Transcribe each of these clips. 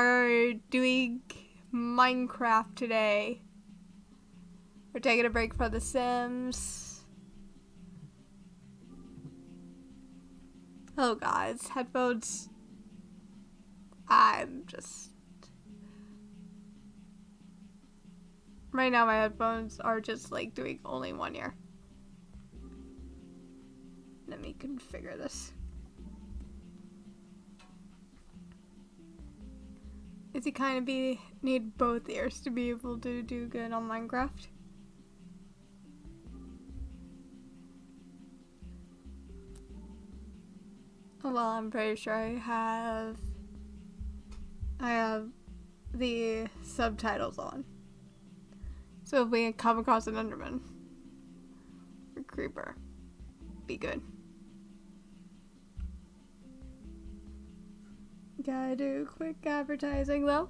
are doing Minecraft today. We're taking a break from The Sims. Oh guys, headphones. Right now my headphones are just like doing only one ear. Let me configure this. Is you kind of need both ears to be able to do good on Minecraft? Well, I'm pretty sure I have the subtitles on. So if we come across an Enderman or Creeper, be good. Gotta do quick advertising though.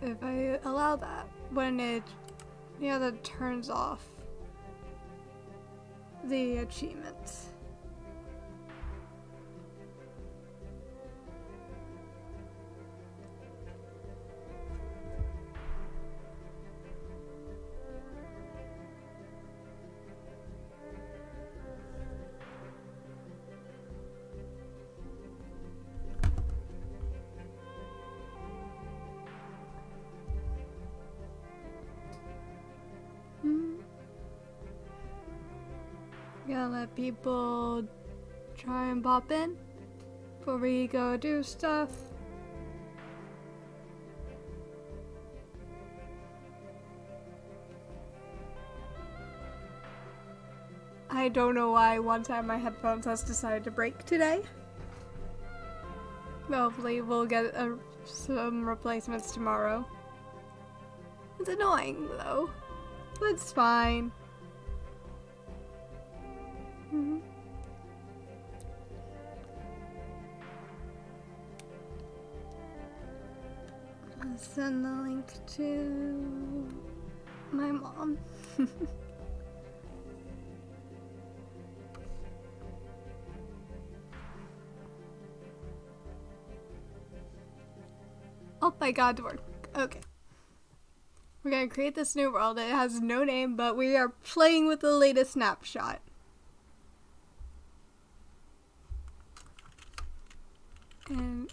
If I allow that, when it, that turns off the achievements. Gotta let people try and pop in before we go do stuff. I don't know why one time my headphones has decided to break today. Hopefully we'll get some replacements tomorrow. It's annoying though, but it's fine. I'll send the link to my mom. Oh my god, to work. Okay. We're gonna create this new world. It has no name, but we are playing with the latest snapshot. And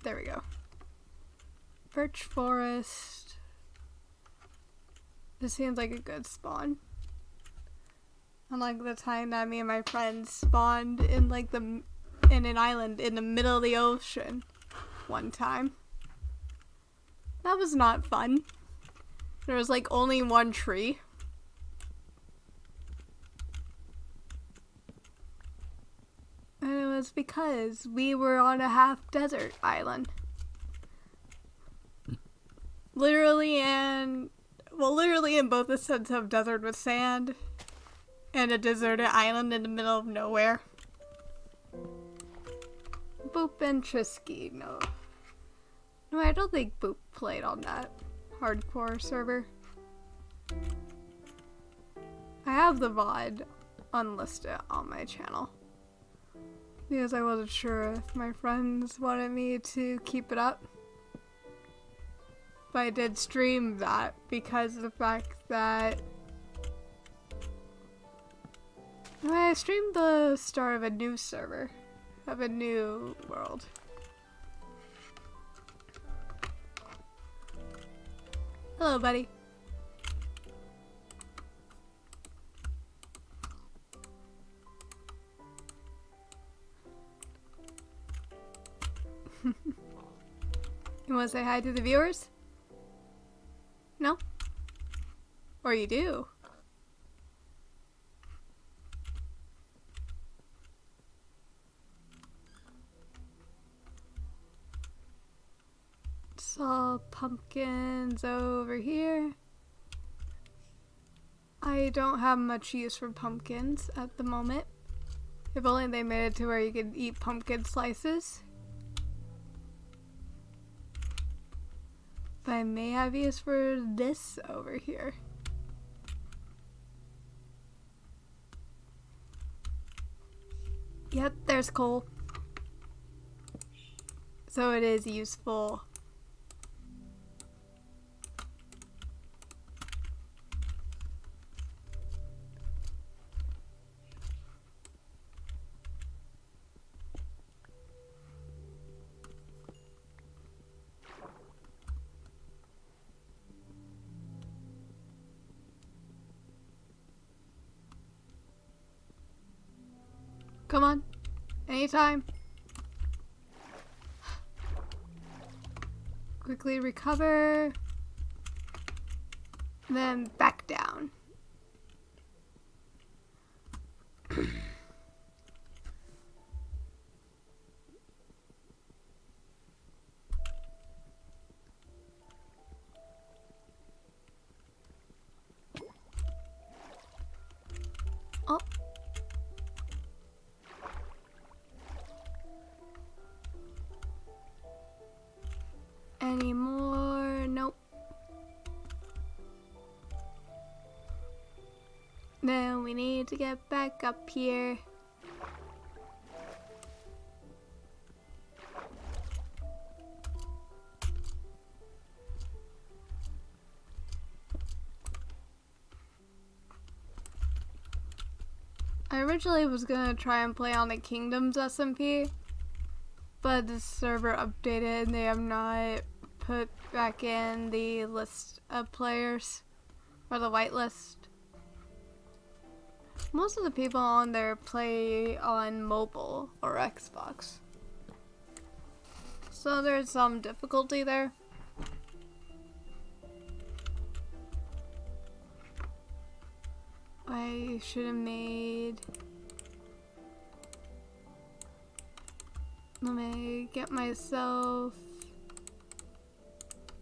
there we go. Birch forest. This seems like a good spawn. Unlike the time that me and my friends spawned in in an island in the middle of the ocean one time. That was not fun. There was like only one tree. And it was because we were on a half-desert island. Literally in both the sense of desert with sand and a deserted island in the middle of nowhere. Boop and Trisky, no. No, I don't think Boop played on that hardcore server. I have the VOD unlisted on my channel. Because I wasn't sure if my friends wanted me to keep it up. But I did stream that because of the fact that I streamed the start of a new server, of a new world. Hello, buddy. You want to say hi to the viewers? No? Or you do? Saw pumpkins over here. I don't have much use for pumpkins at the moment. If only they made it to where you could eat pumpkin slices. But I may have use for this over here. Yep, there's coal. So it is useful. Come on. Anytime. Quickly recover. Then back down. Oh. Any more? Nope. Then we need to get back up here. I originally was gonna try and play on the Kingdoms SMP, but the server updated and they have not put back in the list of players, or the whitelist. Most of the people on there play on mobile or Xbox, so there's some difficulty there. I should have made... Let me get myself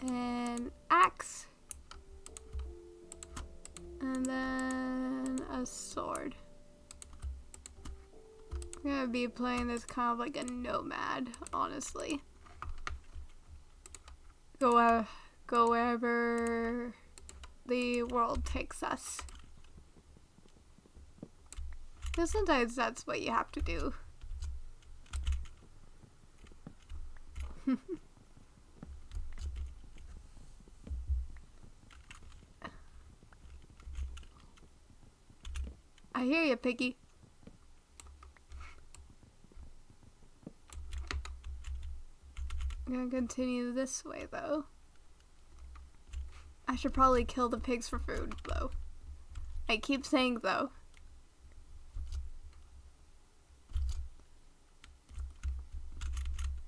an axe and then a sword. I'm gonna be playing this kind of like a nomad, honestly. Go wherever the world takes us. Because sometimes that's what you have to do. I hear you, Piggy. I'm gonna continue this way, though. I should probably kill the pigs for food, though. I keep saying, though.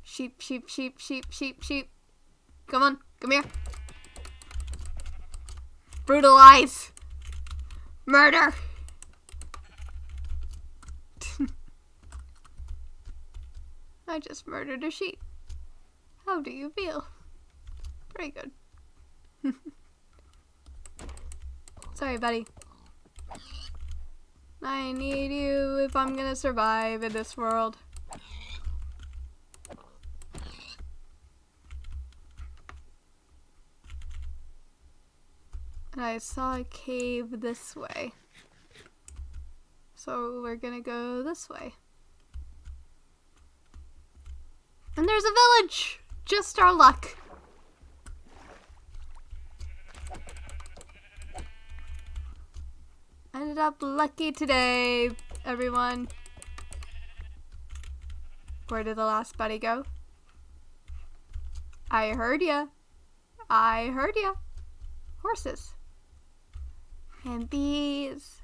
Sheep, sheep, sheep, sheep, sheep, sheep. Come on, come here. Brutalize. Murder. I just murdered a sheep. How do you feel? Pretty good. Sorry, buddy. I need you if I'm gonna survive in this world. And I saw a cave this way. So we're gonna go this way. And there's a village! Just our luck. ended up lucky today, everyone. Where did the last buddy go? I heard ya. I heard ya. Horses. And bees.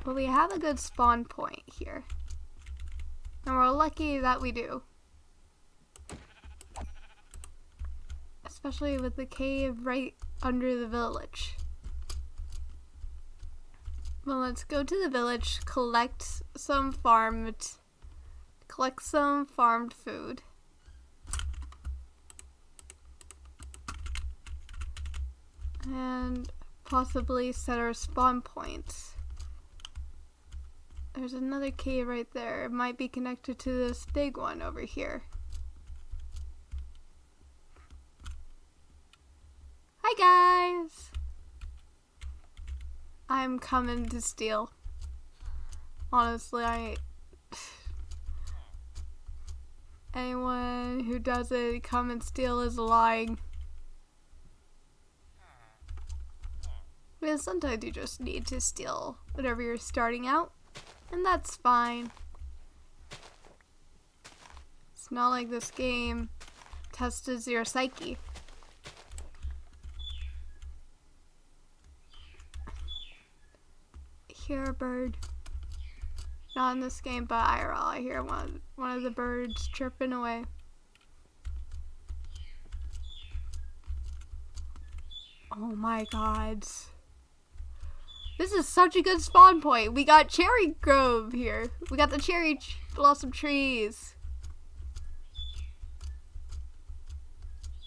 But we have a good spawn point here. And we're lucky that we do. Especially with the cave right under the village. Well, let's go to the village, collect some farmed food. And possibly set our spawn points. There's another cave right there. It might be connected to this big one over here. Hi guys! I'm coming to steal. Honestly, anyone who doesn't come and steal is lying. Because sometimes you just need to steal whatever you're starting out, and that's fine. It's not like this game tests your psyche. Hear a bird. Not in this game, but IRL. I hear one of the birds chirping away. Oh my god. This is such a good spawn point. We got cherry grove here. We got the cherry blossom trees.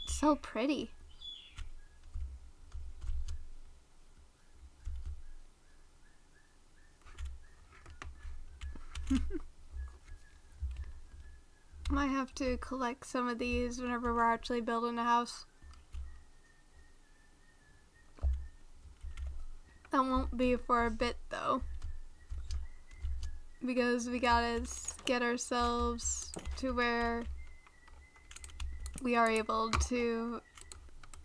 So pretty. Might have to collect some of these whenever we're actually building a house. That won't be for a bit though, because we gotta get ourselves to where we are able to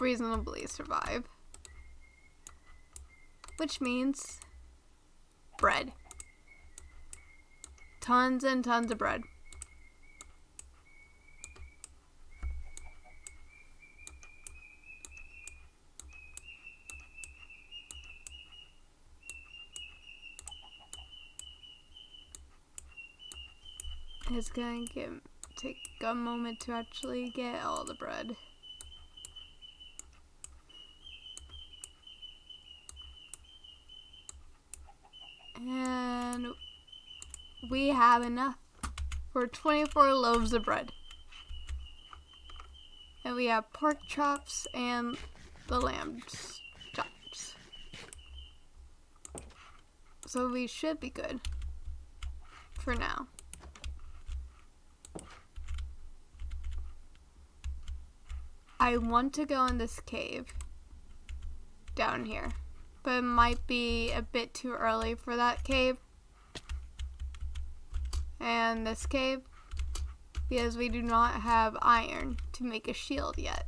reasonably survive. Which means bread. Tons and tons of bread. It's gonna take a moment to actually get all the bread. And we have enough for 24 loaves of bread. And we have pork chops and the lamb chops. So we should be good for now. I want to go in this cave down here, but it might be a bit too early for that cave and this cave because we do not have iron to make a shield yet.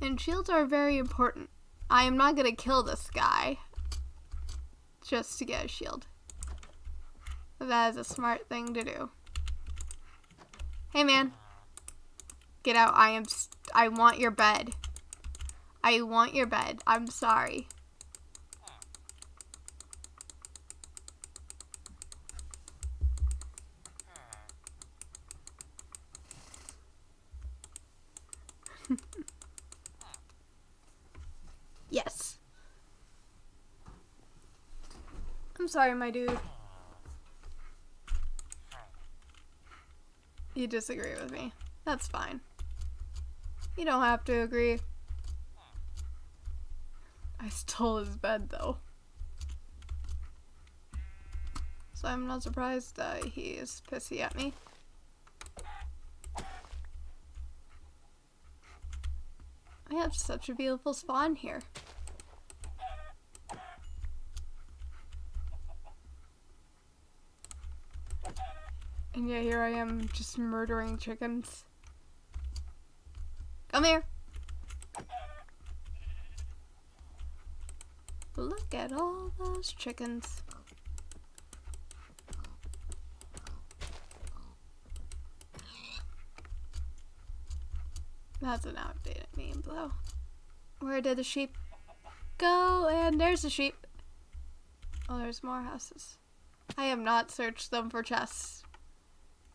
And shields are very important. I am not going to kill this guy just to get a shield. That is a smart thing to do. Hey man. Get out. I want your bed. I want your bed. I'm sorry. Yes. I'm sorry, my dude. You disagree with me. That's fine. You don't have to agree. I stole his bed though. So I'm not surprised that he is pissy at me. I have such a beautiful spawn here. And yet here I am just murdering chickens. Come here. Look at all those chickens. That's an outdated meme, though. Where did the sheep go? And there's the sheep. Oh, there's more houses. I have not searched them for chests.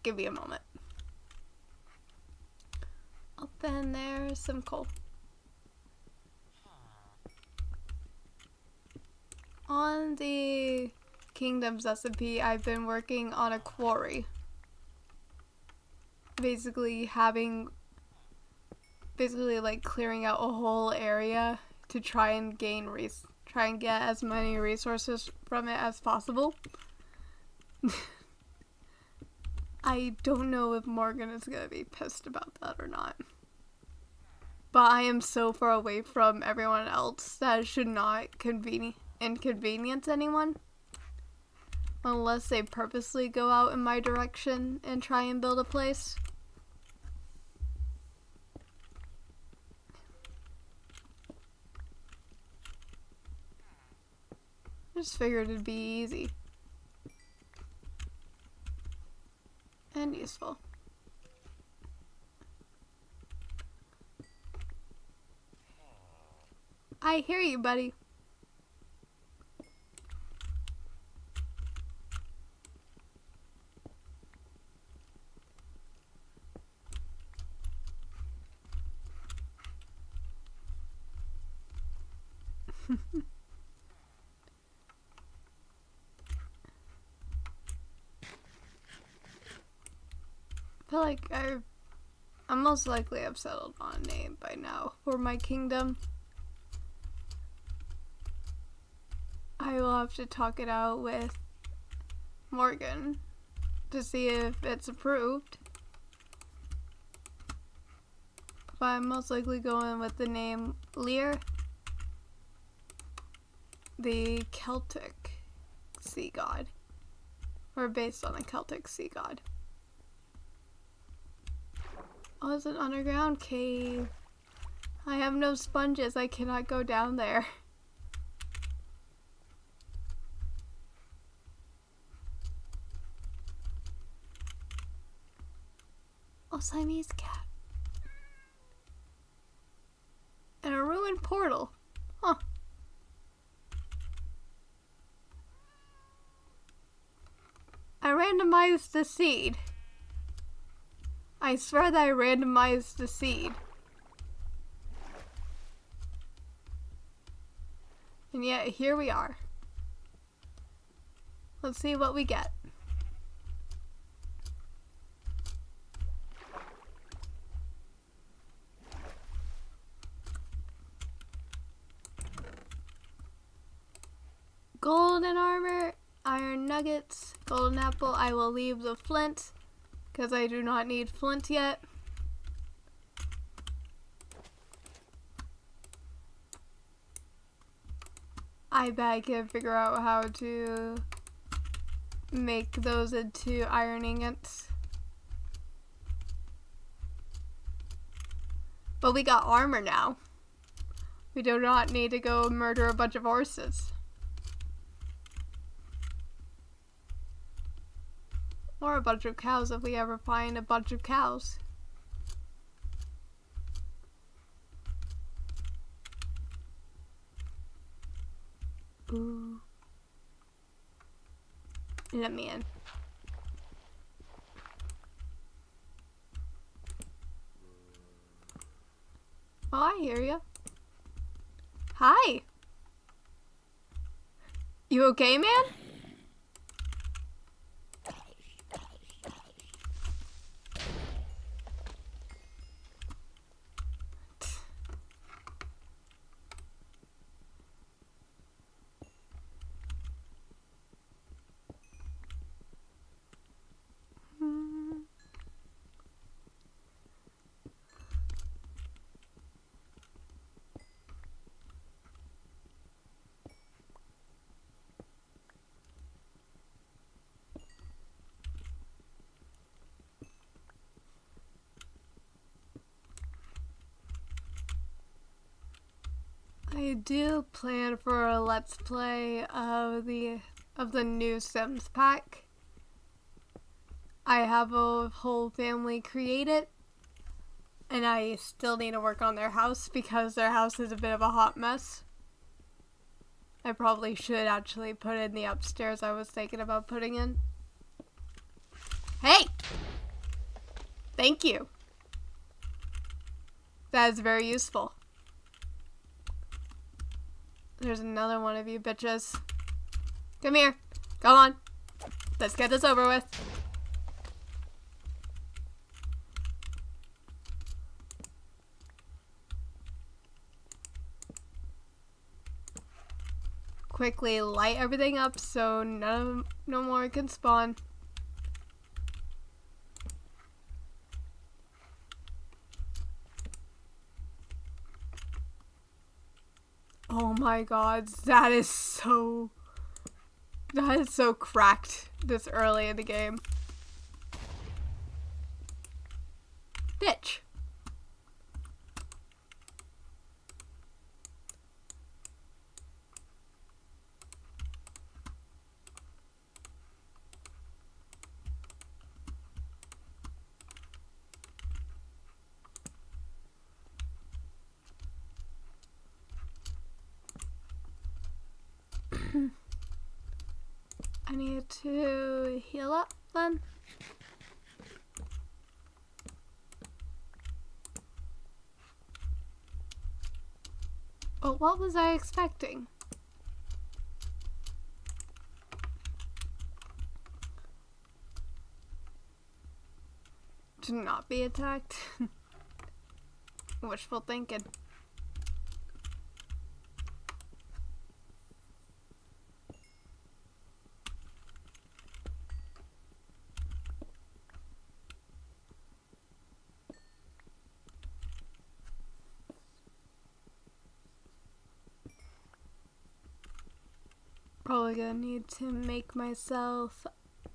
Give me a moment. Oh, then there's some coal. On the Kingdoms SMP, I've been working on a quarry. Basically like clearing out a whole area to try and get as many resources from it as possible. I don't know if Morgan is gonna be pissed about that or not. But I am so far away from everyone else that it should not inconvenience anyone. Unless they purposely go out in my direction and try and build a place. I just figured it'd be easy. And useful. I hear you, buddy. I feel like I'm most likely have settled on a name by now for my kingdom. I will have to talk it out with Morgan to see if it's approved. But I'm most likely going with the name Lear, the Celtic sea god, or based on a Celtic sea god. Oh, it's an underground cave. I have no sponges. I cannot go down there. Oh, Siamese cat. And a ruined portal. Huh. I randomized the seed. I swear that I randomized the seed. And yet, here we are. Let's see what we get. Golden armor, iron nuggets, golden apple. I will leave the flint because I do not need flint yet. I bet I can figure out how to make those into iron ingots. But we got armor now. We do not need to go murder a bunch of horses. Or a bunch of cows if we ever find a bunch of cows. Ooh. Let me in. Oh, I hear you. Hi. You okay, man? I do plan for a let's play of the new Sims pack. I have a whole family created, and I still need to work on their house because their house is a bit of a hot mess. I probably should actually put in the upstairs I was thinking about putting in. Hey! Thank you. That is very useful. There's another one of you bitches. Come here. Go on. Let's get this over with. Quickly light everything up so no more can spawn. Oh my god, that is so cracked this early in the game. Bitch. I need to heal up then. Oh, what was I expecting? To not be attacked? Wishful thinking. Probably gonna need to make myself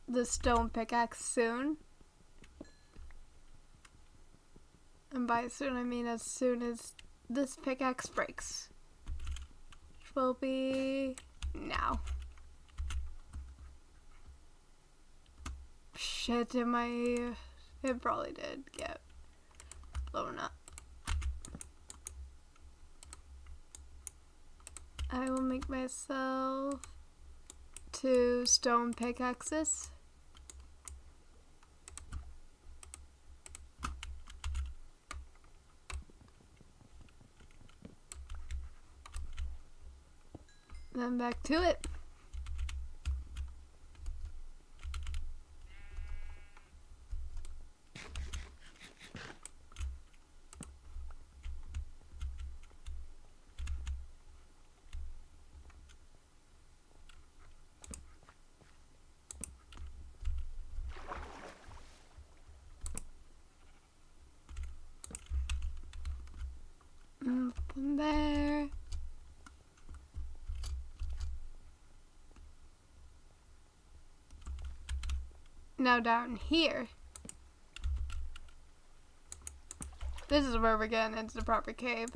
the stone pickaxe soon. And by soon I mean as soon as this pickaxe breaks. Which will be now. Shit, it probably did get blown up. I will make myself 2 stone pickaxes. Then back to it. From there. Now down here. This is where we're getting into the proper cave.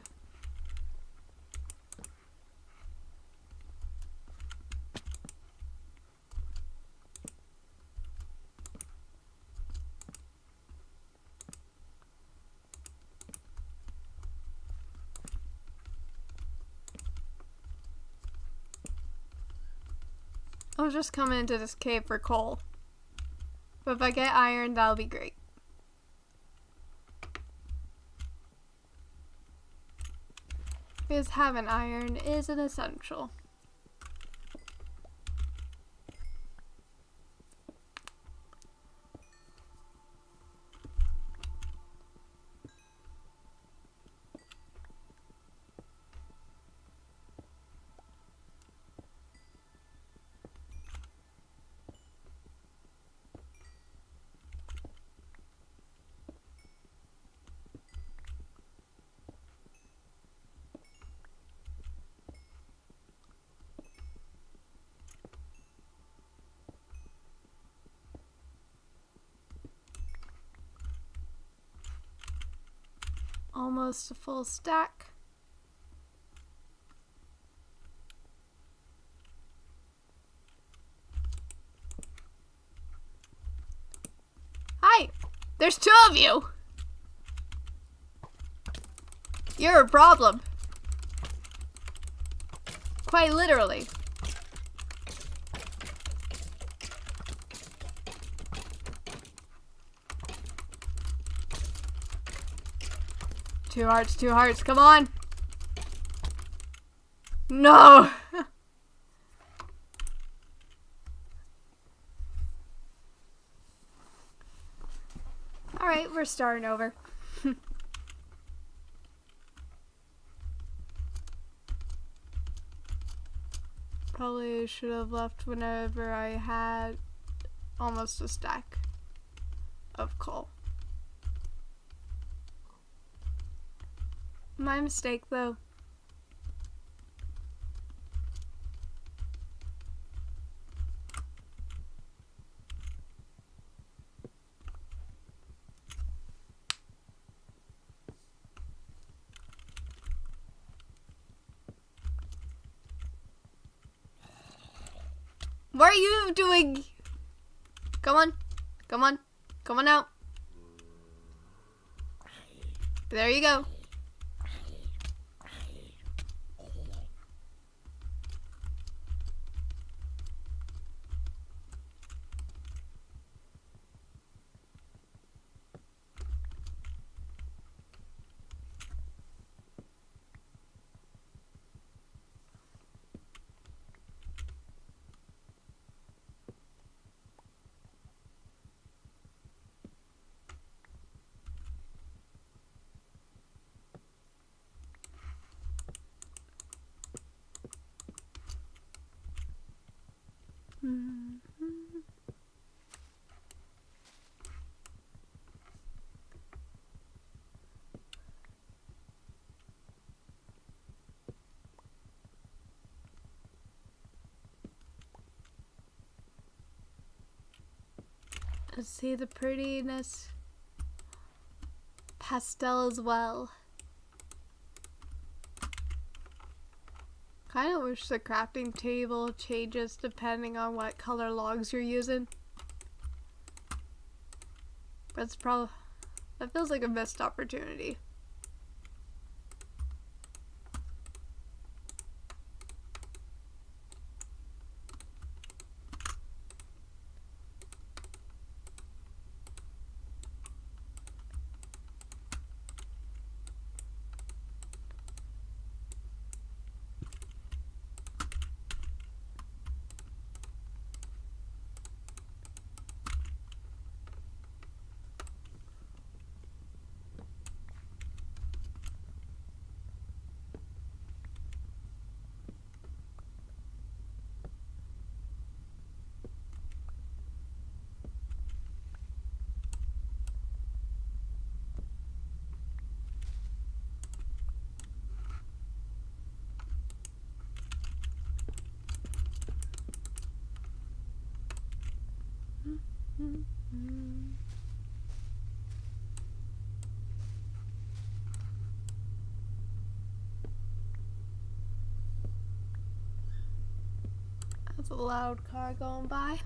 I was just coming into this cave for coal. But if I get iron, that'll be great. Because having iron is an essential. Almost a full stack. There's two of you! You're a problem. Quite literally. Two hearts, come on! No! Alright, we're starting over. Probably should have left whenever I had almost a stack of coal. My mistake, though. What are you doing? Come on. Come on. Come on out. There you go. Let's see the prettiness. Pastel as well. Kind of wish the crafting table changes depending on what color logs you're using. That's probably, that feels like a missed opportunity. That's a loud car going by.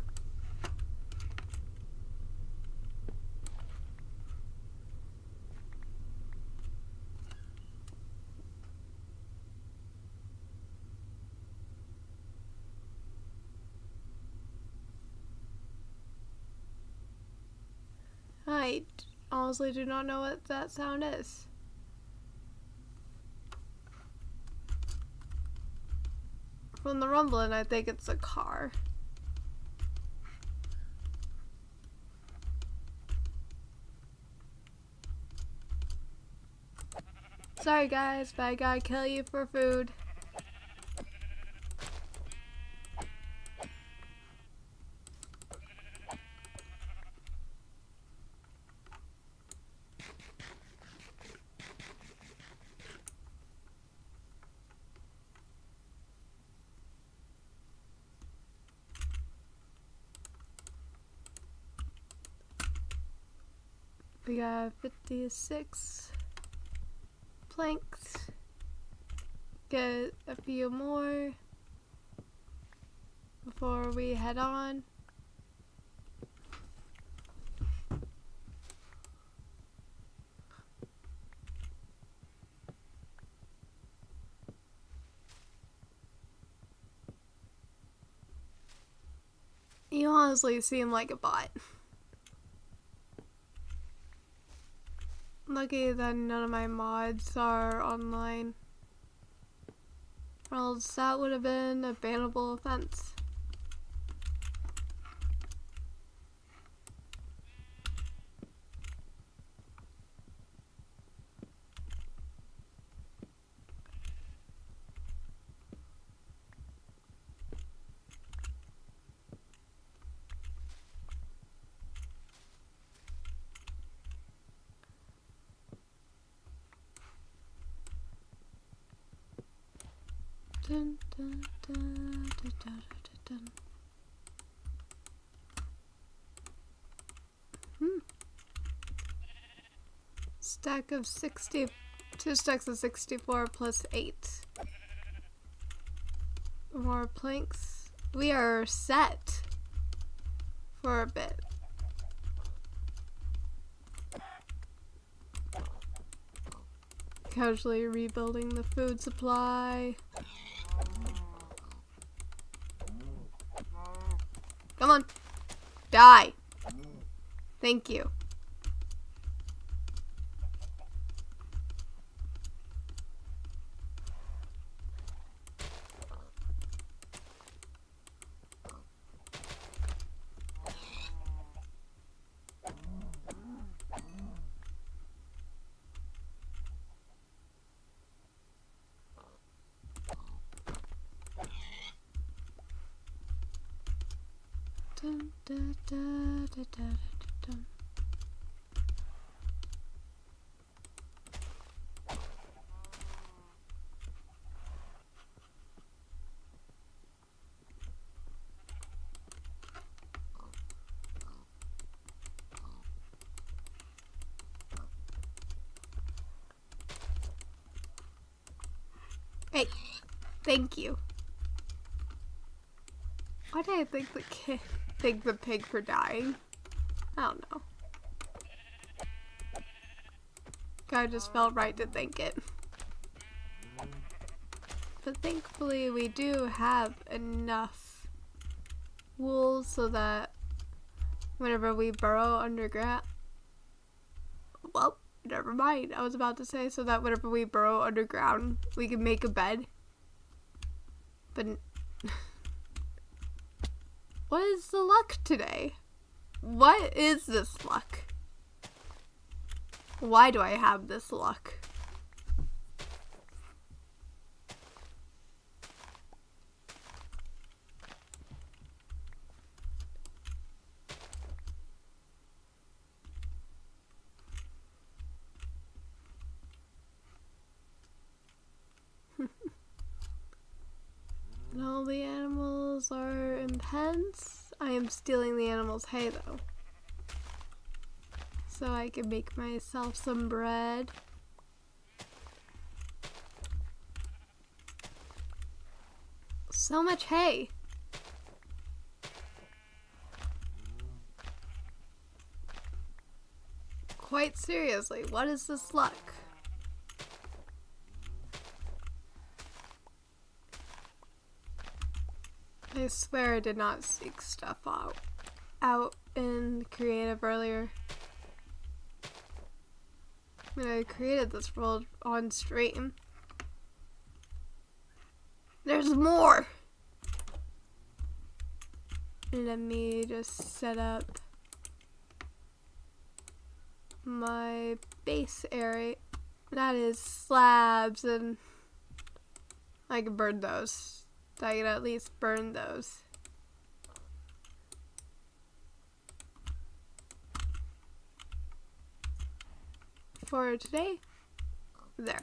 I honestly do not know what that sound is. From the rumbling, I think it's a car. Sorry guys, but I gotta kill you for food. We got 56 planks. Get a few more before we head on. honestly seem like a bot. Lucky that none of my mods are online. Or else that would have been a bannable offense. Dun, dun, dun, dun, dun, dun, dun. Stack of 60, 2 stacks of 64 plus 8. More planks. We are set for a bit. Casually rebuilding the food supply. Come on. Die. Thank you. Dun, da, da, da, da, da, dun. Hey, thank you. Why did I think the pig for dying? I don't know. I just felt right to think it. But thankfully we do have enough wool so that whenever we burrow underground, well, never mind. I was about to say so that whenever we burrow underground, we can make a bed. But what is the luck today? What is this luck? Why do I have this luck? And all the animals are in pens. I am stealing the animals' hay though, so I can make myself some bread. So much hay. Quite seriously, what is this luck? I swear I did not seek stuff out in creative earlier. When I created this world on stream. There's more! Let me just set up my base area. That is slabs, and I can burn those. I can at least burn those. For today, there.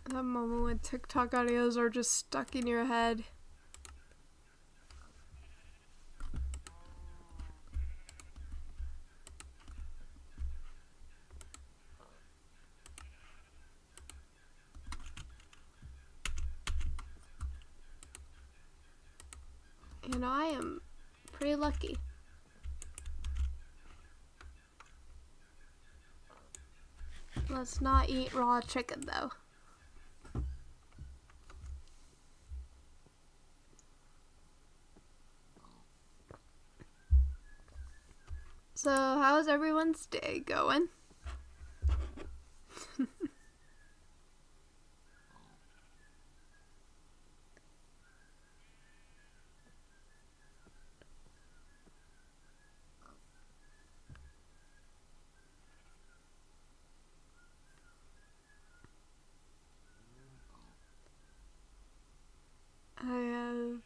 That moment when TikTok audios are just stuck in your head. You know, I am pretty lucky. Let's not eat raw chicken, though. So, how's everyone's day going? I have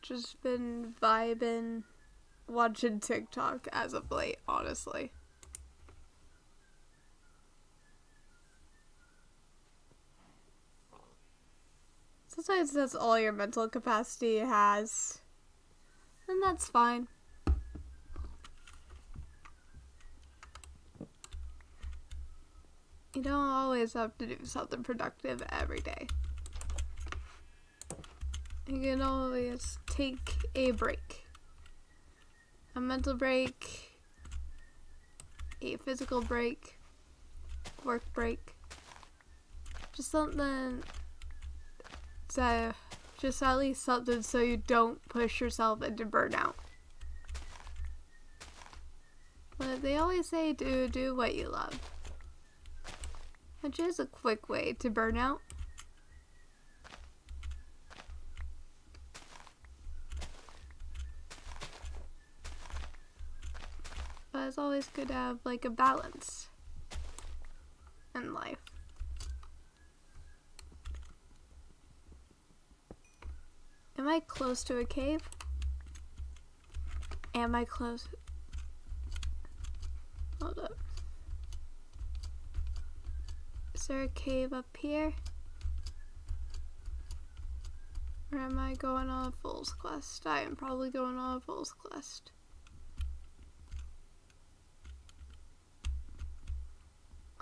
just been vibing, watching TikTok as of late, honestly. Sometimes that's all your mental capacity has, and that's fine. You don't always have to do something productive every day. You can always take a break. A mental break, a physical break, work break. Just something, so just at least something so you don't push yourself into burnout. But they always say do what you love, which is a quick way to burn out. But it's always good to have like a balance in life. Am I close to a cave? Am I close? Hold up. Is there a cave up here? Or am I going on a fool's quest? I am probably going on a fool's quest.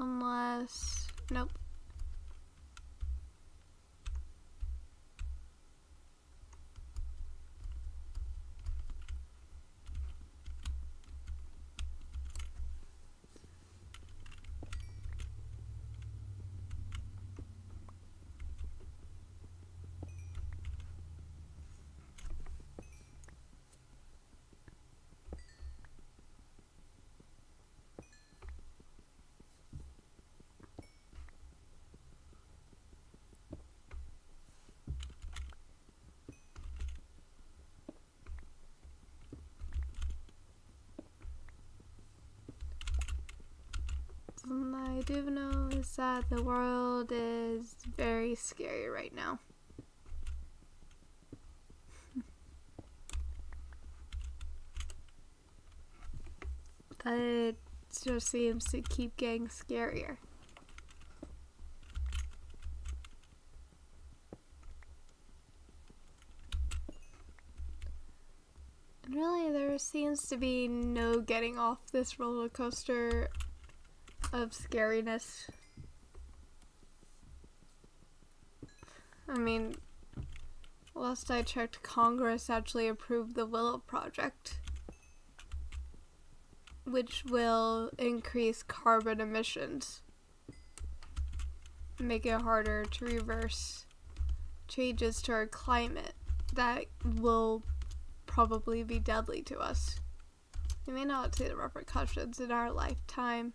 Unless... nope. Something I do know is that the world is very scary right now. That it just seems to keep getting scarier. And really, there seems to be no getting off this roller coaster of scariness. I mean, last I checked, Congress actually approved the Willow Project, which will increase carbon emissions, make it harder to reverse changes to our climate that will probably be deadly to us. We may not see the repercussions in our lifetime,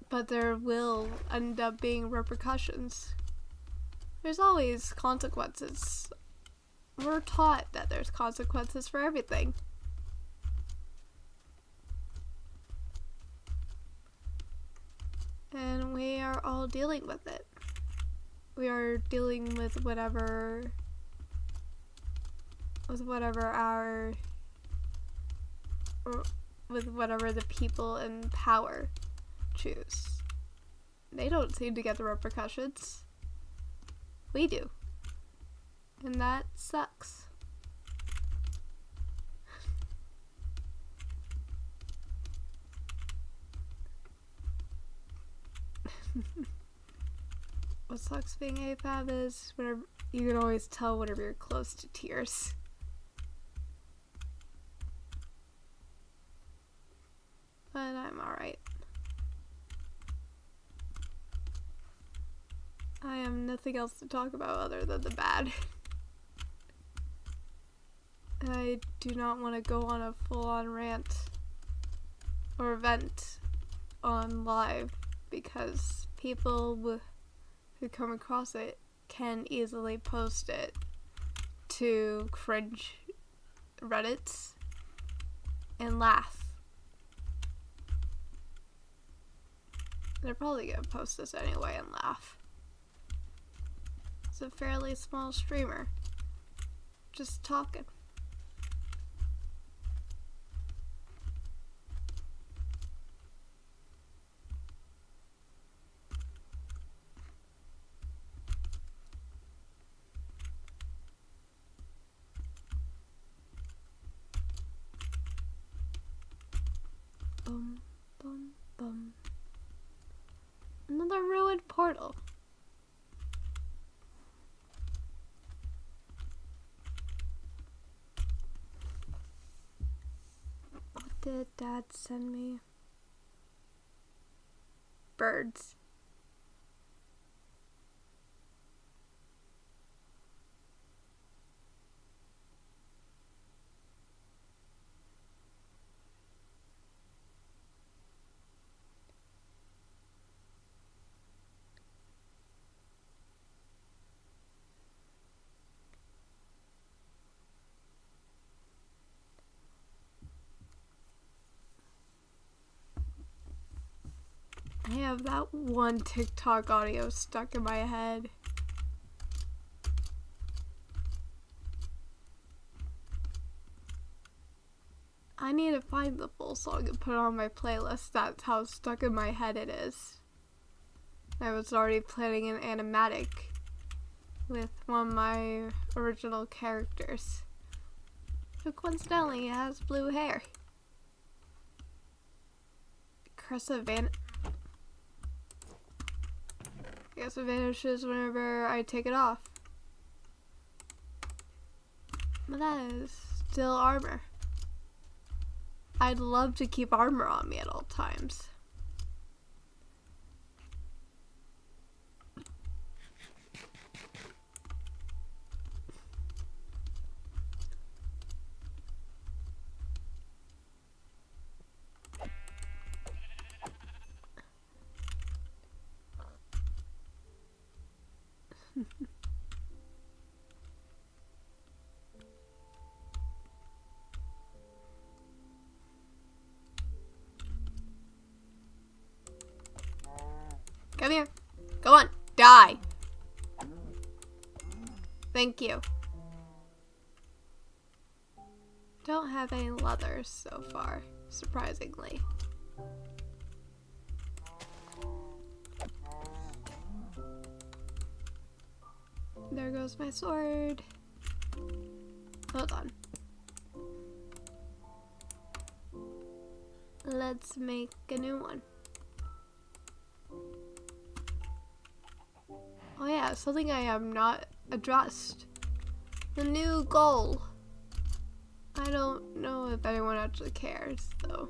but there will end up being repercussions. There's always consequences. We're taught that there's consequences for everything. And we are all dealing with it. We are dealing with whatever the people in power choose. They don't seem to get the repercussions. We do. And that sucks. What sucks being APAB is you can always tell whenever you're close to tears. But I'm alright. I have nothing else to talk about other than the bad. I do not want to go on a full-on rant or vent on live because people who come across it can easily post it to cringe Reddits and laugh. They're probably gonna post this anyway and laugh. It's a fairly small streamer. Just talking. Bum, bum, bum. Another ruined portal. What did Dad send me? Birds. I have that one TikTok audio stuck in my head. I need to find the full song and put it on my playlist. That's how stuck in my head it is. I was already planning an animatic with one of my original characters, who coincidentally has blue hair. Cressa I guess it vanishes whenever I take it off. But that is still armor. I'd love to keep armor on me at all times. Come here. Go on. Die. Thank you. Don't have any leathers so far, surprisingly. There goes my sword. Hold on. Let's make a new one. Oh yeah, something I have not addressed. The new goal. I don't know if anyone actually cares, though.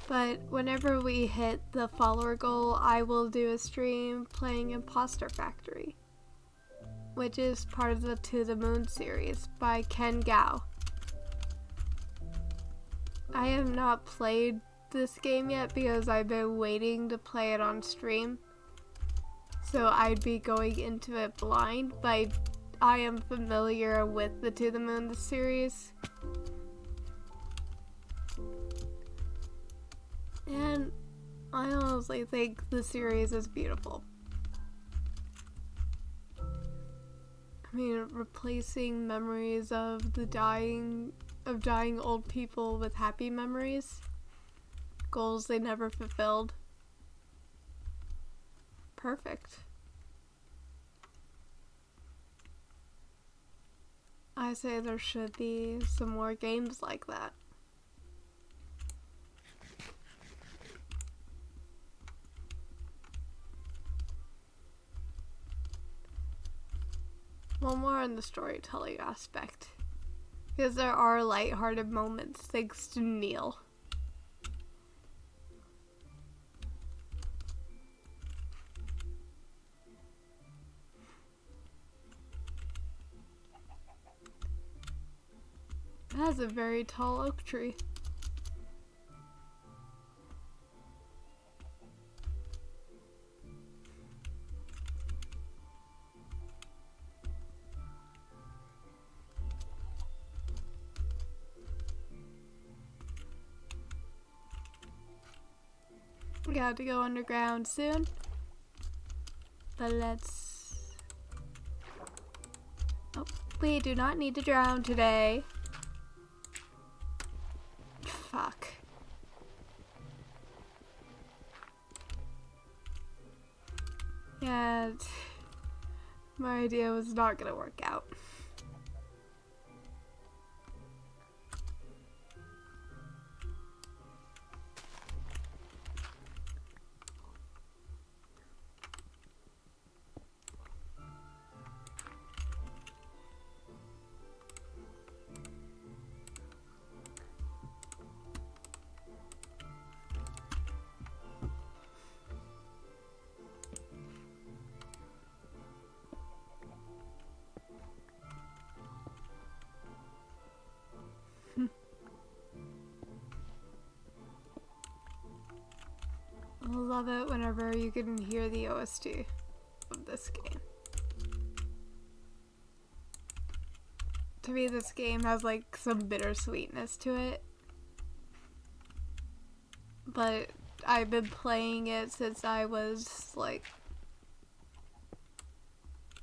But whenever we hit the follower goal, I will do a stream playing Imposter Factory, which is part of the To the Moon series by Ken Gao. I have not played this game yet because I've been waiting to play it on stream. So I'd be going into it blind, but I am familiar with the To the Moon series. And I honestly think the series is beautiful. I mean, replacing memories of dying old people with happy memories. Goals they never fulfilled. Perfect. I say there should be some more games like that. Well, more on the storytelling aspect. Because there are lighthearted moments thanks to Neil. It has a very tall oak tree. We got to go underground soon. But let's... Oh, we do not need to drown today. Fuck. Yeah, my idea was not gonna work out. I love it whenever you can hear the OST of this game. To me, this game has like some bittersweetness to it. But I've been playing it since I was like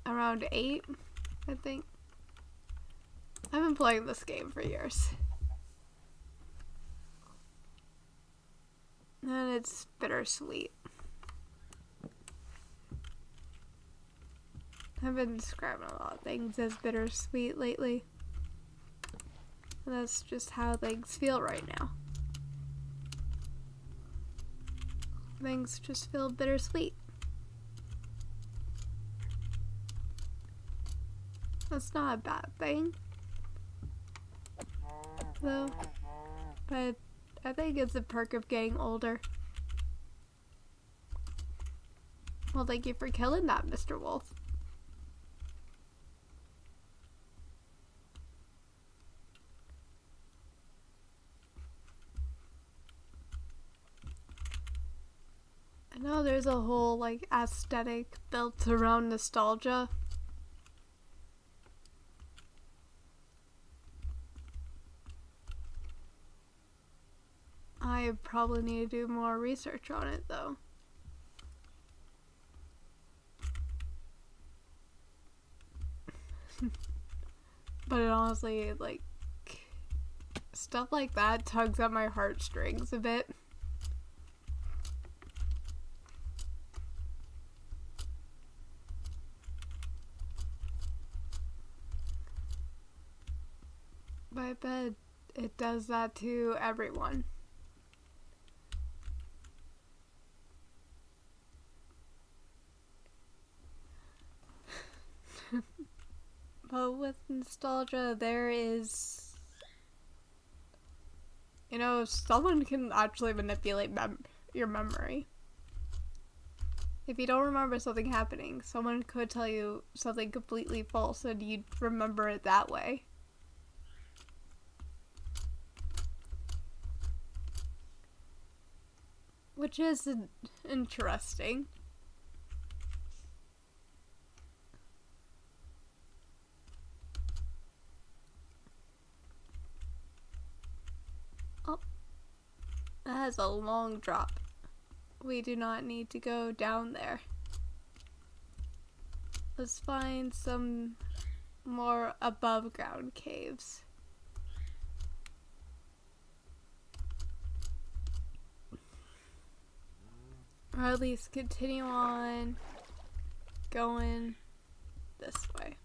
around 8, I think. I've been playing this game for years. And it's bittersweet. I've been describing a lot of things as bittersweet lately. And that's just how things feel right now. Things just feel bittersweet. That's not a bad thing, though. But I think it's a perk of getting older. Well, thank you for killing that, Mr. Wolf. I know there's a whole, like, aesthetic built around nostalgia. I probably need to do more research on it, though. But it honestly, like, stuff like that tugs at my heartstrings a bit. But I bet it does that to everyone. But with nostalgia, there is... You know, someone can actually manipulate your memory. If you don't remember something happening, someone could tell you something completely false and you'd remember it that way. Which is interesting. Oh, that has a long drop. We do not need to go down there. Let's find some more above ground caves. Or at least continue on going this way.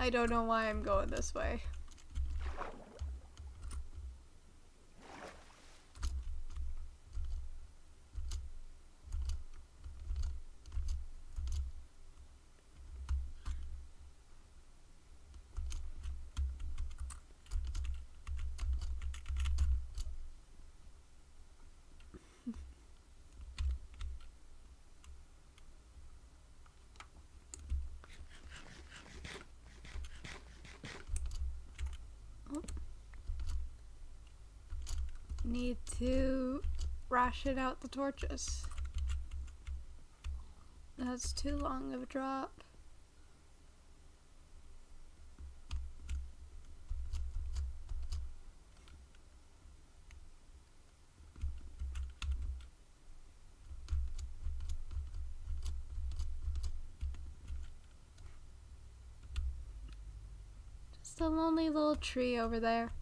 I don't know why I'm going this way. Need to ration out the torches. That's too long of a drop. Just a lonely little tree over there.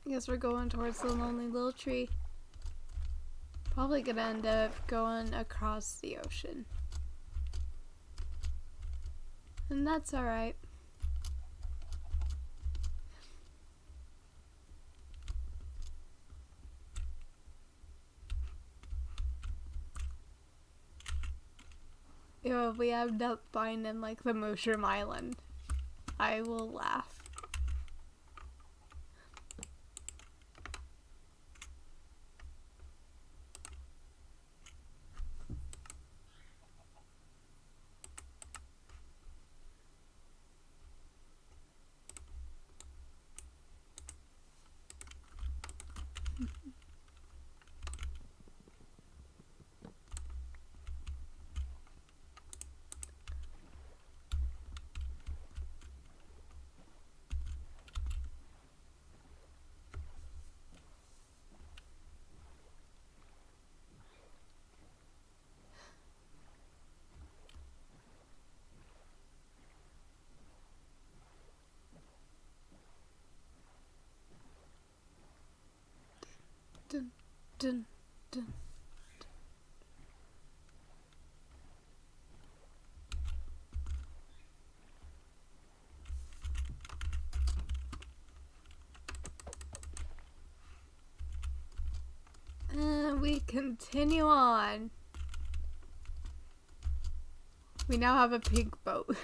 I guess we're going towards the lonely little tree. Probably gonna end up going across the ocean. And that's alright. If we end up finding like the Mushroom Island, I will laugh. Dun, dun, dun. And we continue on. We now have a pink boat.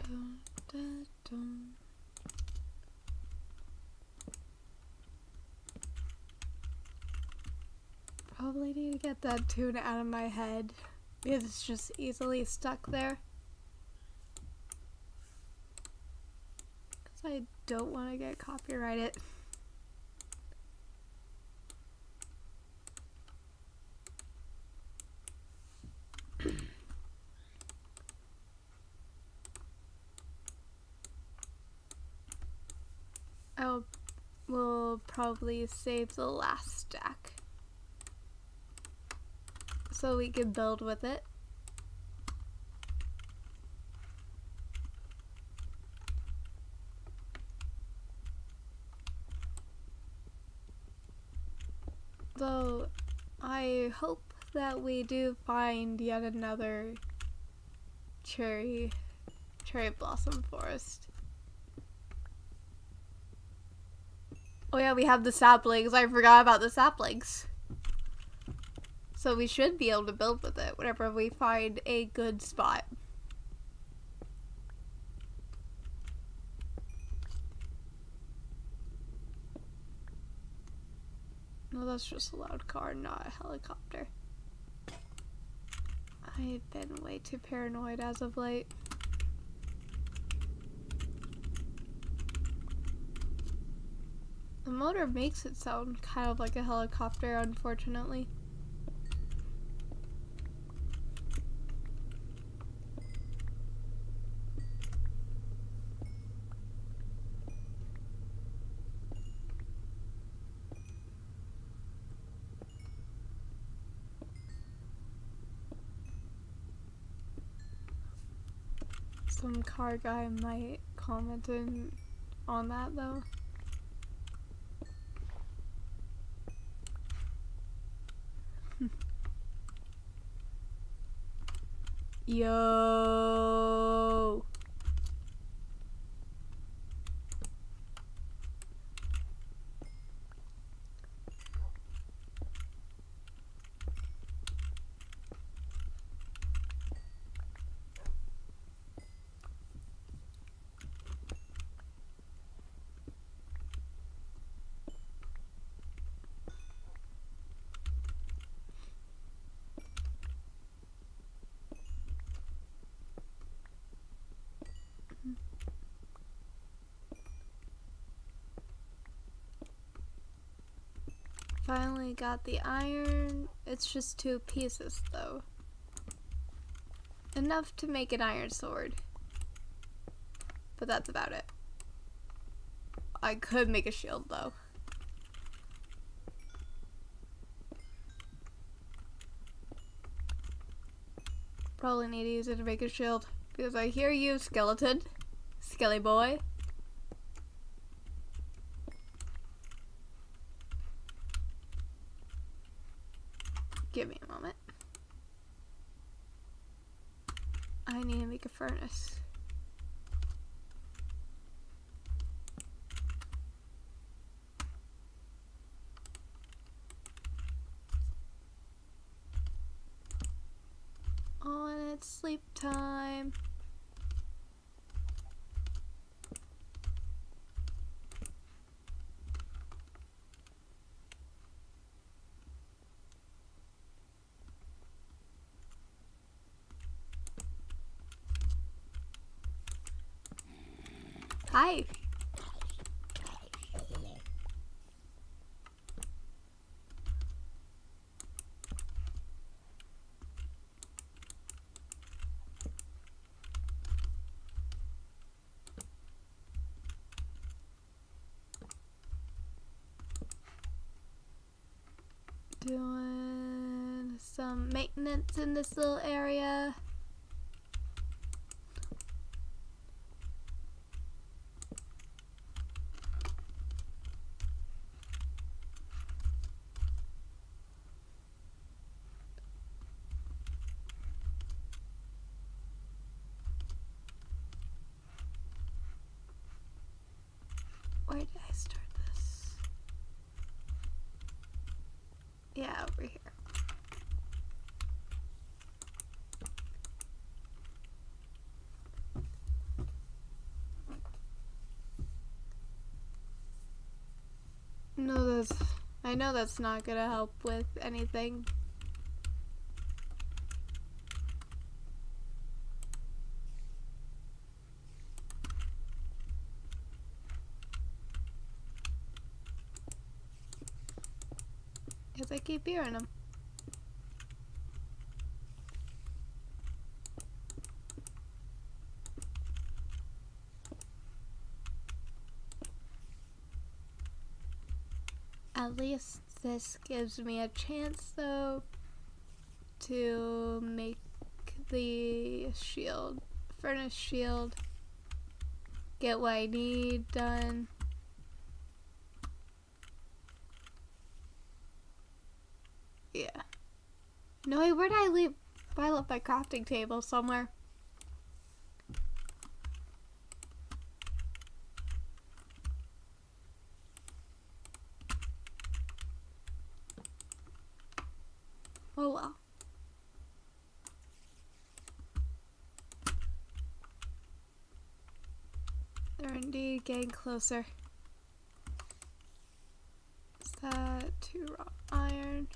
Dun, dun, dun. Probably need to get that tune out of my head because it's just easily stuck there. Because I don't want to get copyrighted. We'll probably save the last stack so we can build with it. Though I hope that we do find yet another cherry blossom forest. Oh yeah, we have the saplings. I forgot about the saplings. So we should be able to build with it whenever we find a good spot. No, that's just a loud car, not a helicopter. I've been way too paranoid as of late. The motor makes it sound kind of like a helicopter, unfortunately. Some car guy might comment on that though. Yo. Finally got the iron. It's just 2 pieces though. Enough to make an iron sword. But that's about it. I could make a shield though. Probably need to use it to make a shield. Because I hear you, skeleton. Skelly boy. Give me a moment. I need to make a furnace. Oh, and it's sleep time. Hi. Doing some maintenance in this little area. Where did I start this? Yeah, over here. No, I know that's not gonna help with anything. Because I keep hearing them. At least this gives me a chance, though, to make the shield, furnace shield, get what I need done. Yeah. No, wait, where did I leave? I left my crafting table somewhere. Oh well. They're indeed getting closer. Is that 2 raw iron?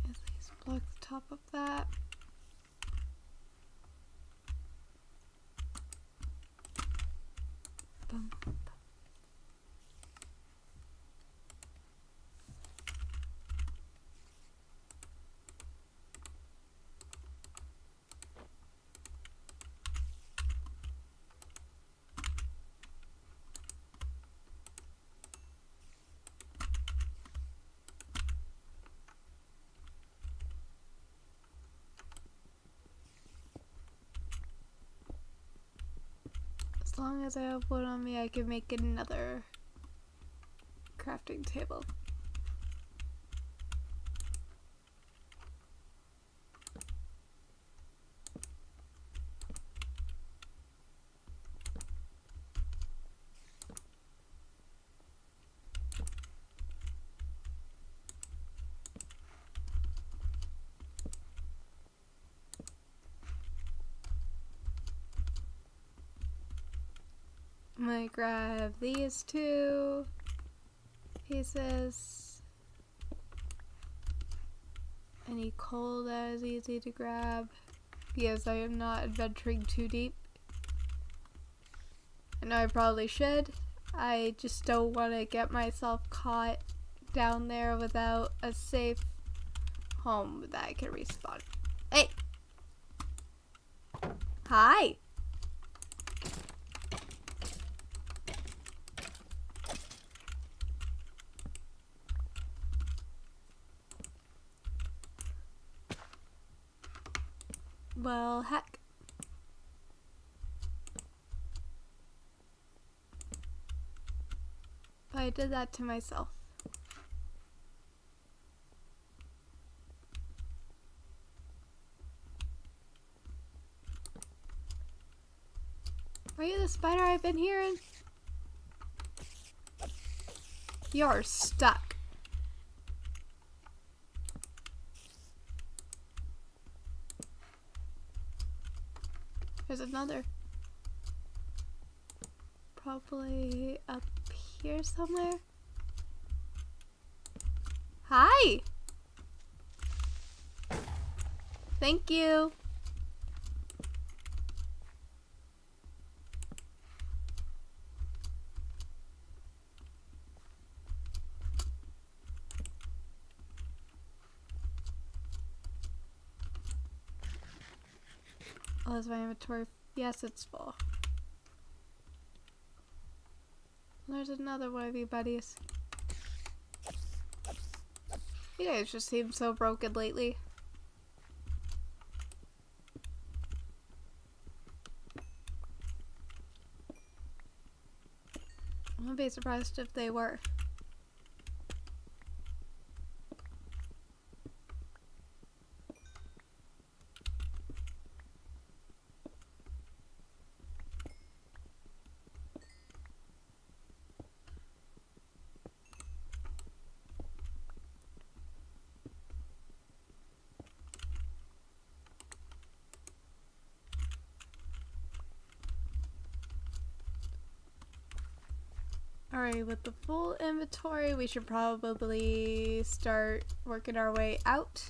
At least block the top of that. Boom. As long as I have wood on me, I can make another crafting table. I'm gonna grab these 2 pieces. Any coal that is easy to grab, because I am not adventuring too deep. I know I probably should. I just don't want to get myself caught down there without a safe home that I can respawn. Hey! Hi! Well, heck. I did that to myself. Are you the spider I've been hearing? You're stuck. There's another. Probably up here somewhere. Hi! Thank you. Oh, is my inventory? Yes, it's full. There's another one of you buddies. You guys just seem so broken lately. I wouldn't be surprised if they were. Alright, with the full inventory, we should probably start working our way out.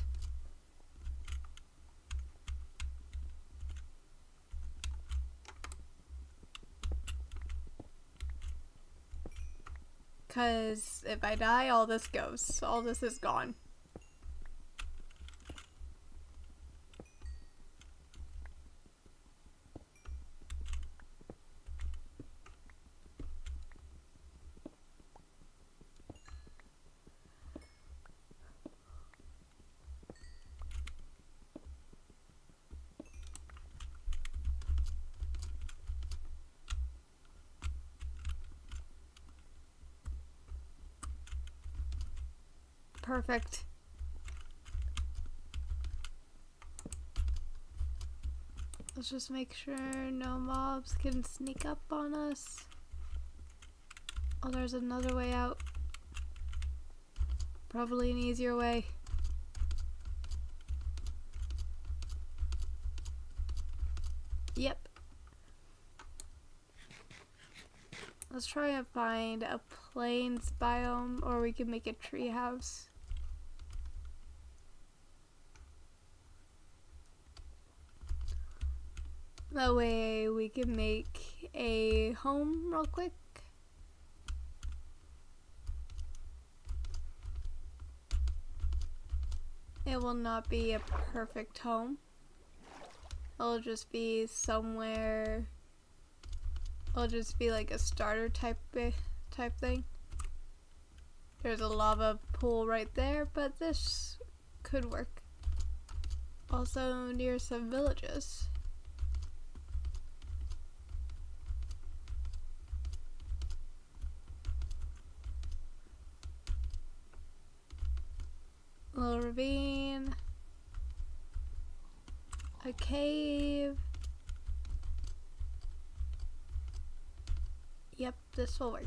Because if I die, all this goes. All this is gone. Perfect. Let's just make sure no mobs can sneak up on us. Oh, there's another way out. Probably an easier way. Yep. Let's try and find a plains biome, or we can make a tree house. That way we can make a home real quick. It will not be a perfect home. It'll just be somewhere. It'll just be like a starter type thing. There's a lava pool right there, but this could work. Also near some villages. Little ravine, a cave. Yep, this will work.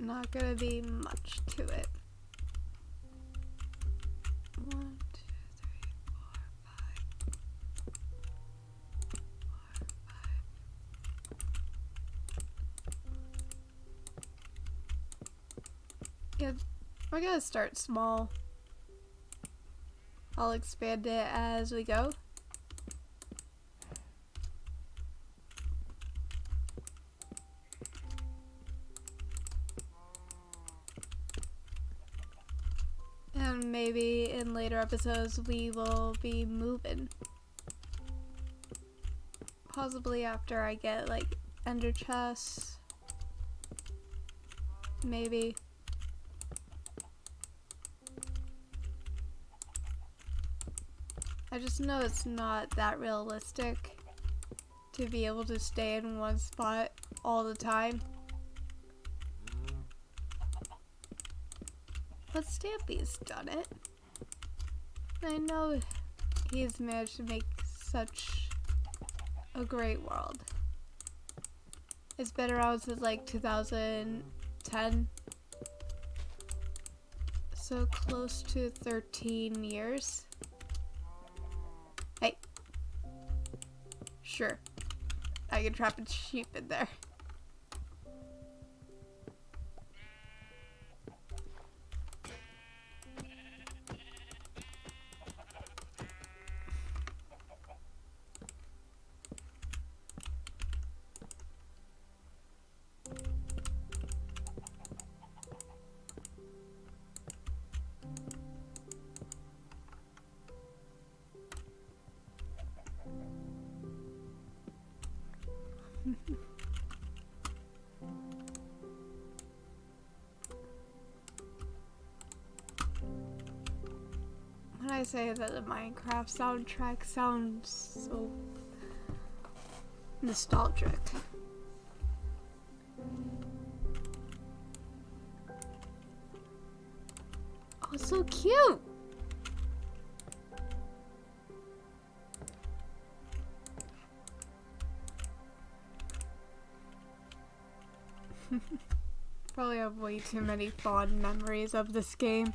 Not gonna be much to it. 1, 2, 3, 4, 5. 4, 5. Yeah, we're gonna start small. I'll expand it as we go. And maybe in later episodes we will be moving. Possibly after I get like ender chests. Maybe. I just know it's not that realistic to be able to stay in one spot all the time. But Stampy's done it. I know he's managed to make such a great world. It's been around since like 2010. So close to 13 years. Hey. Sure. I can trap a sheep in there. When I say that the Minecraft soundtrack sounds so nostalgic. Oh, it's so cute! Probably have way too many fond memories of this game.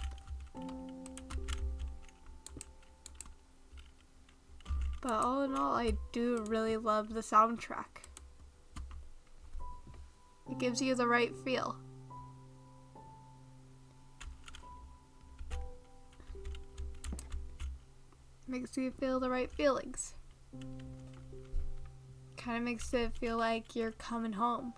But all in all, I do really love the soundtrack. It gives you the right feel. Makes you feel the right feelings. Kind of makes it feel like you're coming home.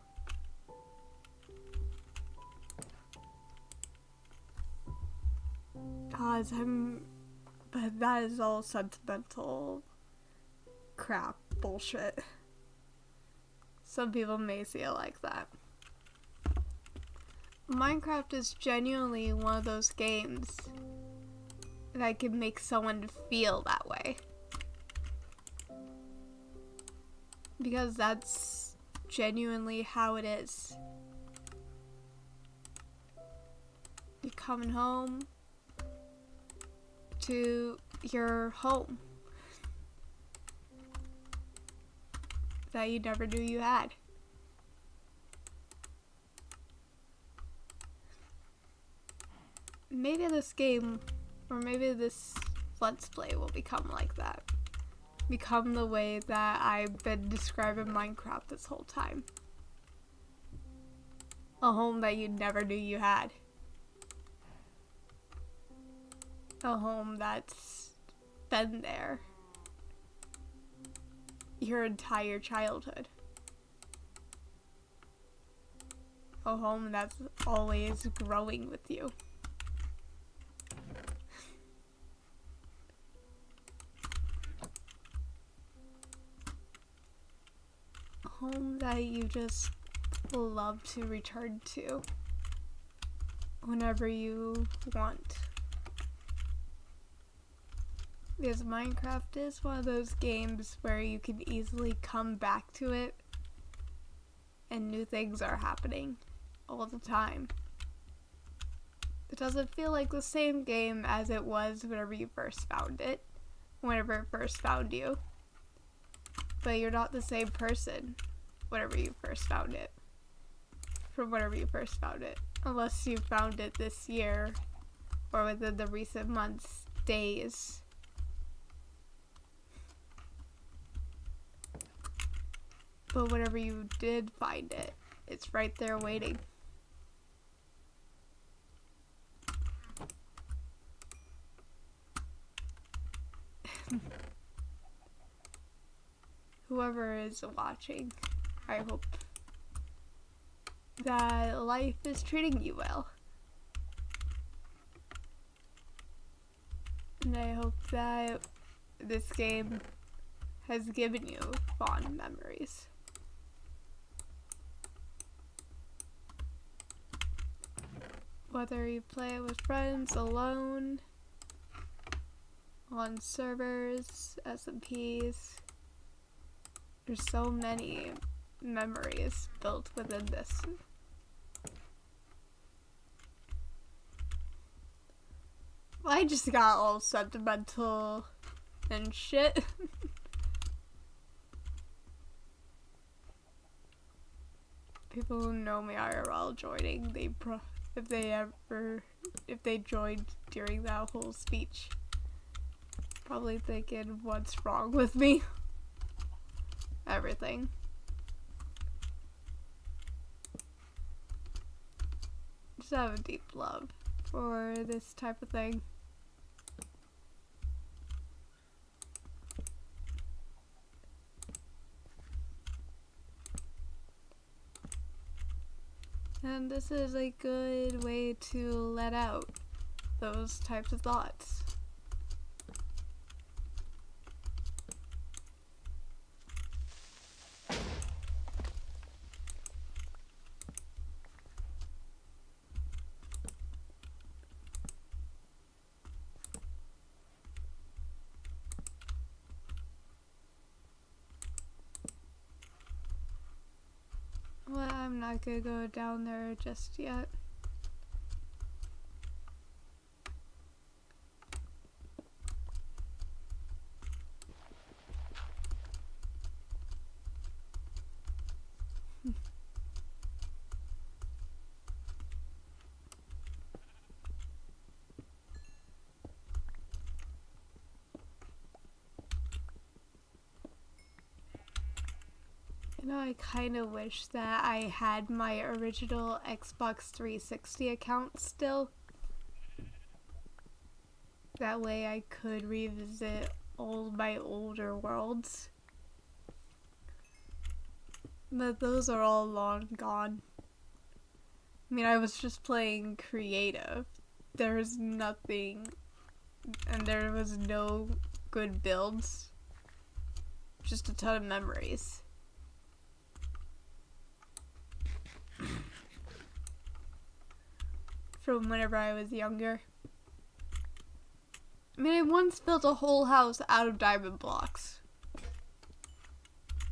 But that is all sentimental crap bullshit. Some people may see it like that. Minecraft is genuinely one of those games that can make someone feel that way. Because that's genuinely how it is. You're coming home to your home that you never knew you had. Maybe this game, or maybe this Let's Play will become like that. Become the way that I've been describing Minecraft this whole time. A home that you never knew you had. A home that's been there your entire childhood. A home that's always growing with you. A home that you just love to return to whenever you want. Because Minecraft is one of those games where you can easily come back to it and new things are happening all the time. It doesn't feel like the same game as it was whenever you first found it, whenever it first found you. But you're not the same person whenever you first found it, from whenever you first found it. Unless you found it this year, or within the recent months, days. But whenever you did find it, it's right there waiting. Whoever is watching, I hope that life is treating you well. And I hope that this game has given you fond memories. Whether you play it with friends, alone, on servers, SMPs, there's so many memories built within this. I just got all sentimental and shit. People who know me IRL joining, if they joined during that whole speech, probably thinking, what's wrong with me? Everything. Just have a deep love for this type of thing. And this is a good way to let out those types of thoughts. Well, I'm not gonna go down there just yet. You know, I kind of wish that I had my original Xbox 360 account still. That way I could revisit all my older worlds. But those are all long gone. I mean, I was just playing creative. There's nothing, and there was no good builds. Just a ton of memories. From whenever I was younger. I mean, I once built a whole house out of diamond blocks.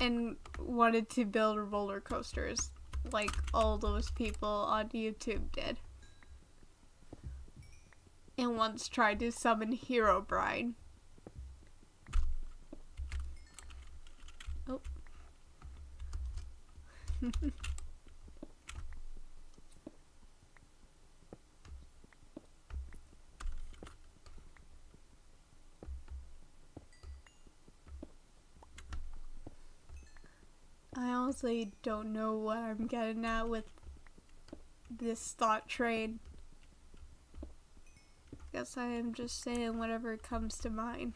and wanted to build roller coasters like all those people on YouTube did. And once tried to summon Herobrine. Oh. I honestly don't know what I'm getting at with this thought train. Guess I am just saying whatever comes to mind.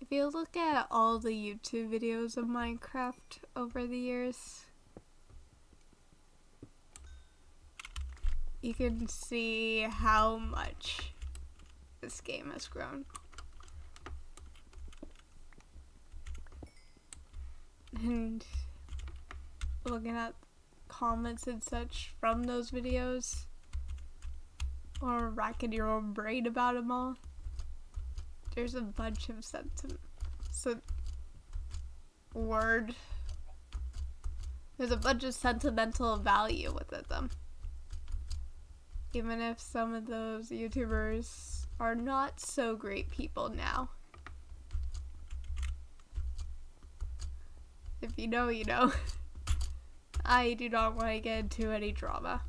If you look at all the YouTube videos of Minecraft over the years, you can see how much this game has grown. And looking at comments and such from those videos, or racking your own brain about them all, there's a bunch of there's a bunch of sentimental value with them. Even if some of those YouTubers are not so great people now. If you know, you know. I do not want to get into any drama.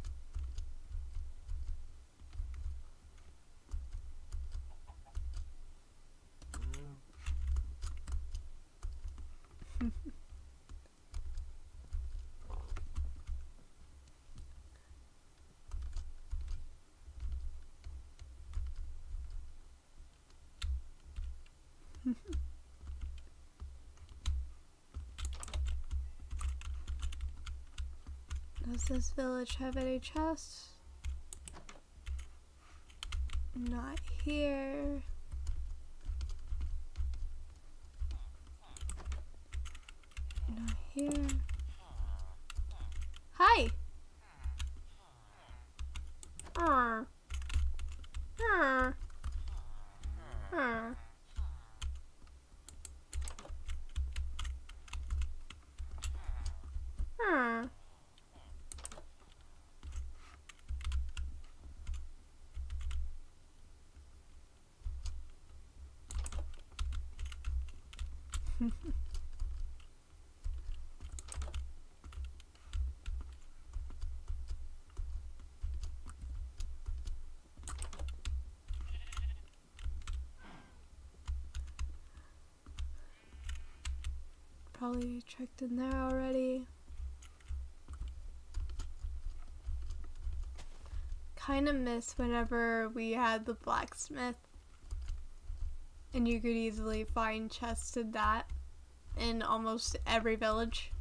Does this village have any chests? Not here. Not here. Hi! Arr. Arr. Arr. Arr. Probably checked in there already. Kind of miss whenever we had the blacksmith and you could easily find chests in that in almost every village.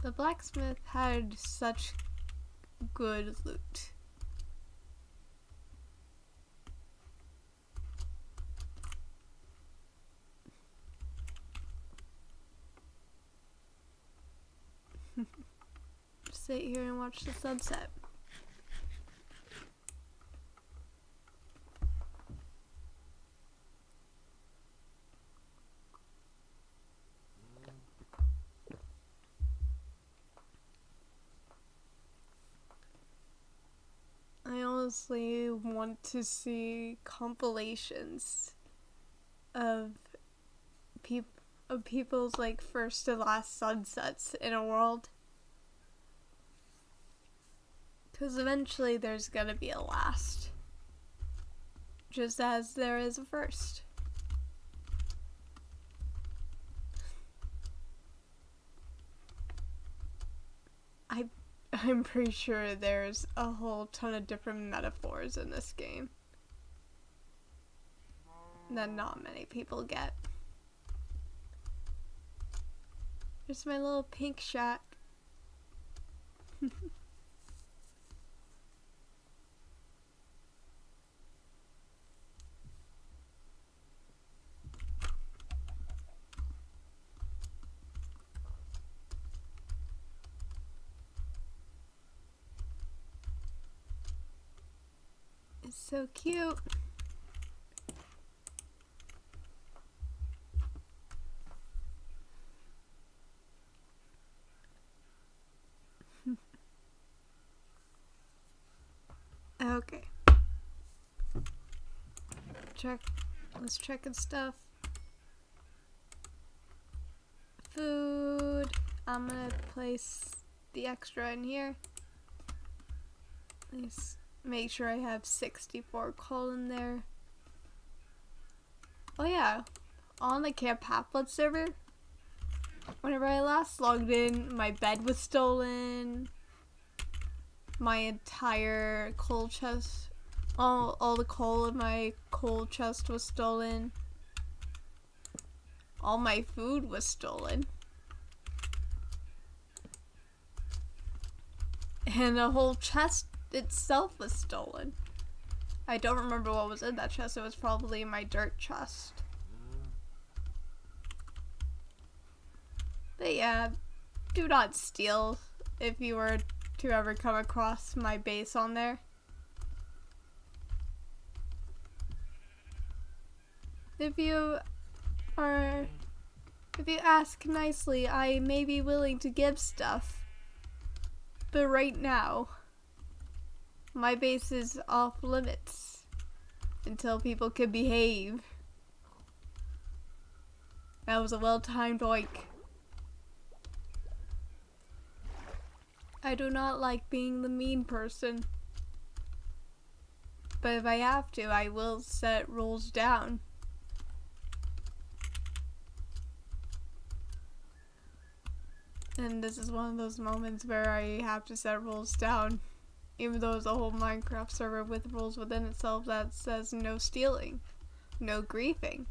The blacksmith had such good loot. Sit here and watch the sunset. I honestly want to see compilations of people's like first to last sunsets in a world. Because eventually there's gonna be a last. Just as there is a first. I'm pretty sure there's a whole ton of different metaphors in this game that not many people get. There's my little pink shack. It's so cute. Okay. Let's check and stuff. Food. I'm gonna place the extra in here. Let's make sure I have 64 coal in there. Oh yeah, on the Camp Half-Blood server, whenever I last logged in, my bed was stolen. My entire coal chest, all the coal in my coal chest was stolen. All my food was stolen. And the whole chest itself was stolen. I don't remember what was in that chest. It was probably my dirt chest. But yeah, do not steal if you were to ever come across my base on there. If you ask nicely, I may be willing to give stuff. But right now, my base is off limits until people can behave. That was a well-timed oink. I do not like being the mean person. But if I have to, I will set rules down. And this is one of those moments where I have to set rules down. Even though it's a whole Minecraft server with rules within itself that says no stealing, no griefing.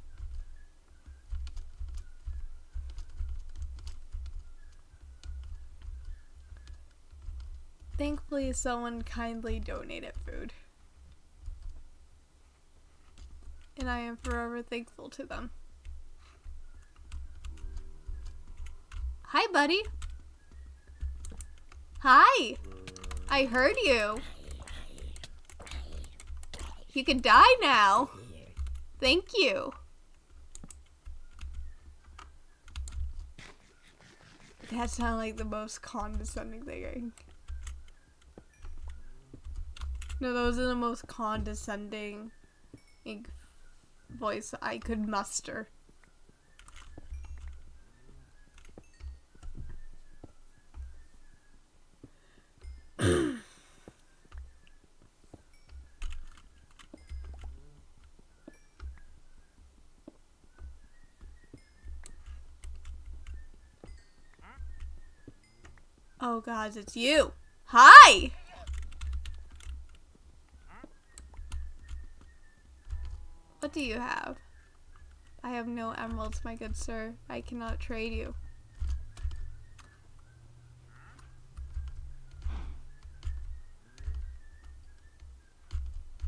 Thankfully, someone kindly donated food. And I am forever thankful to them. Hi, buddy. Hi. I heard you. You can die now. Thank you. That sounded like the most condescending thing. No, those are the most condescending voice I could muster. Oh God, it's you. Hi! What do you have? I have no emeralds, my good sir. I cannot trade you.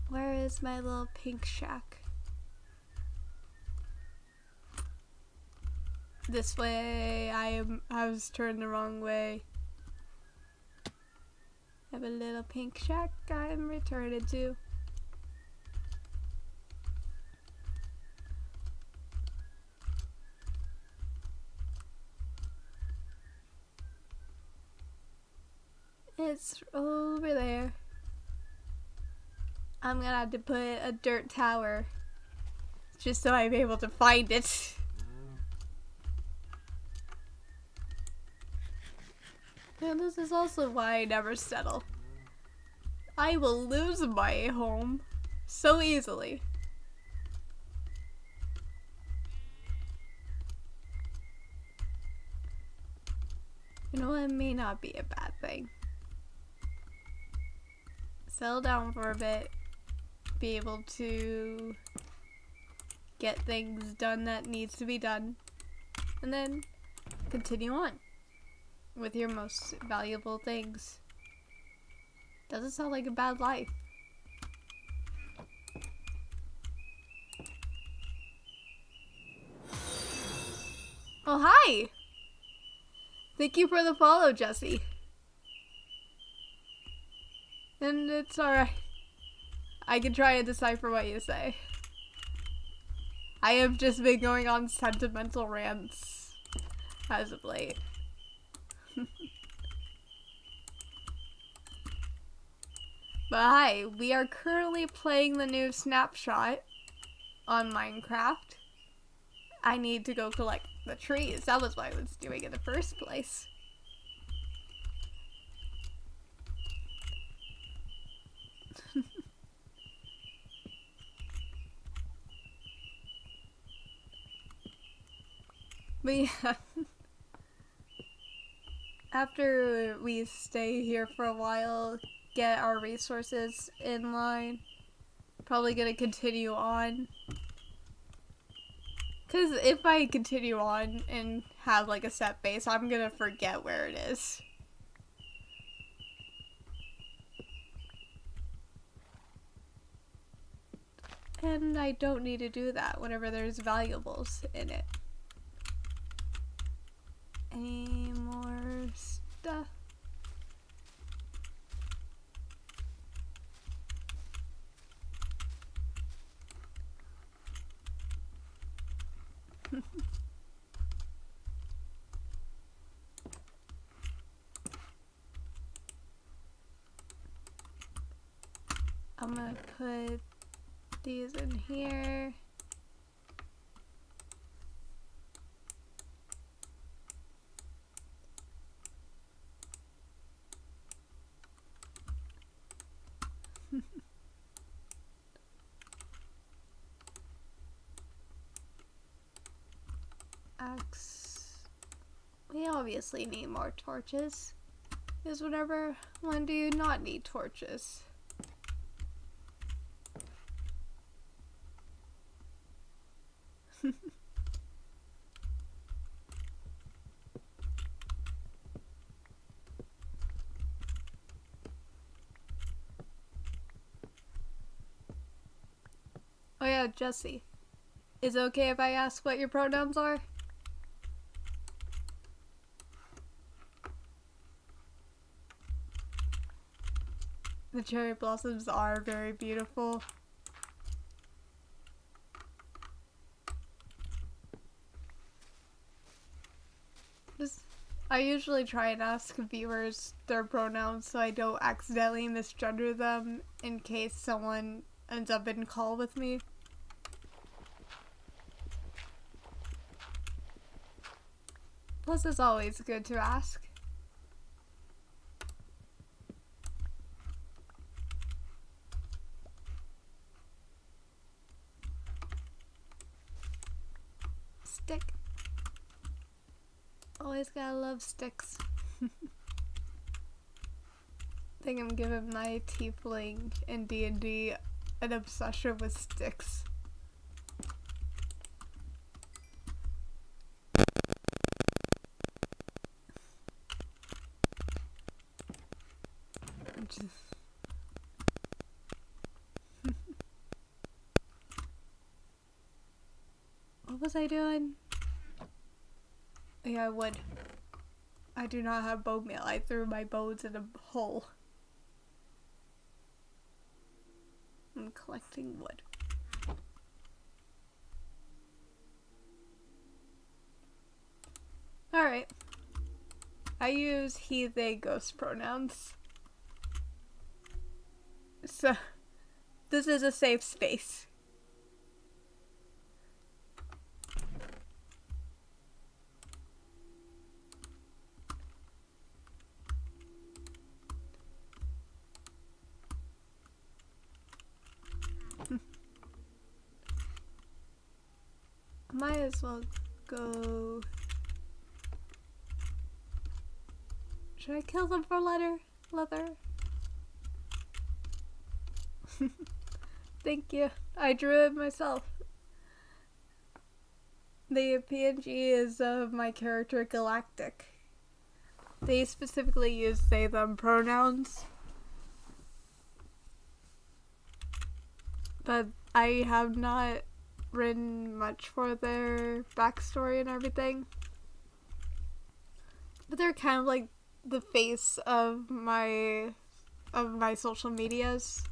Where is my little pink shack? This way. I was turned the wrong way. I have a little pink shack I'm returning to. It's over there. I'm gonna have to put a dirt tower just so I'm able to find it. And this is also why I never settle. I will lose my home so easily. You know what? It may not be a bad thing. Settle down for a bit. Be able to get things done that needs to be done. And then continue on with your most valuable things. Doesn't sound like a bad life. Oh, hi! Thank you for the follow, Jesse. And it's alright. I can try to decipher what you say. I have just been going on sentimental rants as of late. But hi, we are currently playing the new snapshot on Minecraft. I need to go collect the trees. That was what I was doing in the first place. But yeah, after we stay here for a while, get our resources in line, probably gonna continue on. Because if I continue on and have like a set base, I'm gonna forget where it is. And I don't need to do that whenever there's valuables in it. Any more stuff? I'm gonna put these in here. Axe. We obviously need more torches. Because when do you not need torches? Oh yeah, Jesse. Is it okay if I ask what your pronouns are? The cherry blossoms are very beautiful. I usually try and ask viewers their pronouns so I don't accidentally misgender them in case someone ends up in call with me. Plus, it's always good to ask. Stick. Always gotta love sticks. I think I'm giving my tiefling in D&D an obsession with sticks. What was I doing? Yeah, wood. I do not have bone meal. I threw my bones in a hole. I'm collecting wood. Alright. I use he, they, ghost pronouns. So, this is a safe space. Might as well go. Should I kill them for leather? Thank you. I drew it myself. The PNG is of my character Galactic. They specifically use they, them pronouns. But I have not written much for their backstory and everything. But they're kind of like the face of my social medias.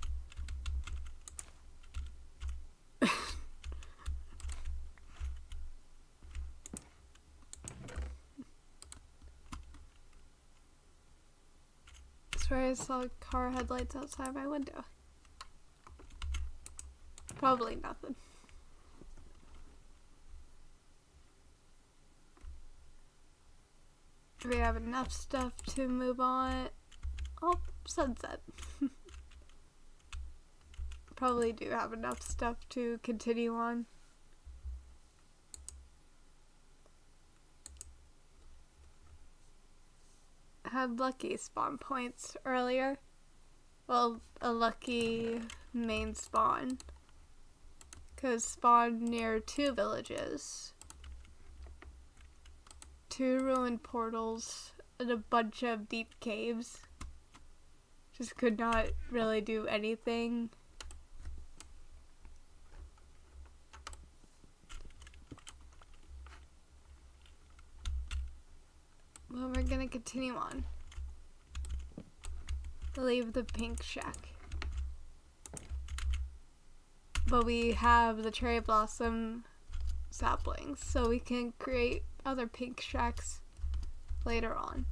swear I saw car headlights outside my window. Probably nothing. Do we have enough stuff to move on? Oh, sunset. Probably do have enough stuff to continue on. Had lucky spawn points earlier. Well, a lucky main spawn. Because spawned near 2 villages. 2 ruined portals and a bunch of deep caves. Just could not really do anything. Well, we're gonna continue on. Leave the pink shack. But we have the cherry blossom saplings, so we can create other pink shacks later on.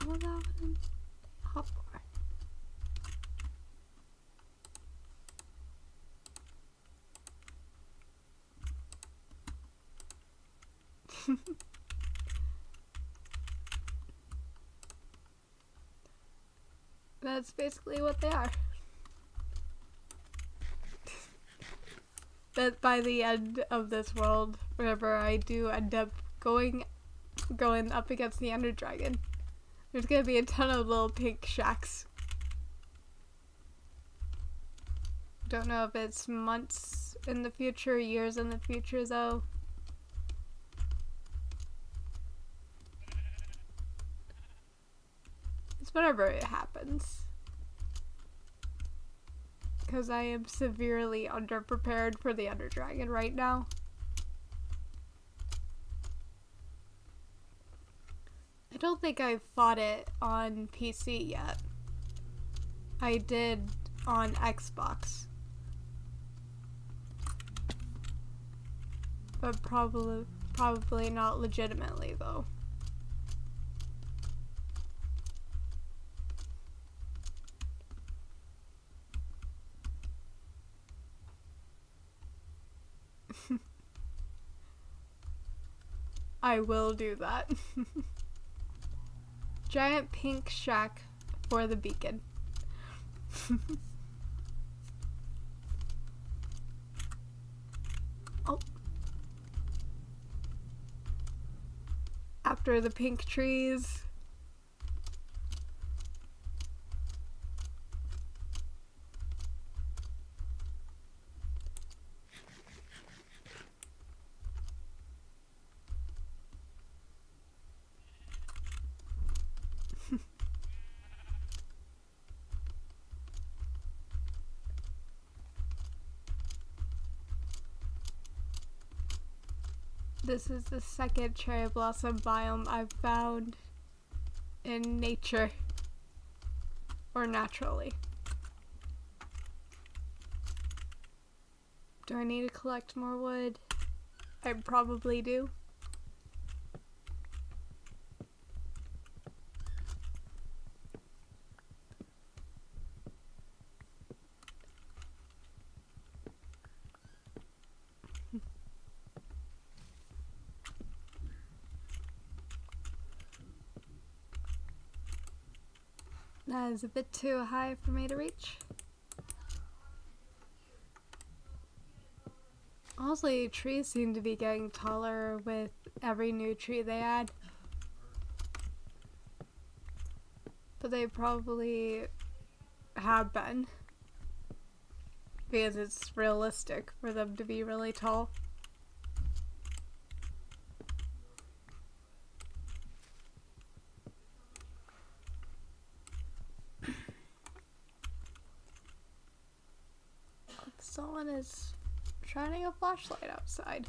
Oh, that one. Hop over. That's basically what they are. That by the end of this world, whenever I do end up going up against the Ender Dragon, there's gonna be a ton of little pink shacks. Don't know if it's months in the future, years in the future though. It's whenever it happens. Because I am severely underprepared for the Ender Dragon right now. I don't think I've fought it on PC yet. I did on Xbox. But probably not legitimately though. I will do that. Giant pink shack for the beacon. Oh. After the pink trees. This is the second cherry blossom biome I've found in nature or naturally. Do I need to collect more wood? I probably do. That is a bit too high for me to reach. Honestly, trees seem to be getting taller with every new tree they add. But they probably have been. Because it's realistic for them to be really tall. Someone is shining a flashlight outside.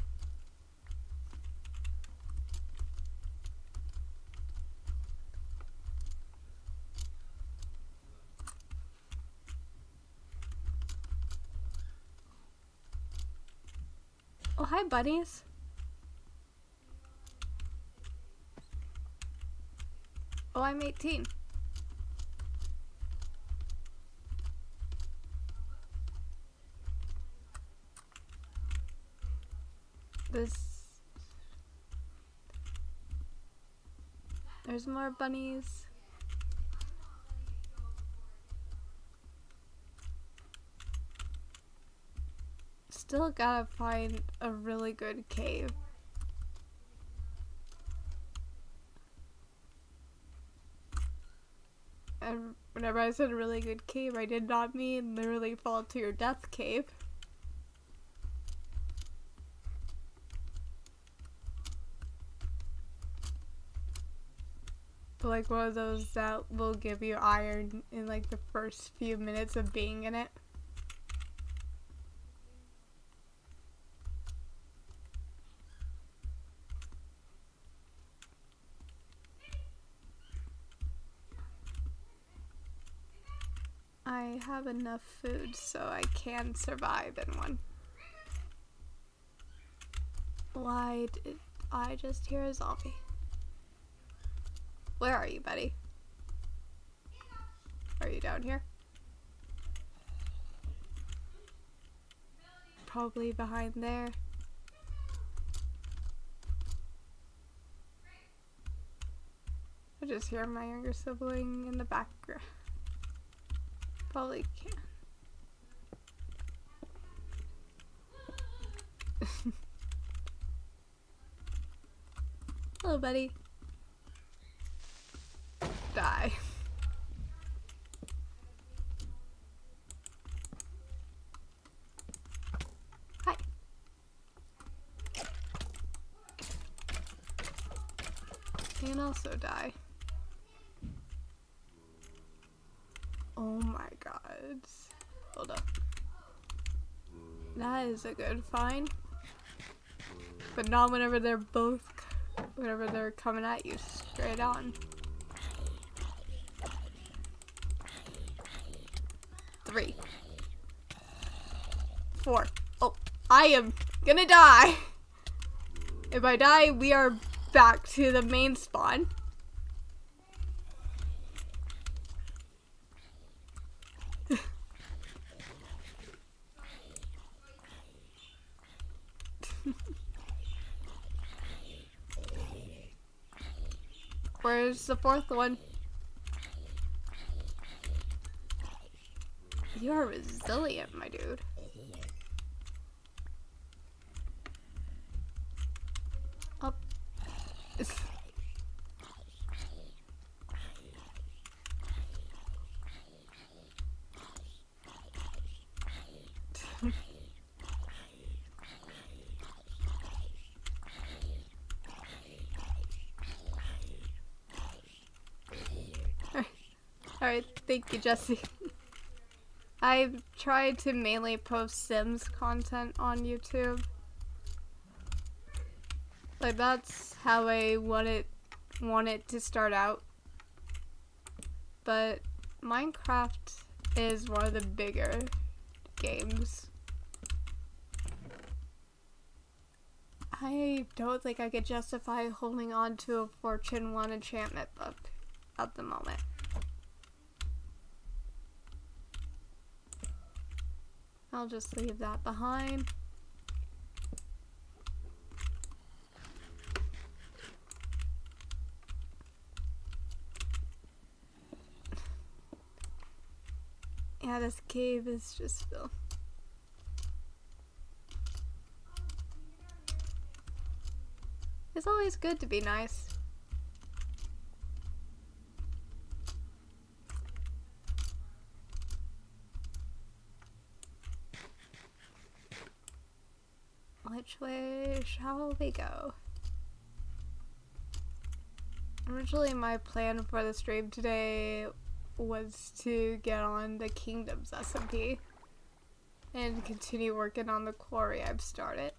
Oh, hi, bunnies. Oh, I'm 18. There's more bunnies. Still gotta find a really good cave. And whenever I said a really good cave, I did not mean literally fall to your death cave. But like one of those that will give you iron in like the first few minutes of being in it. I have enough food so I can survive in one. Why did I just hear a zombie? Where are you, buddy? Are you down here? Probably behind there. I just hear my younger sibling in the background. Probably can. Hello, buddy. Die. Hi. Can also die. Oh my god. Hold up. That is a good find. But not whenever they're coming at you straight on. 3. 4. Oh, I am gonna die. If I die, we are back to the main spawn. Where's the 4th one? You're resilient, my dude. Up. Alright, thank you, Jesse. I've tried to mainly post Sims content on YouTube. Like, that's how I want it to start out. But Minecraft is one of the bigger games. I don't think I could justify holding on to a Fortune 1 enchantment book at the moment. I'll just leave that behind. Yeah, this cave is just filled. It's always good to be nice. Which way shall we go? Originally, my plan for the stream today was to get on the Kingdoms SMP and continue working on the quarry I've started.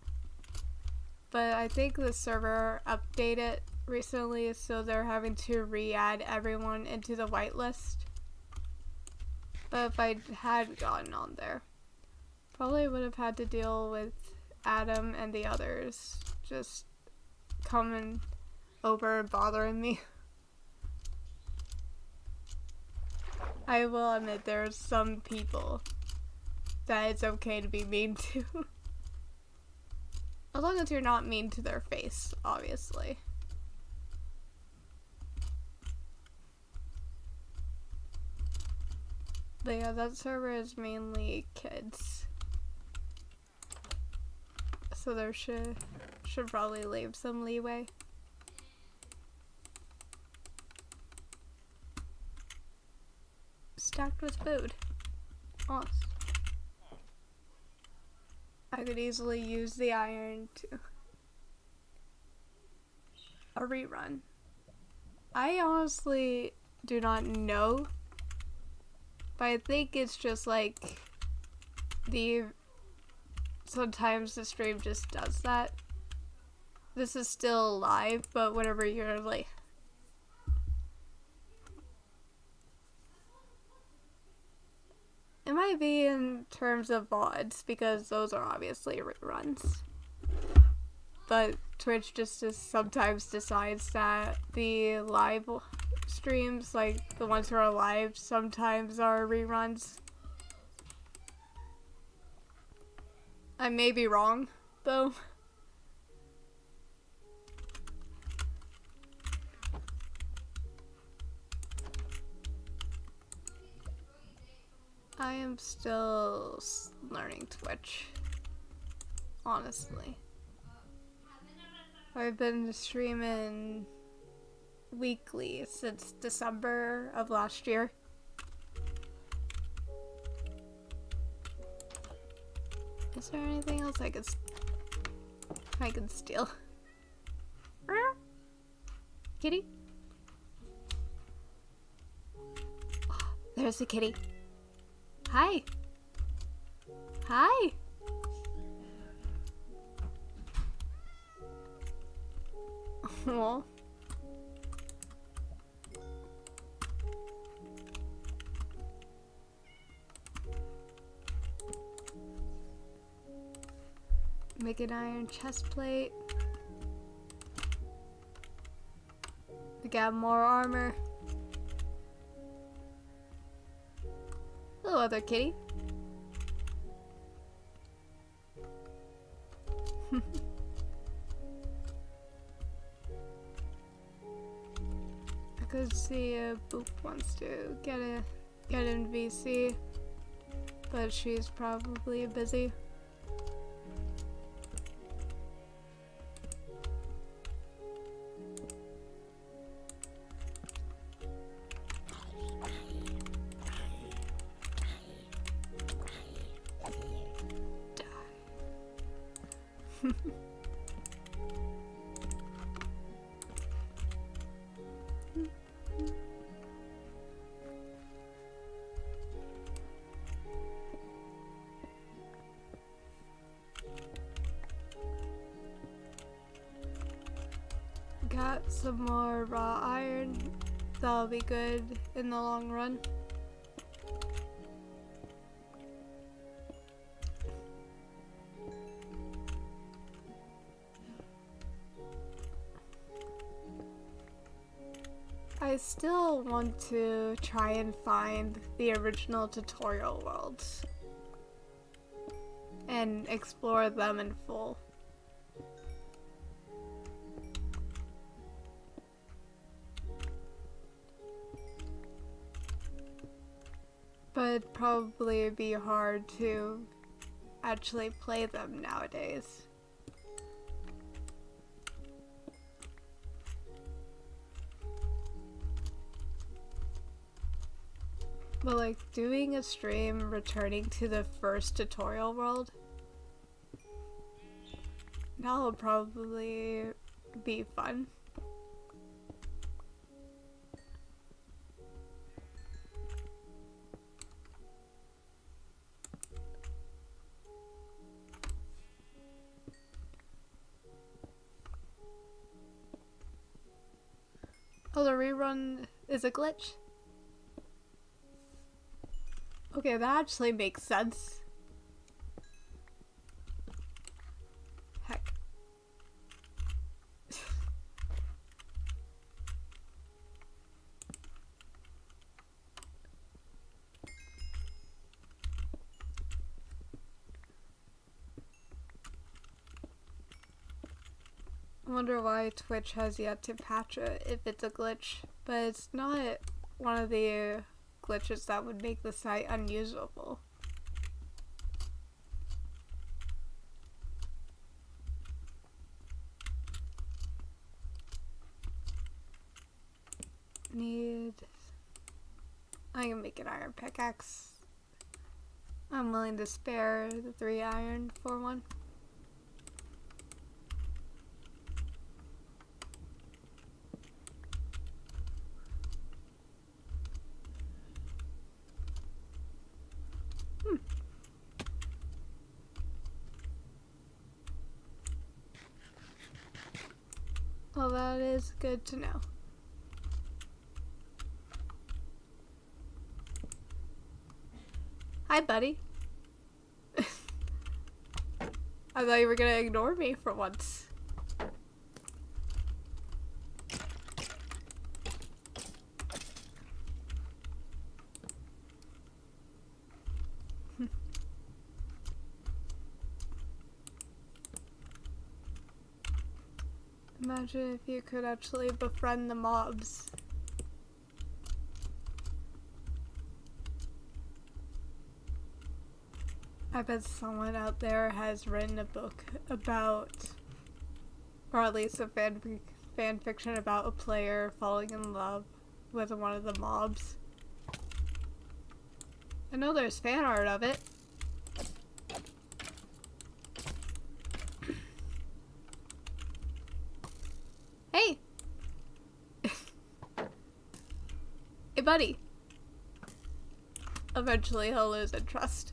But I think the server updated recently, so they're having to re-add everyone into the whitelist. But if I had gotten on there, probably would have had to deal with Adam and the others just coming over and bothering me. I will admit there are some people that it's okay to be mean to. As long as you're not mean to their face, obviously. But yeah, that server is mainly kids. So there should probably leave some leeway. Stacked with food. Awesome. I could easily use the iron to a rerun. I honestly do not know, but I think it's just like sometimes the stream just does that. This is still live, but whenever you're like, it might be in terms of VODs because those are obviously reruns. But Twitch just sometimes decides that the live streams, like the ones who are live, sometimes are reruns. I may be wrong, though. I am still learning Twitch, honestly. I've been streaming weekly since December of last year. Is there anything else I could steal? Kitty? Oh, there's a kitty. Hi. Hi. Aww. Make an iron chest plate. We got more armor. Hello, other kitty. I could see Boop wants to get in VC, but she's probably busy. Got some more raw iron. That'll be good in the long run. I still want to try and find the original tutorial worlds and explore them in full. But it'd probably be hard to actually play them nowadays. But like doing a stream returning to the first tutorial world, that'll probably be fun. Oh, the rerun is a glitch? Okay, that actually makes sense. Heck. I wonder why Twitch has yet to patch it if it's a glitch, but it's not one of the glitches that would make the site unusable. I can make an iron pickaxe. I'm willing to spare the 3 iron for one. Well, that is good to know. Hi, buddy. I thought you were gonna ignore me for once. Imagine if you could actually befriend the mobs. I bet someone out there has written a book about, or at least a fan fiction about a player falling in love with one of the mobs. I know there's fan art of it. Hey! Hey, buddy. Eventually he'll lose interest.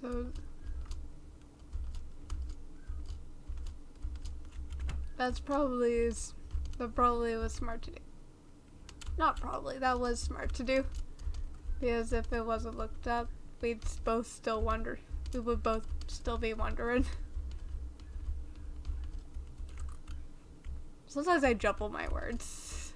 So that probably was smart to do. Not probably, that was smart to do. Because if it wasn't looked up, we'd both still wonder. We would both still be wondering. Sometimes I jumble my words.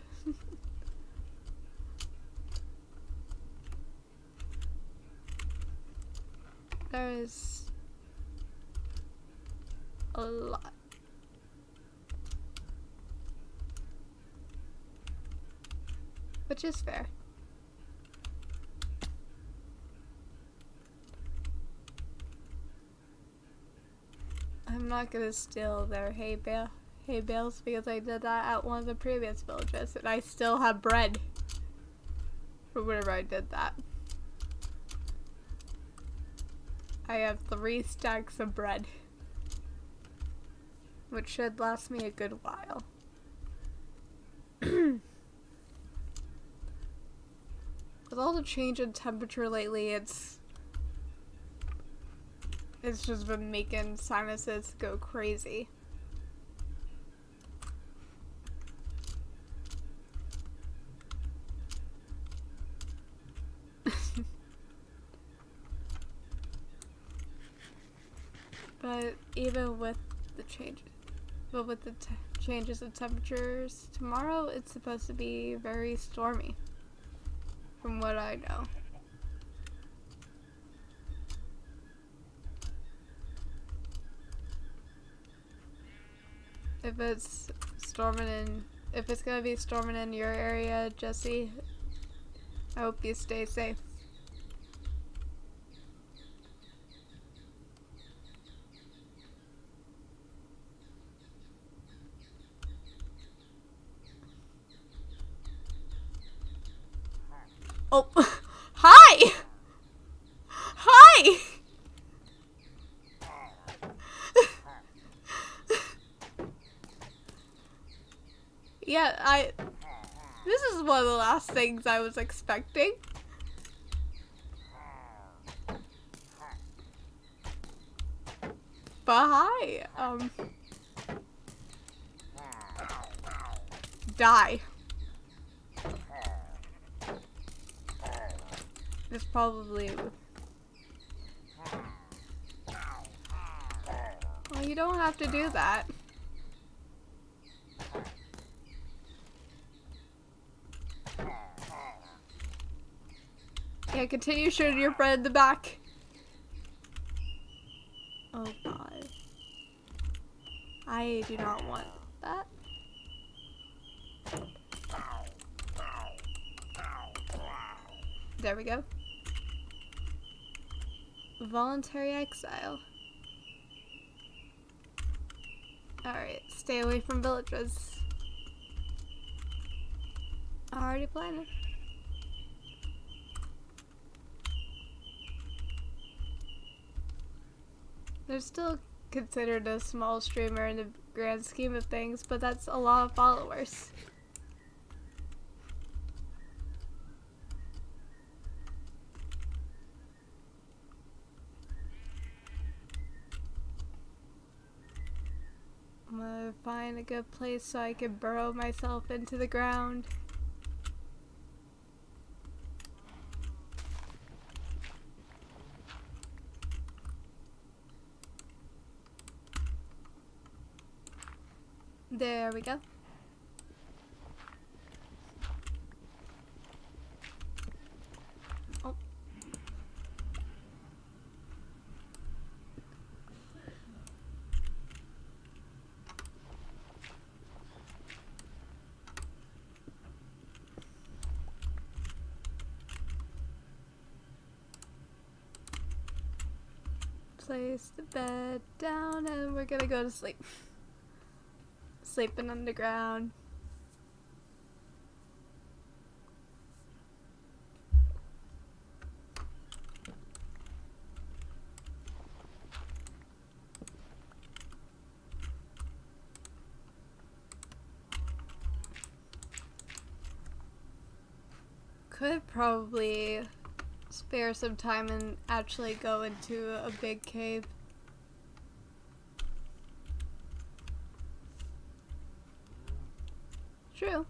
There's a lot. Which is fair. I'm not gonna steal their hay bales because I did that at one of the previous villages and I still have bread from whenever I did that. I have 3 stacks of bread, which should last me a good while. With all the change in temperature lately, it's just been making sinuses go crazy. But even with the changes, changes in temperatures, tomorrow it's supposed to be very stormy, from what I know. If it's gonna be storming in your area, Jesse, I hope you stay safe. Oh, hi! Hi! Yeah, this is one of the last things I was expecting. But hi, die. It's probably... Well, you don't have to do that. Yeah, continue shooting your friend in the back. Oh god. I do not want that. There we go. Voluntary exile. Alright, stay away from villages. Already planning. They're still considered a small streamer in the grand scheme of things, but that's a lot of followers. I'm gonna find a good place so I can burrow myself into the ground. There we go. Oh. Place the bed down and we're gonna go to sleep. Sleeping underground. Could probably spare some time and actually go into a big cave. True.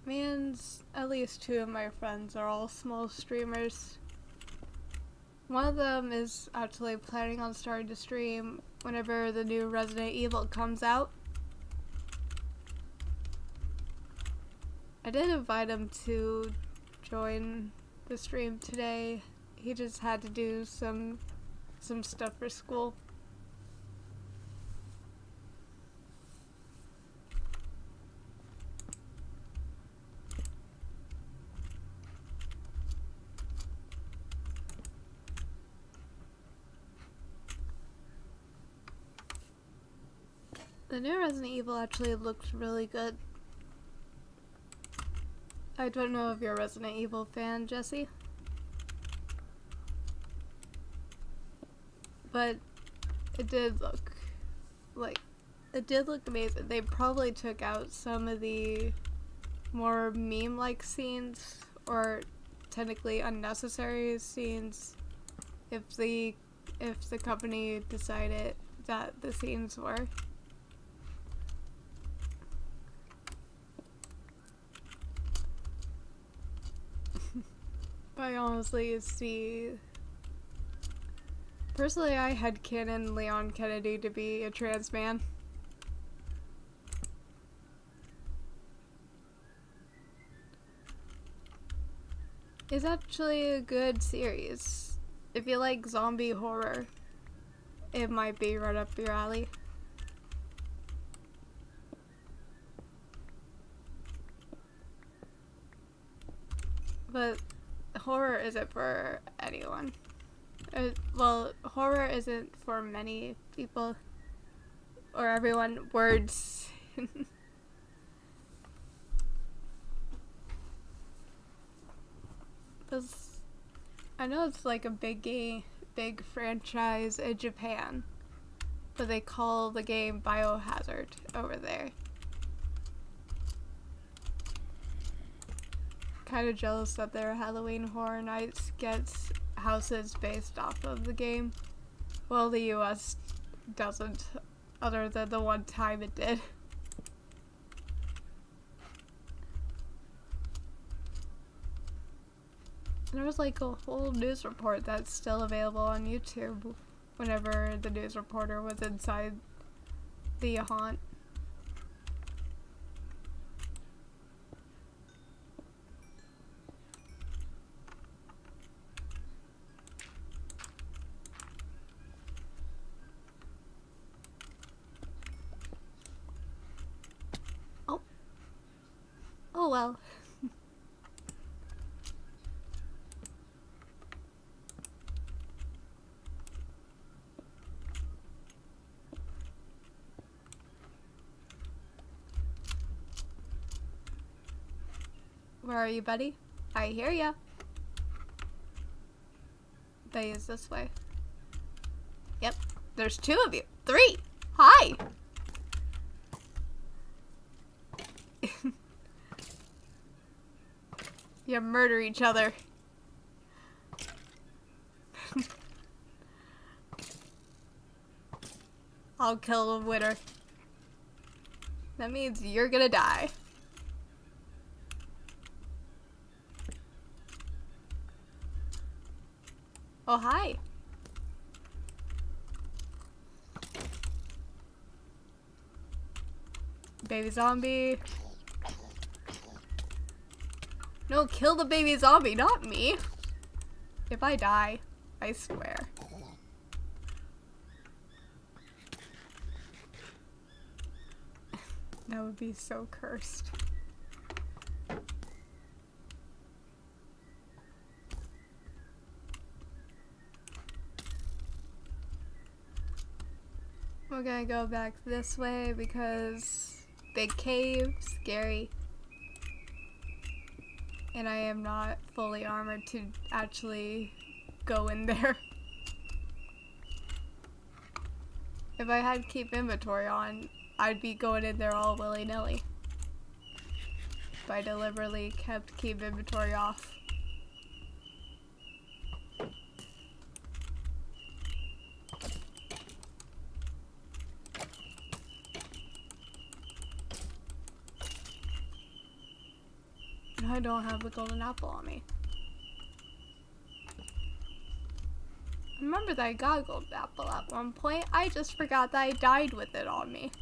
Me and at least two of my friends are all small streamers. One of them is actually planning on starting to stream whenever the new Resident Evil comes out. I did invite him to join the stream today. He just had to do some stuff for school. The new Resident Evil actually looked really good. I don't know if you're a Resident Evil fan, Jesse. But it did look amazing. They probably took out some of the more meme-like scenes, or technically unnecessary scenes, if the company decided that the scenes were. I honestly see... Personally, I had canon Leon Kennedy to be a trans man. It's actually a good series. If you like zombie horror, it might be right up your alley. But horror isn't for anyone. Well, horror isn't for many people. Or everyone. Words. Because I know it's like a big franchise in Japan. But they call the game Biohazard over there. kind of jealous that their Halloween Horror Nights gets houses based off of the game. Well, the US doesn't, other than the one time it did. There was like a whole news report that's still available on YouTube whenever the news reporter was inside the haunt. Oh. Oh well. Where are you, buddy? I hear ya. They is this way. Yep. There's 2 of you. 3! Hi! You murder each other. I'll kill a winner. That means you're gonna die. Oh, hi. Baby zombie. No, kill the baby zombie, not me. If I die, I swear. That would be so cursed. We're gonna go back this way because big cave, scary. And I am not fully armored to actually go in there. If I had keep inventory on, I'd be going in there all willy-nilly. But I deliberately kept keep inventory off. I don't have the golden apple on me. I remember that I got a golden apple at one point. I just forgot that I died with it on me.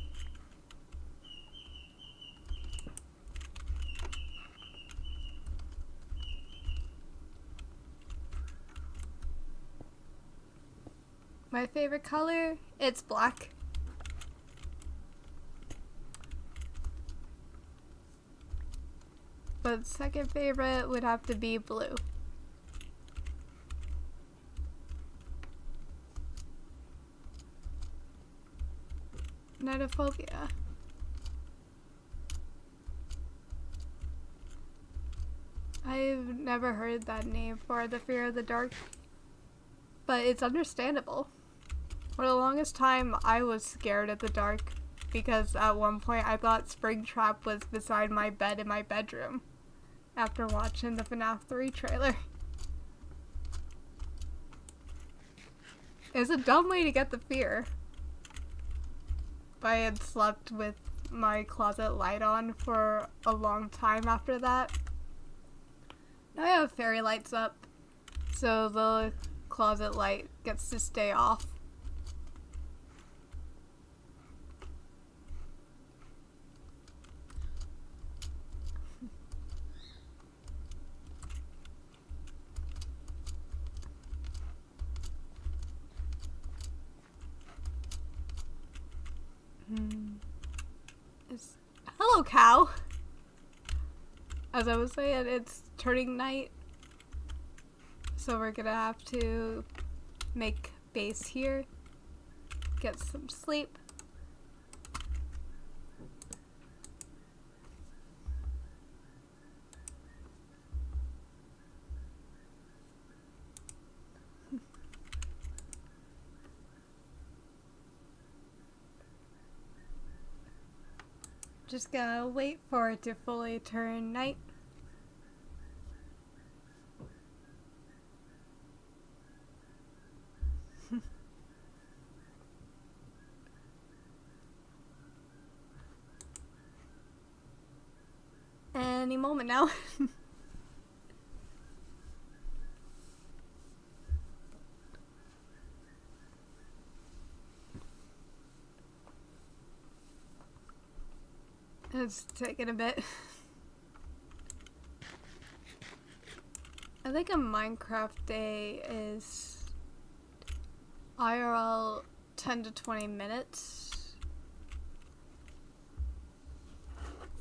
My favorite color? It's black. But second favorite would have to be blue. Nidophobia. I've never heard that name for the fear of the dark, but it's understandable. For the longest time, I was scared of the dark because at one point I thought Springtrap was beside my bed in my bedroom after watching the FNAF 3 trailer. It's a dumb way to get the fear. But I had slept with my closet light on for a long time after that. Now I have fairy lights up, so the closet light gets to stay off. Hello, cow! As I was saying, it's turning night, so we're gonna have to make base here, get some sleep. Just gotta wait for it to fully turn night. Any moment now. It's taking a bit. I think a Minecraft day is IRL 10 to 20 minutes.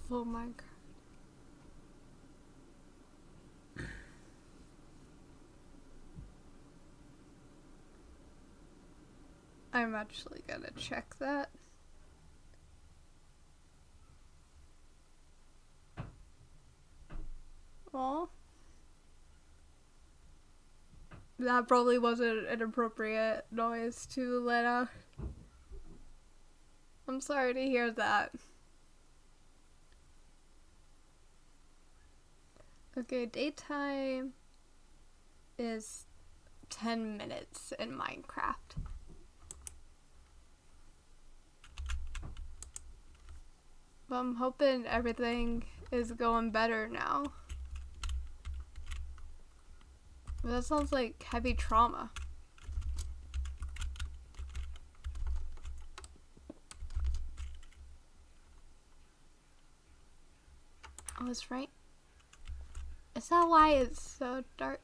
Full Minecraft. I'm actually gonna check that. Aw. That probably wasn't an appropriate noise to let out. I'm sorry to hear that. Okay, daytime is 10 minutes in Minecraft. But I'm hoping everything is going better now. But that sounds like heavy trauma. Oh, it's right. Is that why it's so dark?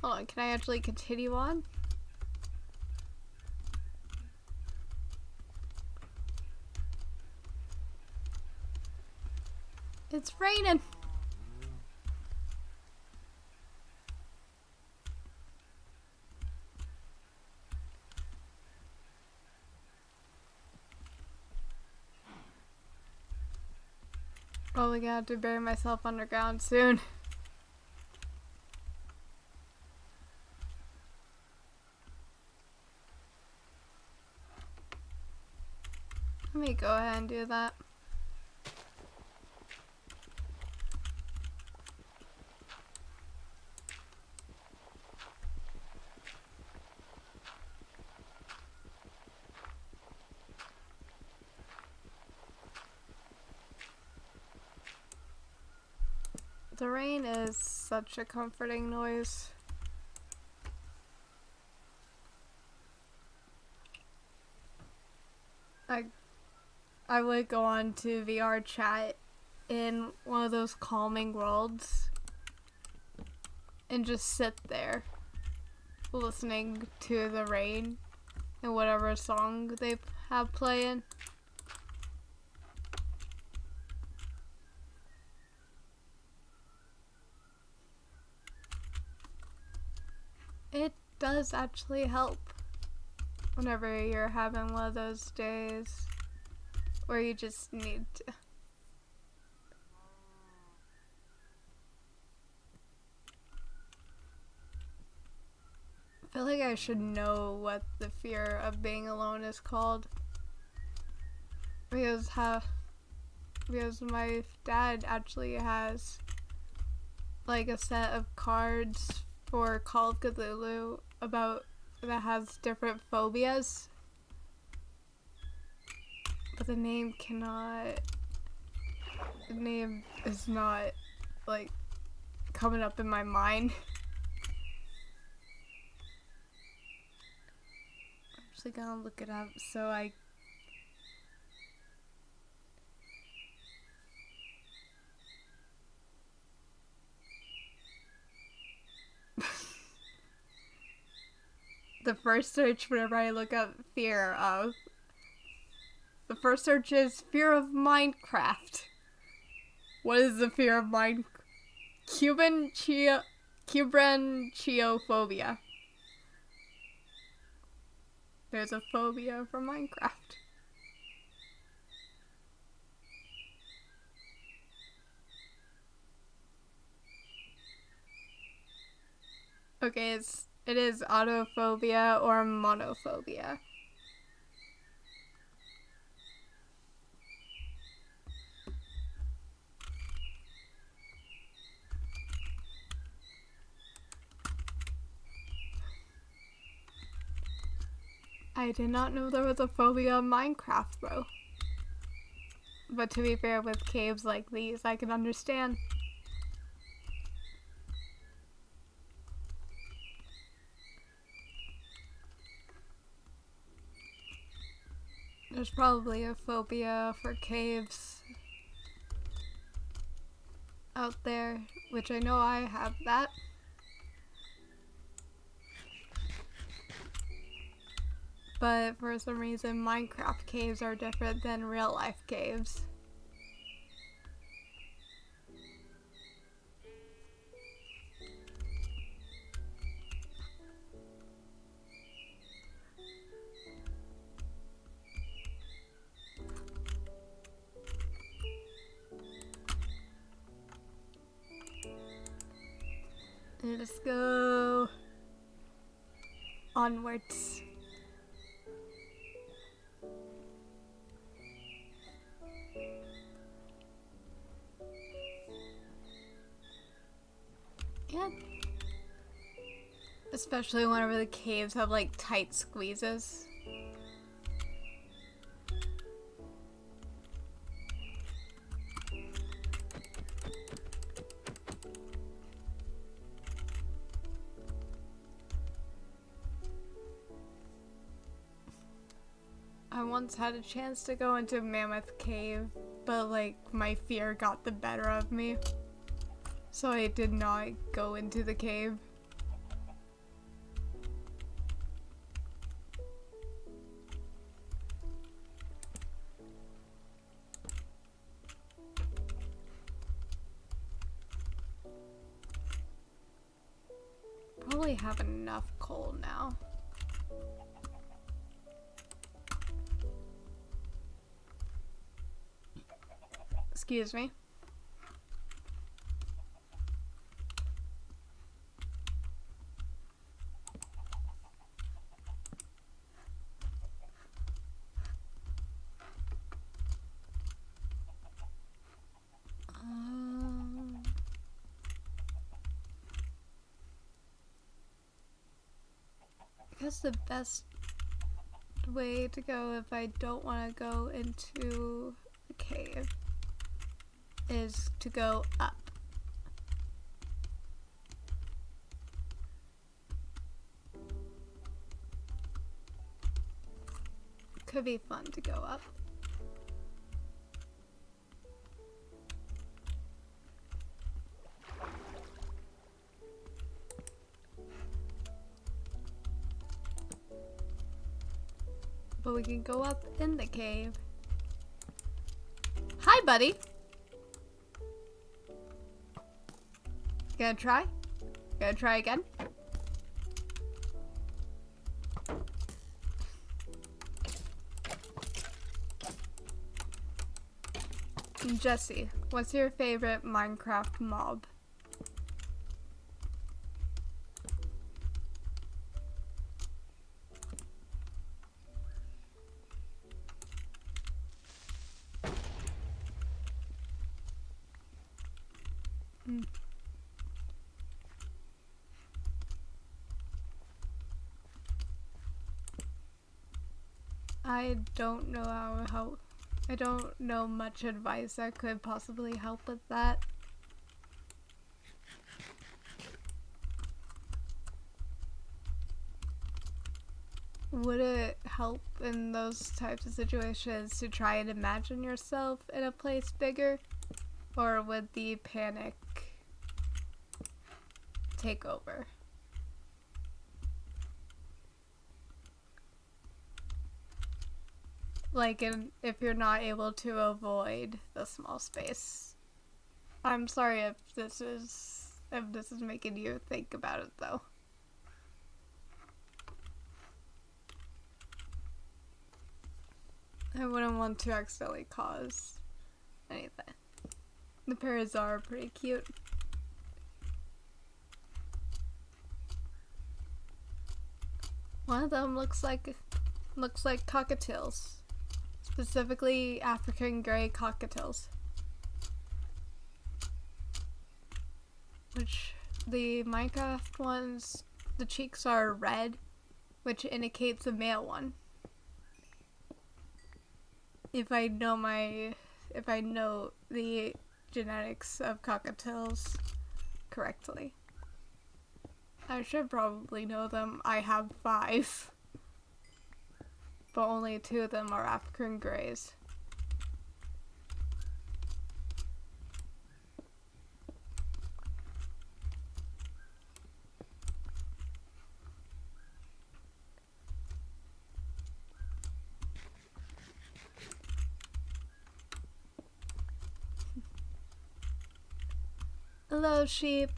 Hold on, can I actually continue on? It's raining! Probably gonna have to bury myself underground soon. Let me go ahead and do that. The rain is such a comforting noise. I would go on to VR chat in one of those calming worlds and just sit there listening to the rain and whatever song they have playing. It does actually help whenever you're having one of those days where you just need to. I feel like I should know what the fear of being alone is called. Because my dad actually has like a set of cards for Call of Cthulhu that has different phobias. But the name is not like coming up in my mind. I'm actually gonna look it up so I the first search whenever I look up the first search is fear of Minecraft. What is the fear of Minecraft? Cubranchiophobia. There's a phobia for Minecraft. Okay, it is autophobia or monophobia. I did not know there was a phobia in Minecraft, bro. But to be fair, with caves like these, I can understand. There's probably a phobia for caves out there, which I know I have that. But for some reason, Minecraft caves are different than real life caves. Let's go onwards. Yeah. Especially whenever the caves have like tight squeezes. I once had a chance to go into Mammoth Cave, but like my fear got the better of me. So I did not go into the cave. Probably have enough coal now. Excuse me. I guess the best way to go if I don't want to go into the cave is to go up. Could be fun to go up. But we can go up in the cave. Hi, buddy. Gonna try? Gonna try again? Jesse, what's your favorite Minecraft mob? I don't know how I don't know much advice that could possibly help with that. Would it help in those types of situations to try and imagine yourself in a place bigger? Or would the panic take over? Like, if you're not able to avoid the small space. I'm sorry if this is making you think about it, though. I wouldn't want to accidentally cause anything. The parrots are pretty cute. One of them looks like cockatiels. Specifically African grey cockatiels. Which the Minecraft ones, the cheeks are red, which indicates a male one. if I know the genetics of cockatiels correctly. I should probably know them. I have 5. But only 2 of them are African Greys. Hello, sheep.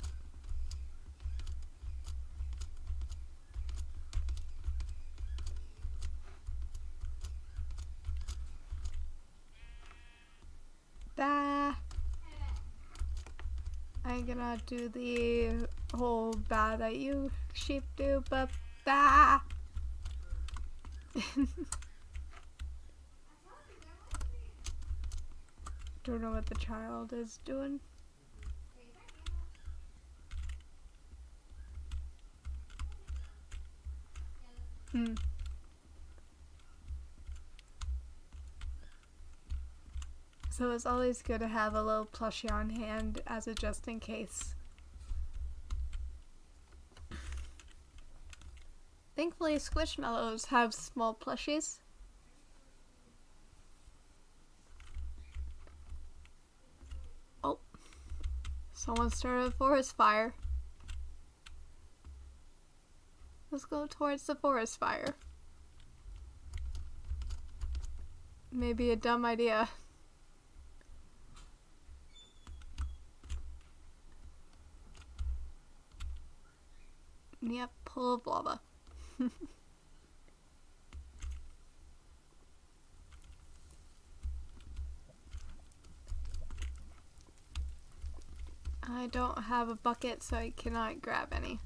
Bah. I'm gonna do the whole bah that you sheep do, but bah. Don't know what the child is doing. So it's always good to have a little plushie on hand as a just in case. Thankfully, Squishmallows have small plushies. Oh, someone started a forest fire. Let's go towards the forest fire. Maybe a dumb idea. Yep, full of lava. I don't have a bucket, so I cannot grab any.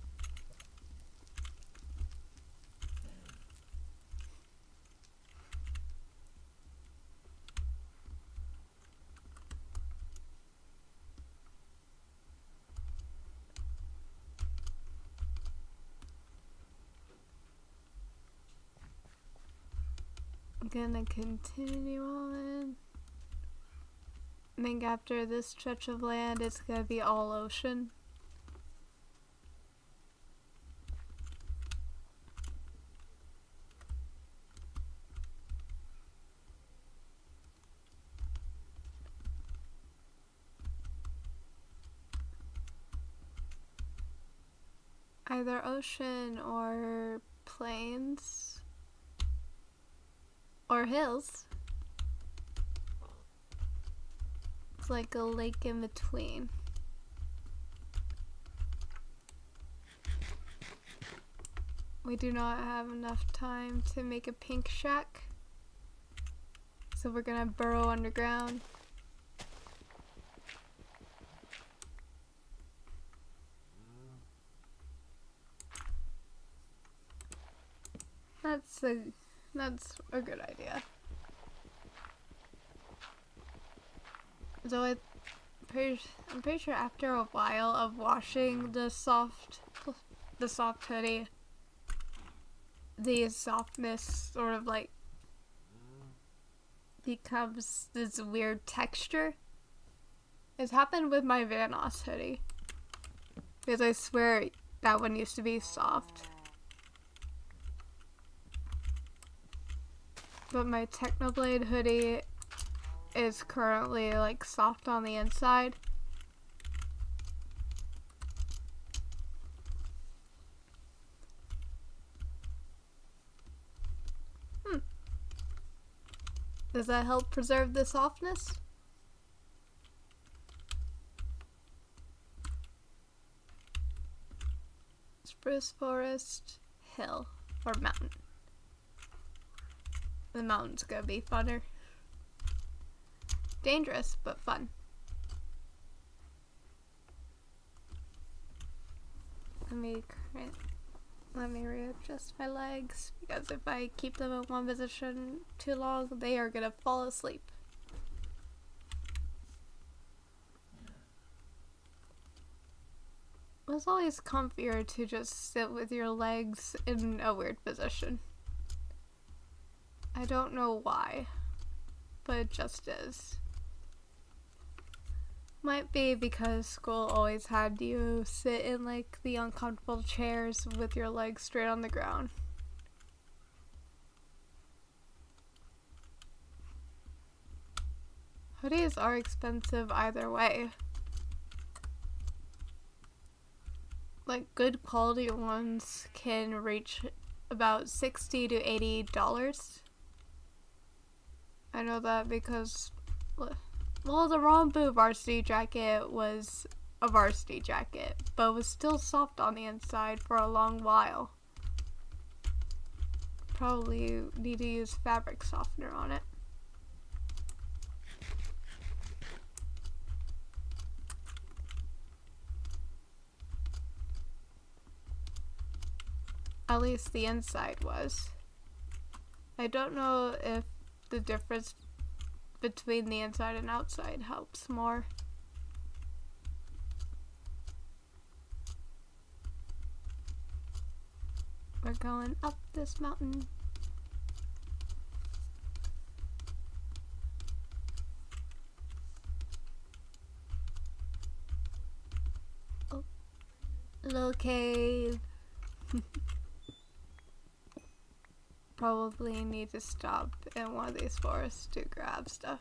I'm gonna continue on. I think after this stretch of land, it's gonna be all ocean. Either ocean or plains or hills. It's like a lake in between. We do not have enough time to make a pink shack, so we're gonna burrow underground. That's a good idea. So I'm pretty sure after a while of washing the soft hoodie, the softness sort of like becomes this weird texture. It's happened with my Vanoss hoodie, because I swear that one used to be soft. But my Technoblade hoodie is currently like soft on the inside. Does that help preserve the softness? Spruce forest, hill, or mountain. The mountain's gonna be funner. Dangerous, but fun. Let me readjust my legs, because if I keep them in one position too long, they are gonna fall asleep. It's always comfier to just sit with your legs in a weird position. I don't know why. but it just is. Might be because school always had you sit in like the uncomfortable chairs with your legs straight on the ground. Hoodies are expensive either way. Like good quality ones can reach about $60 to $80. I know that because, well, the Rombu varsity jacket was a varsity jacket, but was still soft on the inside for a long while. Probably need to use fabric softener on it. At least the inside was. I don't know if the difference between the inside and outside helps more. We're going up this mountain. Oh, little cave. Probably need to stop in one of these forests to grab stuff.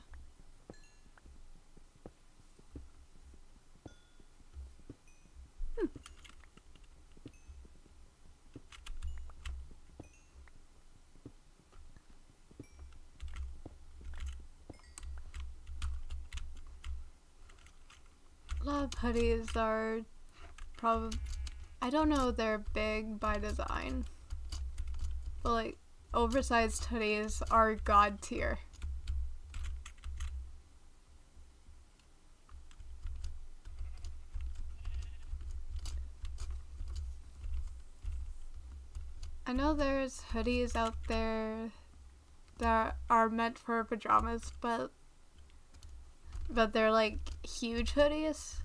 A lot of hoodies are probably, I don't know, they're big by design, but like oversized hoodies are god tier. I know there's hoodies out there that are meant for pajamas, but they're like huge hoodies.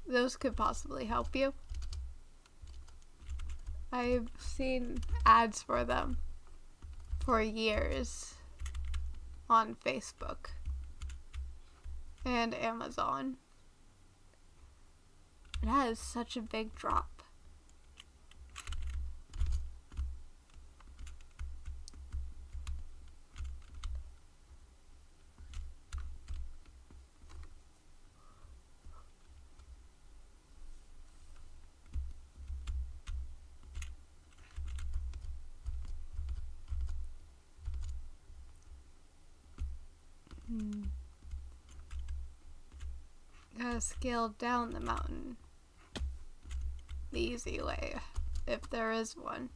Those could possibly help you. I've seen ads for them for years on Facebook and Amazon. It has such a big drop. Gotta scale down the mountain the easy way, if there is one.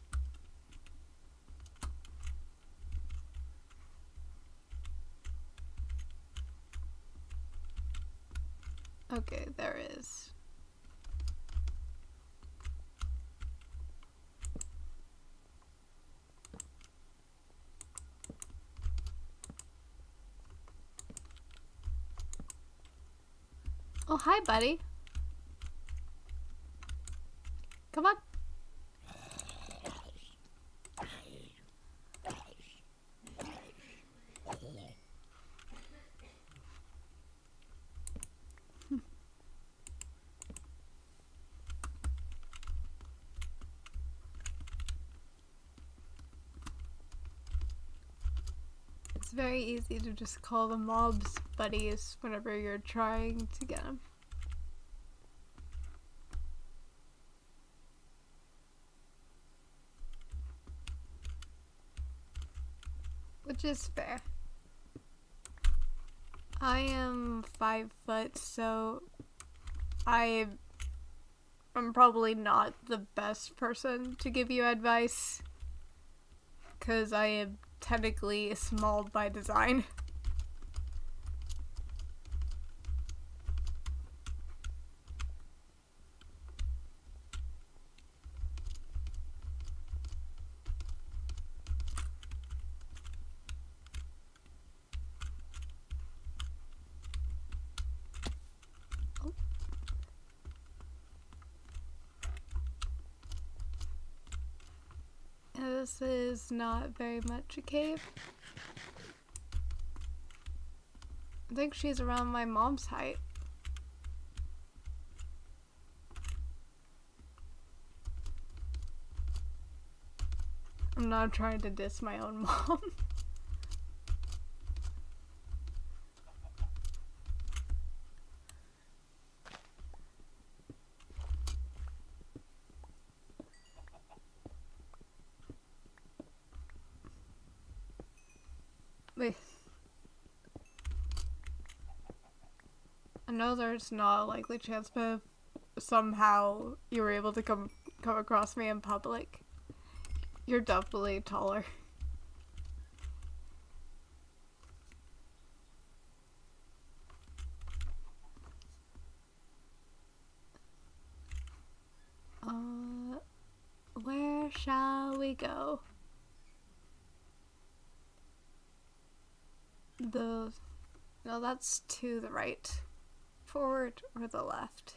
Okay, there is. Oh, hi, buddy. Come on. It's very easy to just call the mobs buddies whenever you're trying to get them. Which is fair. I am 5 foot, so I'm probably not the best person to give you advice, because I am technically small by design. This is not very much a cave. I think she's around my mom's height. I'm not trying to diss my own mom. Wait. I know there's not a likely chance, but if somehow you were able to come across me in public, you're definitely taller. Where shall we go? No, that's to the right. Forward or the left?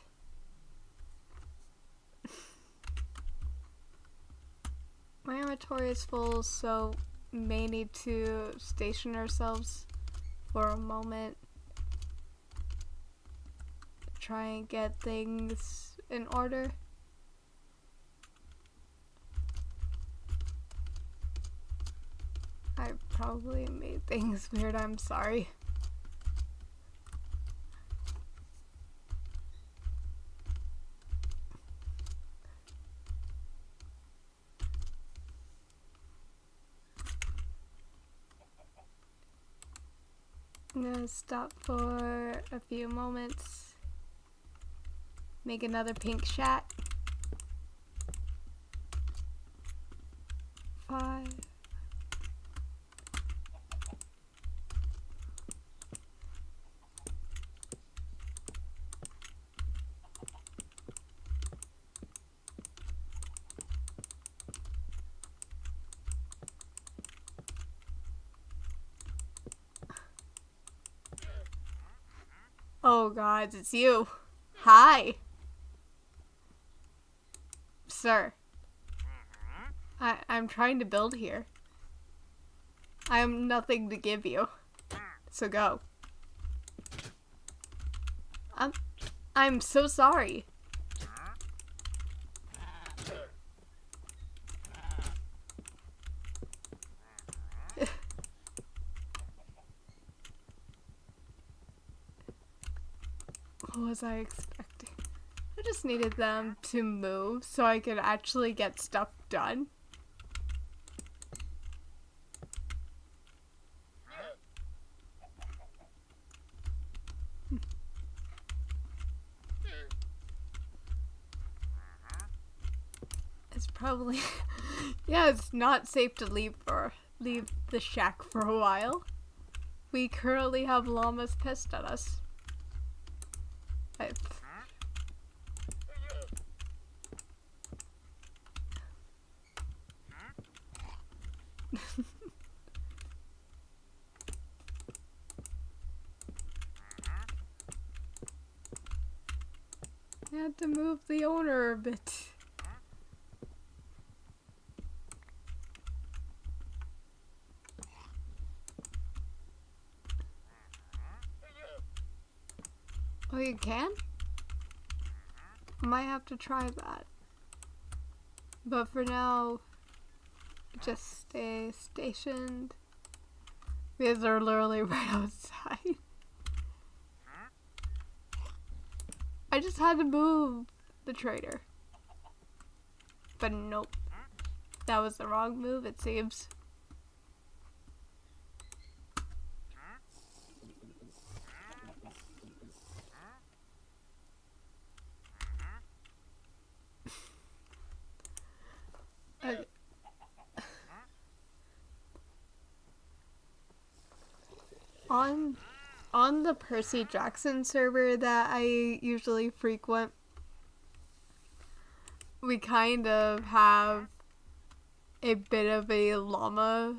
My inventory is full, so may need to station ourselves for a moment. Try and get things in order. I probably made things weird, I'm sorry. I'm gonna stop for a few moments. Make another pink shack. 5. Oh god, it's you. Hi. Sir. I'm trying to build here. I have nothing to give you. So go. I'm so sorry. What was I expecting? I just needed them to move so I could actually get stuff done. It's probably yeah, it's not safe to leave the shack for a while. We currently have llamas pissed at us. I had to move the owner a bit. Oh, you can? Might have to try that. But for now, just stay stationed. Because they're literally right outside. I just had to move the trader. But nope. That was the wrong move, it seems. Okay. On the Percy Jackson server that I usually frequent, we kind of have a bit of a llama.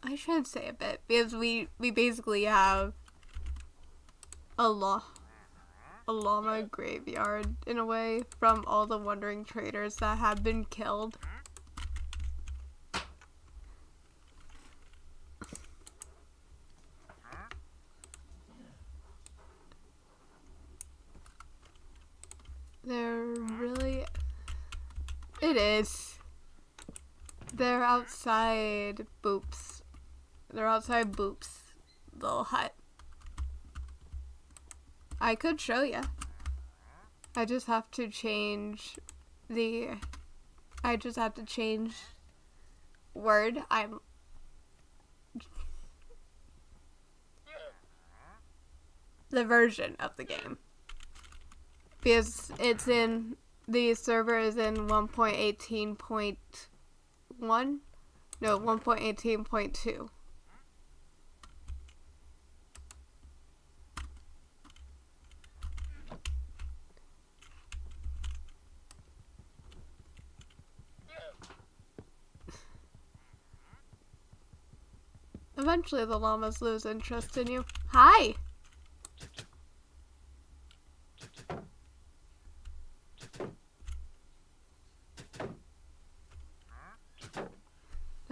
I shouldn't say a bit, because we basically have a llama graveyard in a way from all the wandering traders that have been killed. It is. They're outside Boops. They're outside Boops' little hut. I could show you. I just have to change the... I just have to change word. The version of the game. Because it's in... The server is in 1.18.1? No, 1.18.2. Eventually the llamas lose interest in you. Hi!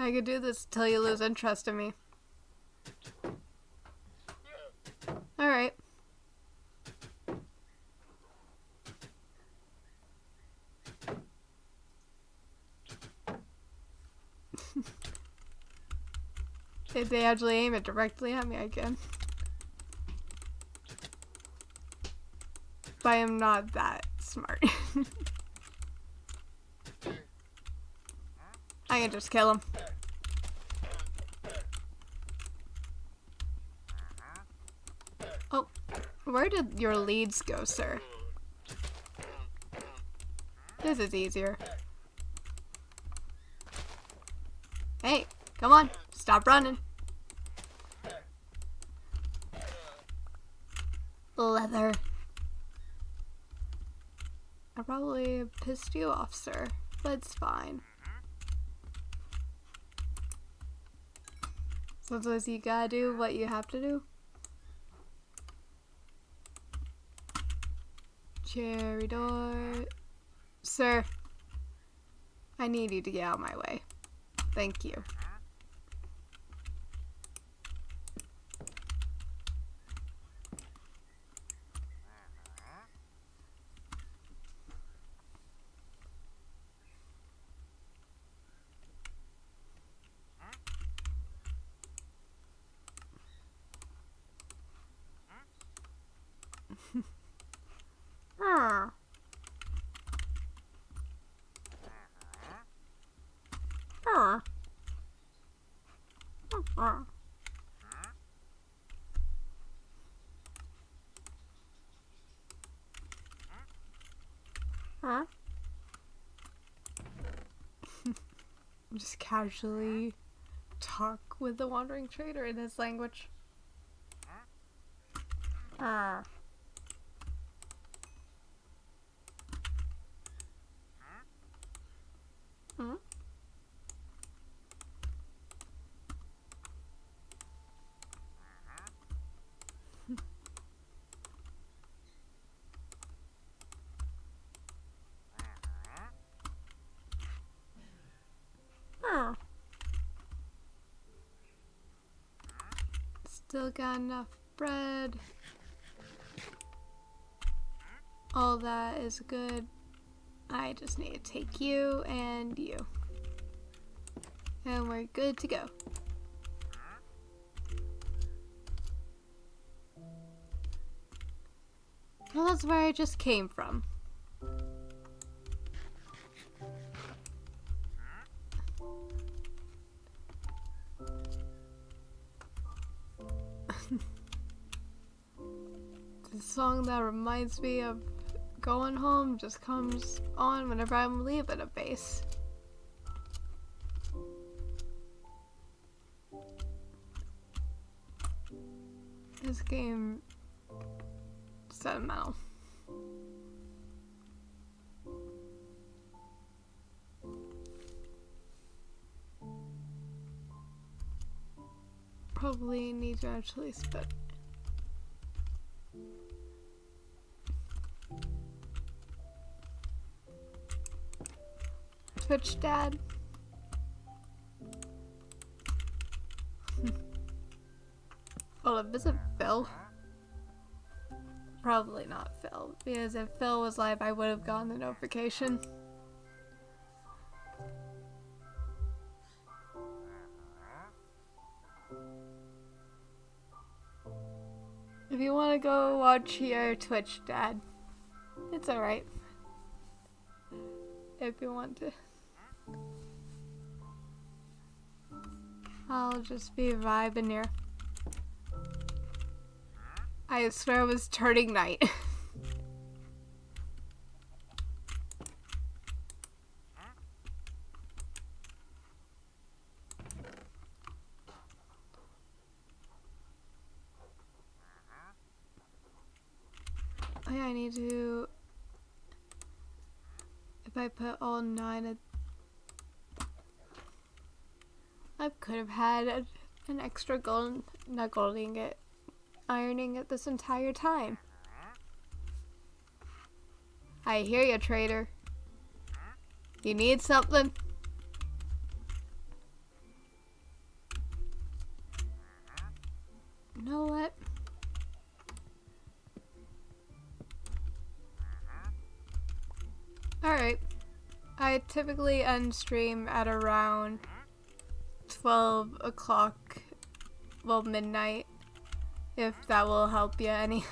I could do this till you lose interest in me. Alright. If they actually aim it directly at me, I can. But I am not that smart. I can just kill him. Oh, where did your leads go, sir? This is easier. Hey, come on, stop running. Leather. I probably pissed you off, sir, but it's fine. Sometimes you gotta do what you have to do. Cherry door. Sir, I need you to get out of my way. Thank you. Just casually talk with the wandering trader in his language. Hmm? Still got enough bread. All that is good. I just need to take you and you. And we're good to go. Well, that's where I just came from. The song that reminds me of going home just comes on whenever I'm leaving a base. This game is sentimental. Probably need to actually spit. Twitch dad. Oh, visit Phil? Probably not Phil, because if Phil was live, I would have gotten the notification. If you want to go watch your Twitch, Dad, it's alright. If you want to. I'll just be vibing here. I swear it was turning night. Oh yeah, I need to... If I put all 9... I could have had an extra gold... Not gold ingot. Ironing it this entire time. I hear you, trader. You need something? You know what? Alright. I typically end stream at around 12 o'clock, well, midnight, if that will help you any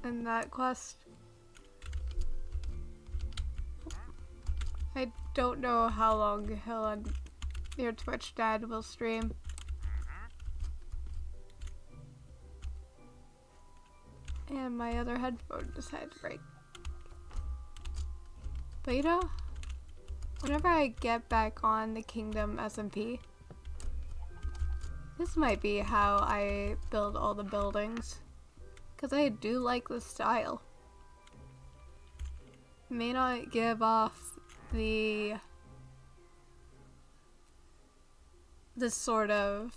in that quest. I don't know how long he'll on your Twitch, Dad, will stream. And my other headphone decided to break. But you know, whenever I get back on the Kingdom SMP, this might be how I build all the buildings. Because I do like the style. May not give off the sort of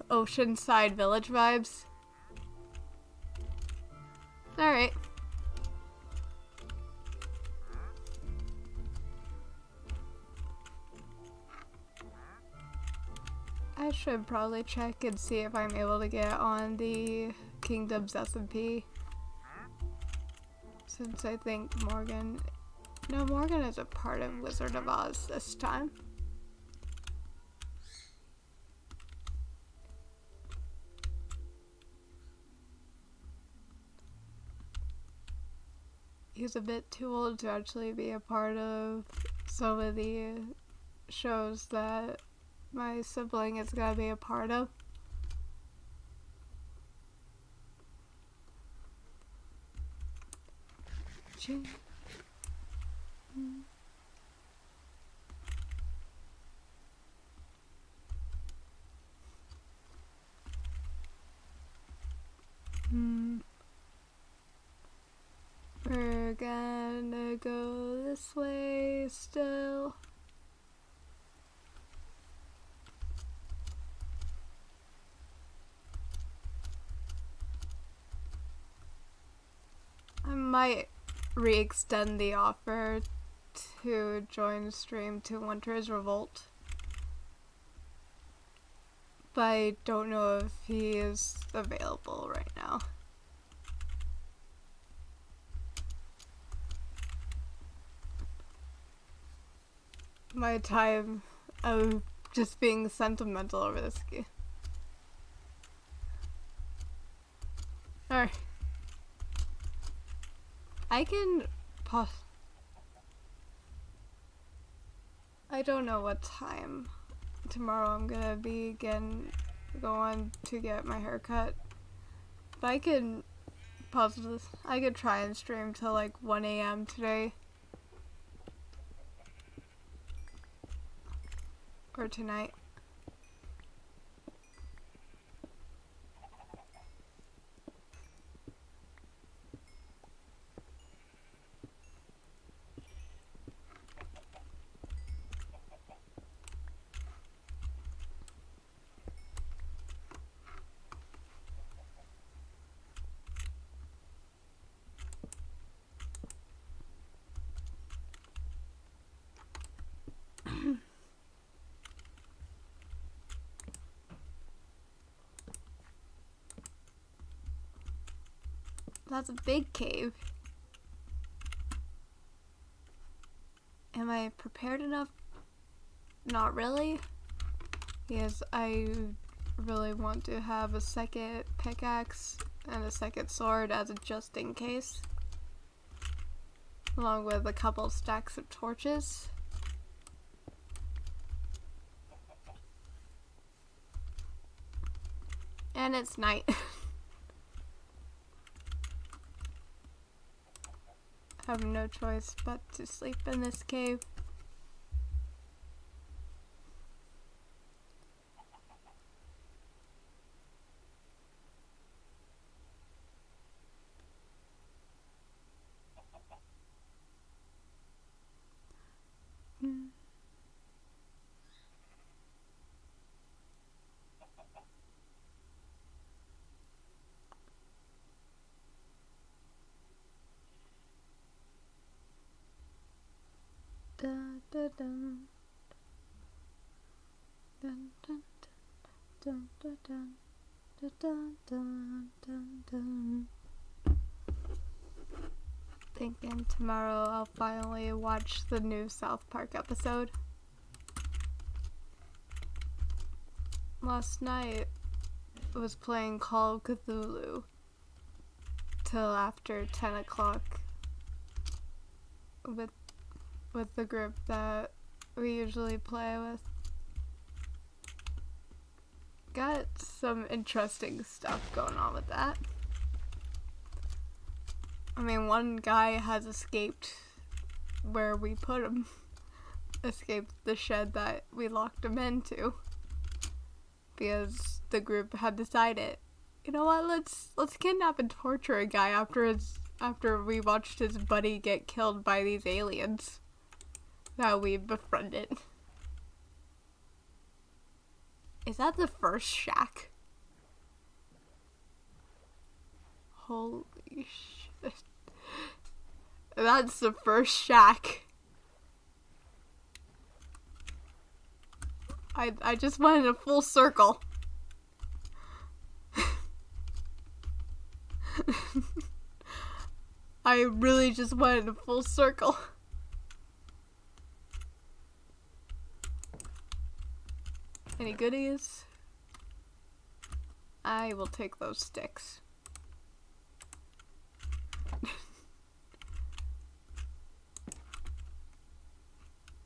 oceanside village vibes. Alright. I should probably check and see if I'm able to get on the Kingdom's SMP. Since I think Morgan... No, Morgan is a part of Wizard of Oz this time. He's a bit too old to actually be a part of some of the shows that my sibling is gonna be a part of. We're gonna go this way still. I might re-extend the offer to join stream to Winter's Revolt. But I don't know if he is available right now. My time of just being sentimental over this game. Alright. I can pause. I don't know what time tomorrow I'm gonna be going to get my hair cut. But I can pause this. I could try and stream till like 1 AM today. Or tonight. That's a big cave. Am I prepared enough? Not really. Yes, I really want to have a second pickaxe and a second sword as a just in case, along with a couple stacks of torches. And it's night. I have no choice but to sleep in this cave. Dun, dun, dun. Dun, dun, dun, dun, dun, dun, dun, dun, dun, dun. Thinking tomorrow I'll finally watch the new South Park episode. Last night I was playing Call of Cthulhu till after 10 o'clock with the group that we usually play with. Got some interesting stuff going on with that. I mean, one guy has escaped where we put him. Escaped the shed that we locked him into. Because the group had decided, you know what, let's kidnap and torture a guy after we watched his buddy get killed by these aliens that we befriended. Is that the first shack? Holy shit. That's the first shack. I just went in a full circle. I really just went in a full circle. Any goodies? I will take those sticks.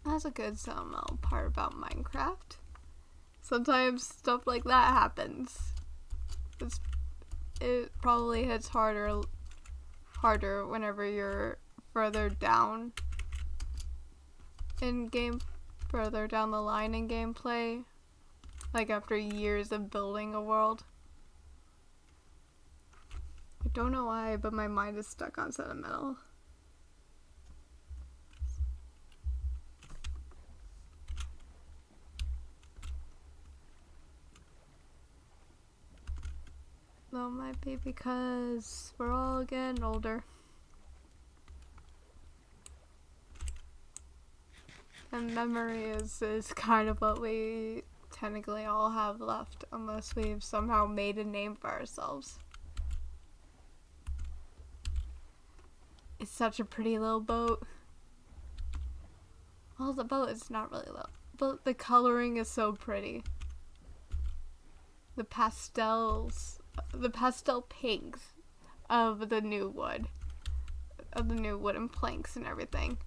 That's a good sentimental part about Minecraft. Sometimes stuff like that happens. It probably hits harder whenever you're further down in game, further down the line in gameplay. Like after years of building a world. I don't know why, but my mind is stuck on sentimental. Well, it might be because we're all getting older. And memory is kind of what we technically all have left, unless we've somehow made a name for ourselves. It's such a pretty little boat. Well, the boat is not really little, but the coloring is so pretty. The pastel pinks of the new wood, of the new wooden planks and everything.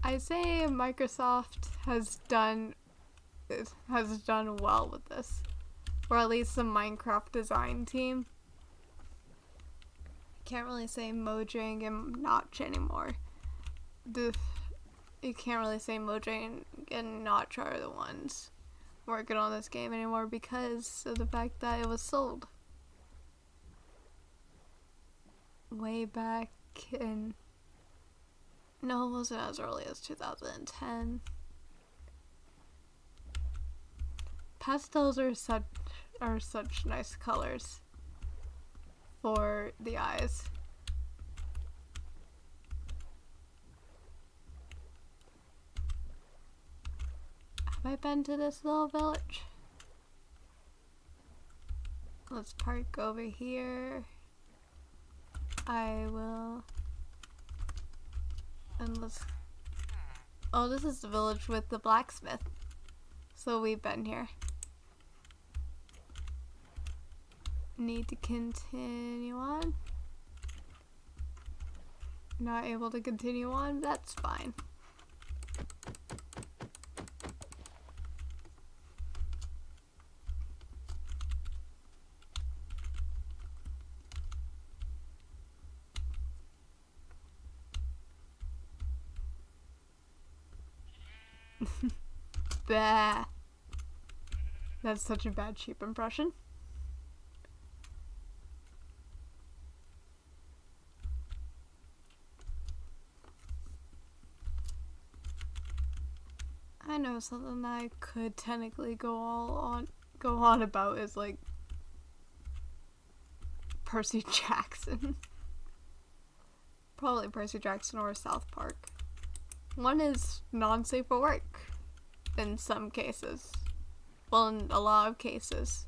I say Microsoft has done well with this, or at least the Minecraft design team. Can't really say Mojang and Notch anymore. You can't really say Mojang and Notch are the ones working on this game anymore because of the fact that it was sold way back in. No, it wasn't as early as 2010. Pastels are such nice colors for the eyes. Have I been to this little village? Let's park over here. I will And let's... Oh, this is the village with the blacksmith. So we've been here. Need to continue on. Not able to continue on, that's fine. Bah. That's such a bad sheep impression. I know something that I could technically go on about is like Percy Jackson. Probably Percy Jackson or South Park. One is non-safe for work in some cases. Well, in a lot of cases.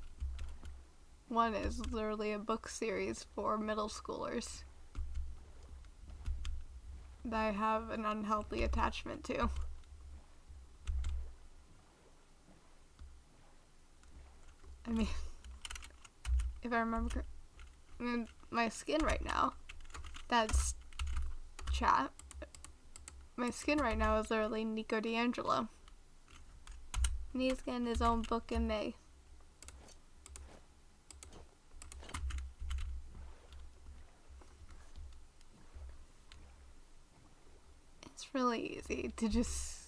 One is literally a book series for middle schoolers that I have an unhealthy attachment to. I mean, if I remember, my skin right now, that's chat. My skin right now is literally Nico D'Angelo. And he's getting his own book in May. It's really easy to just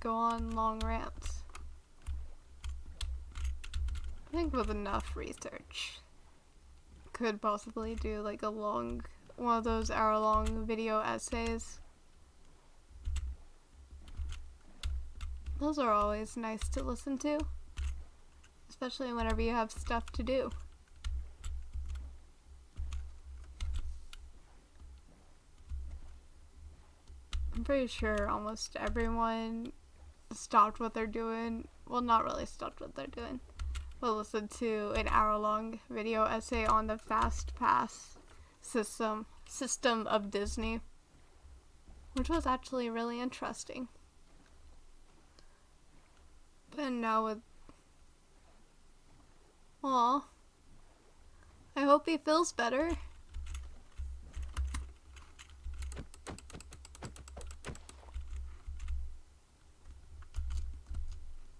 go on long rants. I think with enough research, could possibly do like a long, one of those hour-long video essays. Those are always nice to listen to, especially whenever you have stuff to do. I'm pretty sure almost everyone stopped what they're doing. Well, not really stopped what they're doing. But listened to an hour-long video essay on the Fast Pass system of Disney, which was actually really interesting. But now with... Aw. I hope he feels better.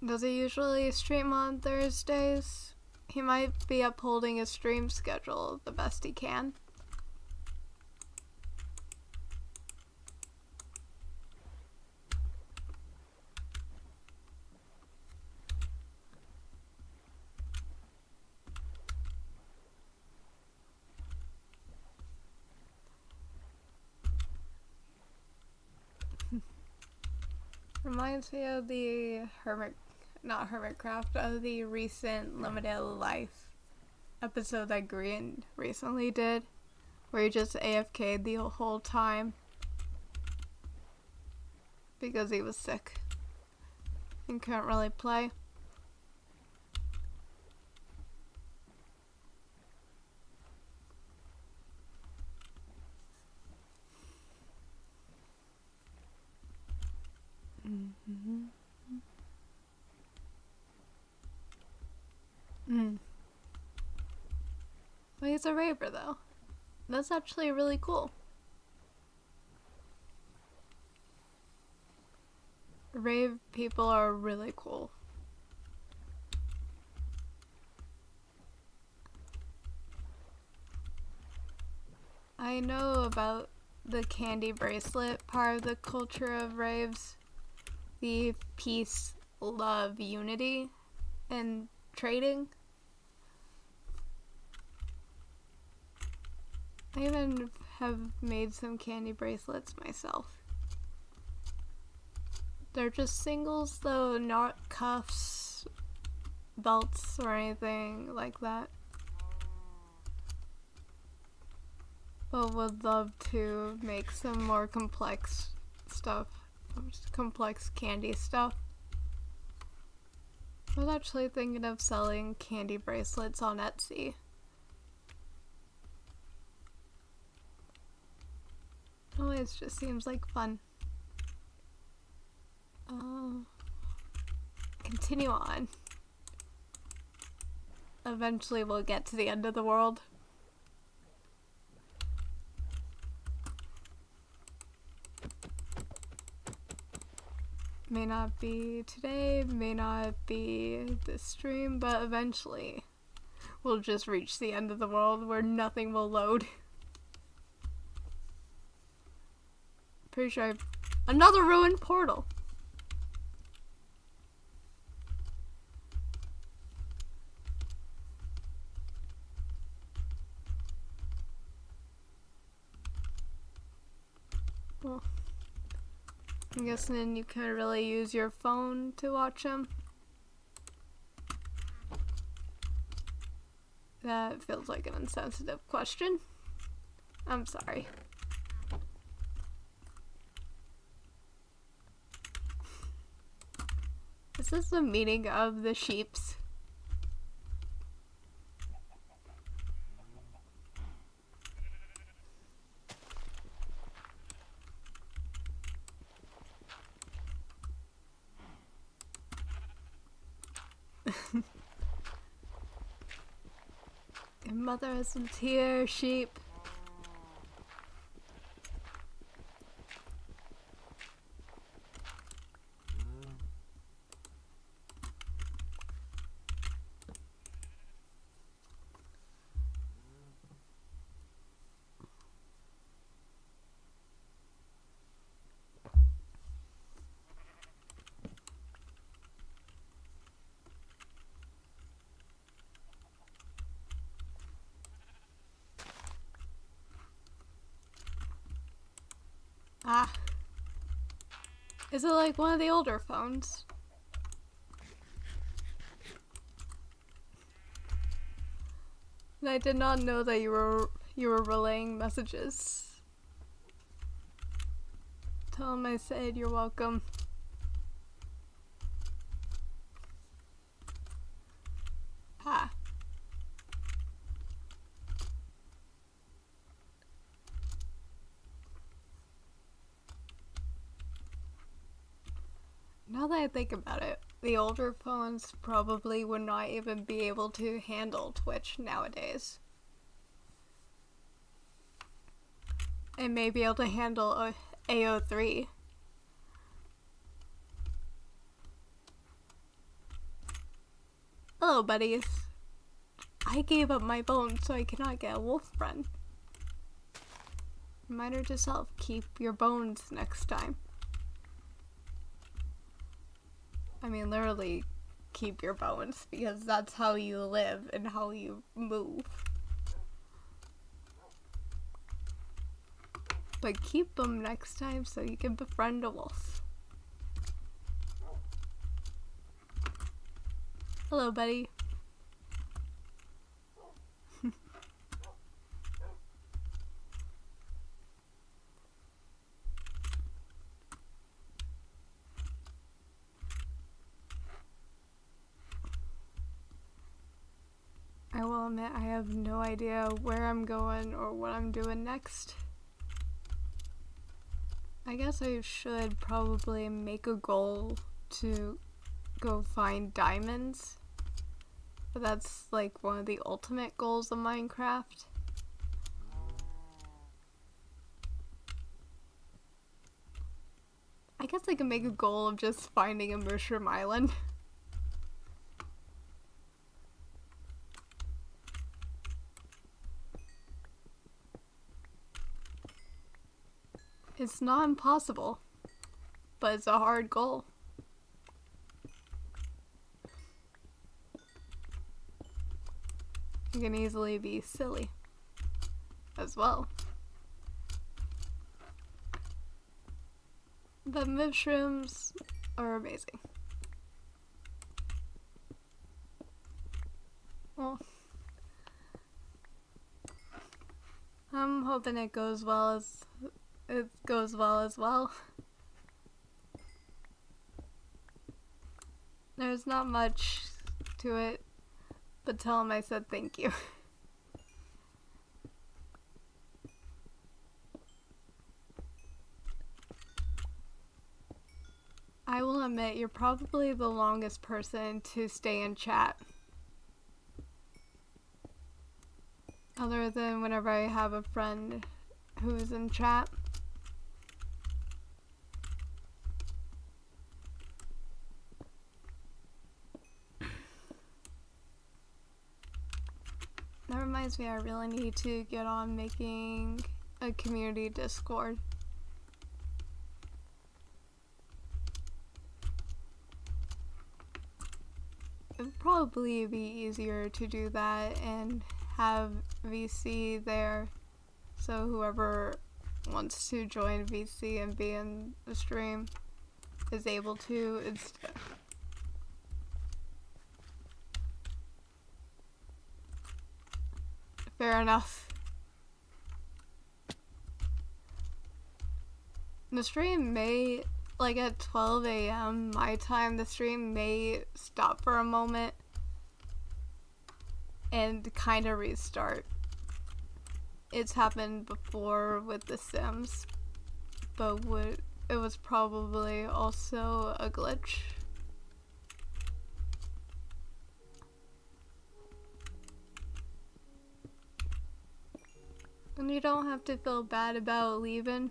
Does he usually stream on Thursdays? He might be upholding his stream schedule the best he can. Reminds me of the Hermitcraft, of the recent Limited Life episode that Green recently did, where he just AFK'd the whole time because he was sick and couldn't really play. Well, he's a raver though. That's actually really cool. Rave people are really cool. I know about the candy bracelet part of the culture of raves. The peace, love, unity, and trading. I even have made some candy bracelets myself. They're just singles though, not cuffs, belts, or anything like that. But would love to make some more complex stuff. Complex candy stuff. I was actually thinking of selling candy bracelets on Etsy. Oh noise just seems like fun. Continue on. Eventually we'll get to the end of the world. May not be today, may not be this stream, but eventually we'll just reach the end of the world where nothing will load. Pretty sure another ruined portal. Well, I'm guessing you can't really use your phone to watch them. That feels like an insensitive question. I'm sorry. Is this the meaning of the sheeps? Your mother isn't here, sheep. Ah. Is it like one of the older phones? And I did not know that you were relaying messages. Tell him I said you're welcome. Ah. Now that I think about it, the older phones probably would not even be able to handle Twitch nowadays. It may be able to handle AO3. Hello, buddies. I gave up my bones so I cannot get a wolf friend. Reminder to self, keep your bones next time. I mean, literally, keep your bones, because that's how you live and how you move. But keep them next time so you can befriend a wolf. Hello, buddy. I will admit I have no idea where I'm going or what I'm doing next. I guess I should probably make a goal to go find diamonds. But that's like one of the ultimate goals of Minecraft. I guess I can make a goal of just finding a mushroom island. It's not impossible, but it's a hard goal. It can easily be silly as well. The mushrooms are amazing. Well, I'm hoping it goes well as well. There's not much to it, but tell him I said thank you. admit, you're probably the longest person to stay in chat. Other than whenever I have a friend who is in chat. That reminds me, I really need to get on making a community Discord. It would probably be easier to do that and have VC there, so whoever wants to join VC and be in the stream is able to instead. Fair enough. The stream may, like at 12 a.m. my time, the stream may stop for a moment and kind of restart. It's happened before with The Sims, but it was probably also a glitch. And you don't have to feel bad about leaving.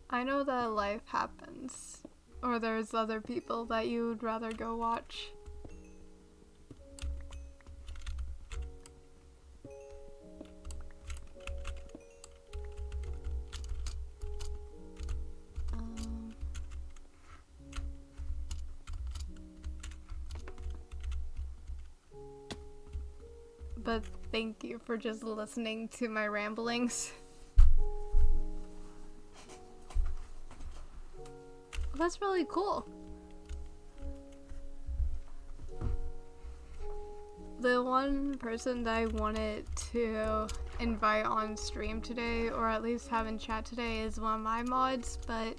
I know that life happens, or there's other people that you would rather go watch. But thank you for just listening to my ramblings. That's really cool. The one person that I wanted to invite on stream today, or at least have in chat today, is one of my mods, but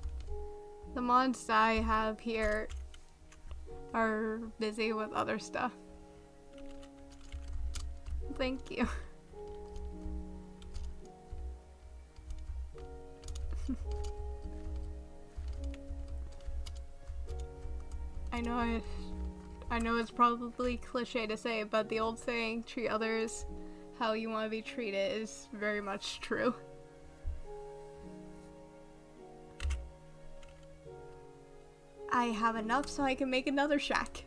the mods that I have here are busy with other stuff. Thank you. I know it's probably cliche to say, but the old saying, treat others how you want to be treated, is very much true. I have enough so I can make another shack.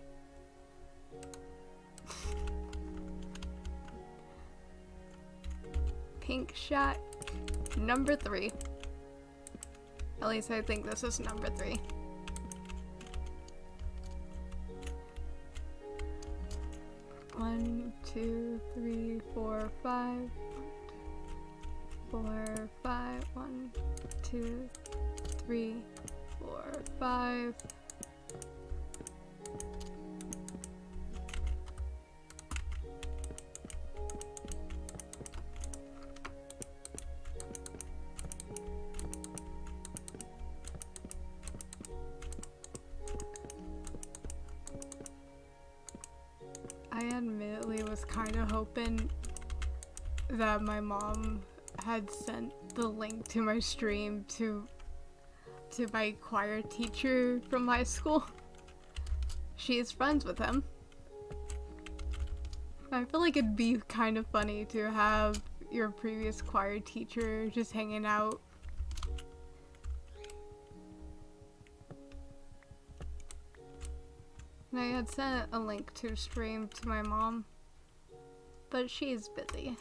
Pink shack number 3. At least I think this is number 3. One, two, three, 4, 5. 4, 5. 1, 2, 3, 4, 5. I admittedly was kind of hoping that my mom had sent the link to my stream to my choir teacher from high school. She is friends with him. I feel like it'd be kind of funny to have your previous choir teacher just hanging out. And I had sent a link to stream to my mom, but she's busy.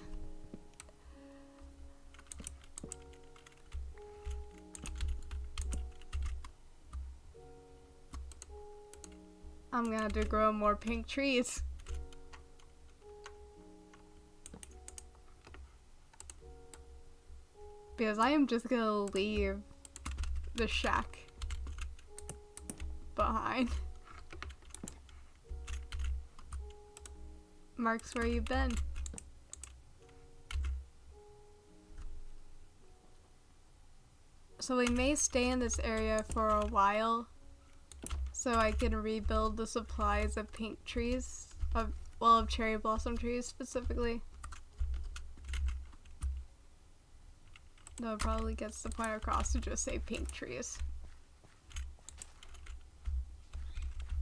I'm gonna have to grow more pink trees. Because I am just gonna leave the shack behind. Marks, where you been? So we may stay in this area for a while, so I can rebuild the supplies of pink trees, of cherry blossom trees specifically. That probably gets the point across to just say pink trees.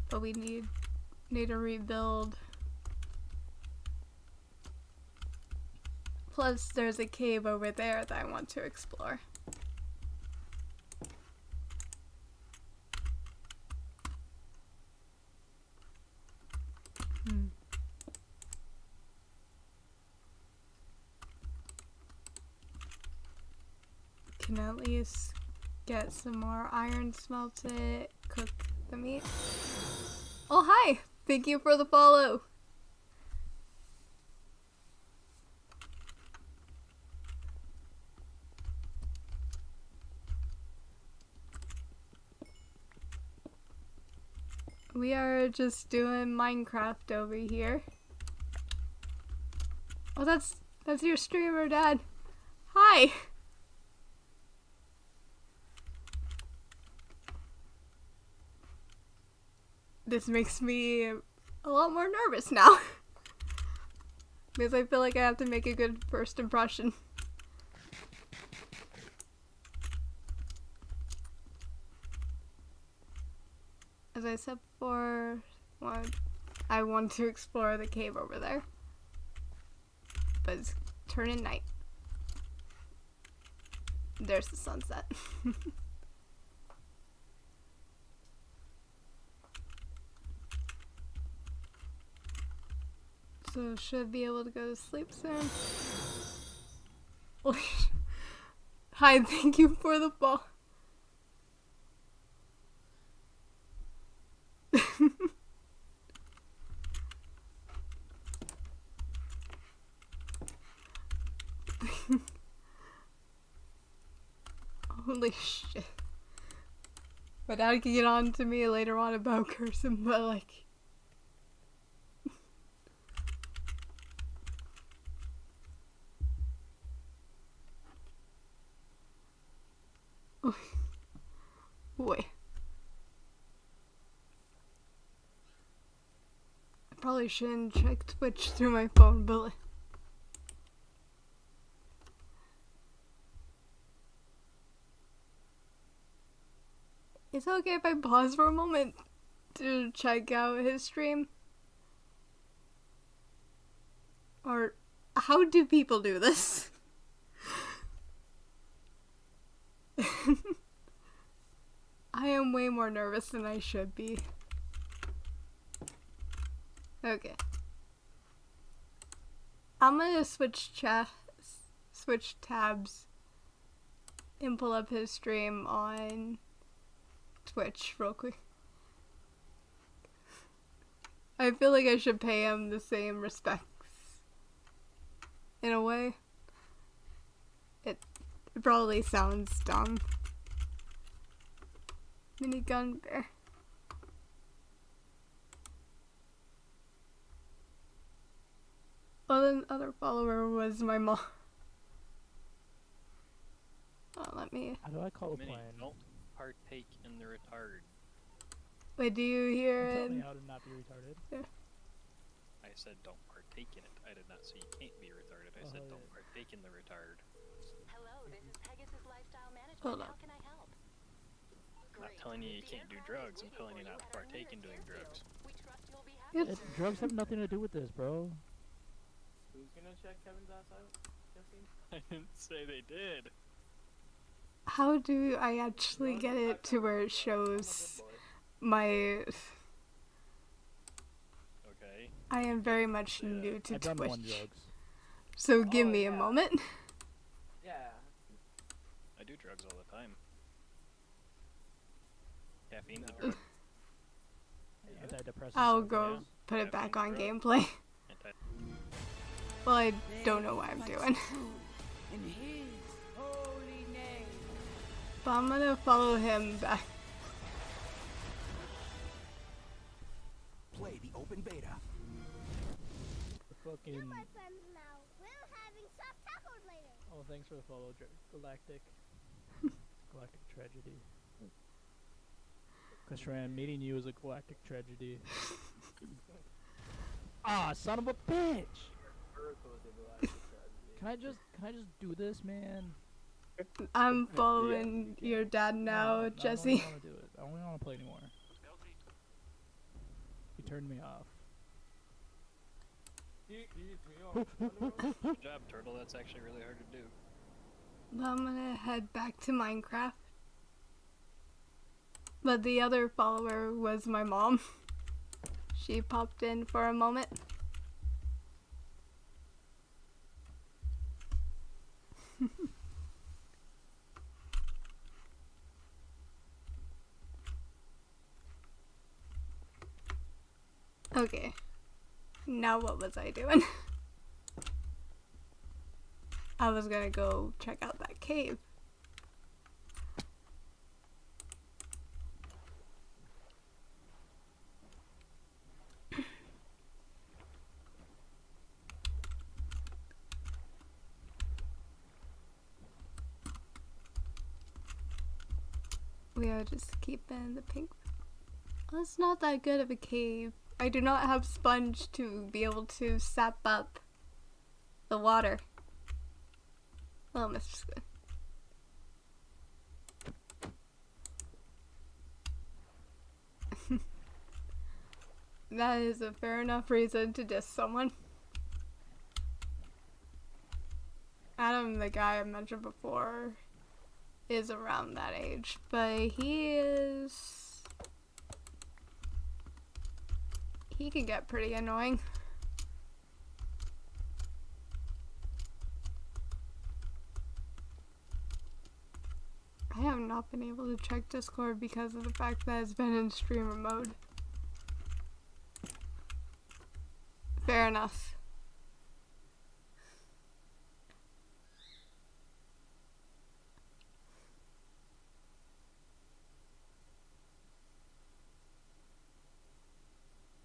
But we need to rebuild. Plus, there's a cave over there that I want to explore. Can at least get some more iron smelted, cook the meat. Oh, hi! Thank you for the follow! We are just doing Minecraft over here. Oh, that's your streamer, Dad. Hi! This makes me a lot more nervous now. Because I feel like I have to make a good first impression. As I said before, I want to explore the cave over there. But it's turning night. There's the sunset. So should be able to go to sleep soon. Hi, thank you for the ball. Holy shit. My dad can get on to me later on about cursing, but like... Wait. I probably shouldn't check Twitch through my phone, but like... It's okay if I pause for a moment to check out his stream? Or how do people do this? I am way more nervous than I should be. Okay. I'm gonna switch tabs and pull up his stream on Twitch real quick. I feel like I should pay him the same respects. In a way. It probably sounds dumb. Minigun bear. Oh, the other follower was my mom. Oh, let me... How do I call a plan? Don't partake in the retard. Wait, do you hear it? Tell me how to not be retarded. Yeah. I said don't partake in it. I did not say you can't be retarded. I said don't partake in the retard. Hello, this is Pegasus Lifestyle Management. Hold on. How can I help? I'm not telling you you can't do drugs. I'm telling you not to partake in doing drugs. We trust you'll be happy. Drugs have nothing to do with this, bro. Who's gonna check Kevin's ass out, Jesse? I didn't say they did. How do I actually get it to where it shows my... Okay. I am very much new to I've done one Twitch. drugs. So give me a moment. Yeah. I do drugs all the time. Caffeine's a drug. Antidepressants. I'll are go drugs. put it back on Caffeine's a drug. gameplay. Anti- Well, I don't know what I'm doing. In his holy name. But I'm gonna follow him back. Play the open beta. Fucking. My friends now. We're having soft tacos later. Oh, thanks for the follow, Galactic. Galactic tragedy. Kashran, meeting you is a galactic tragedy. Ah, son of a bitch! Can I just do this, man? I'm Yeah, following you your can. dad now, No, Jesse. I don't want to do it. I don't want to play anymore. He turned me off. Good job, Turtle. That's actually really hard to do. I'm gonna head back to Minecraft. But the other follower was my mom. She popped in for a moment. Okay. Now what was I doing? I was gonna go check out that cave. We are just keeping the pink. Oh, it's not that good of a cave. I do not have sponge to be able to sap up the water. Oh, Mr. Squid. That is a fair enough reason to diss someone. Adam, the guy I mentioned before, is around that age, but he can get pretty annoying. I have not been able to check Discord because of the fact that it's been in streamer mode. Fair enough.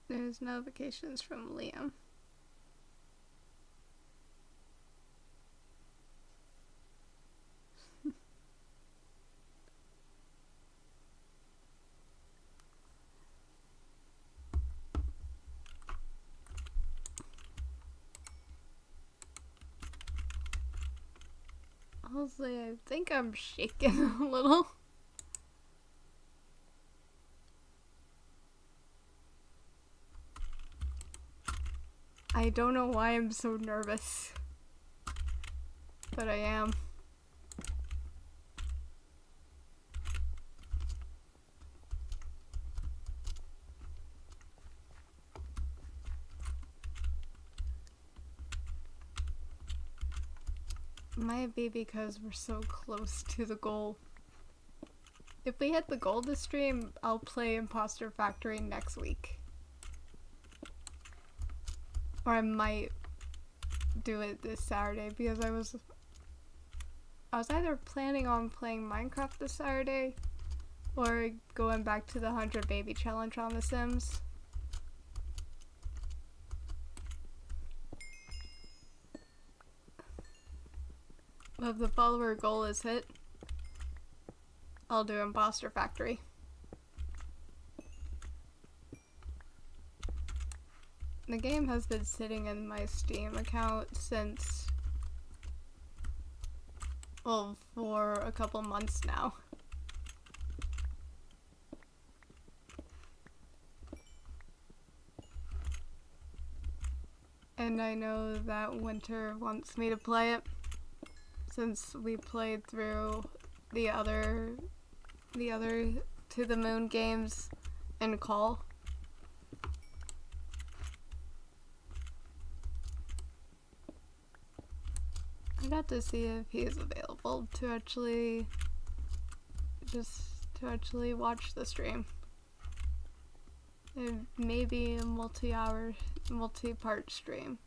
There's notifications from Liam. Honestly, I think I'm shaking a little. I don't know why I'm so nervous, but I am. Might be because we're so close to the goal. If we hit the goal this stream, I'll play Imposter Factory next week. Or I might do it this Saturday because I was either planning on playing Minecraft this Saturday or going back to the 100 baby challenge on The Sims. If the follower goal is hit, I'll do Imposter Factory. The game has been sitting in my Steam account since, well, for a couple months now. And I know that Winter wants me to play it, since we played through the other To the Moon games in Call. I'd have to see if he's available to actually watch the stream. It may be a multi-part stream.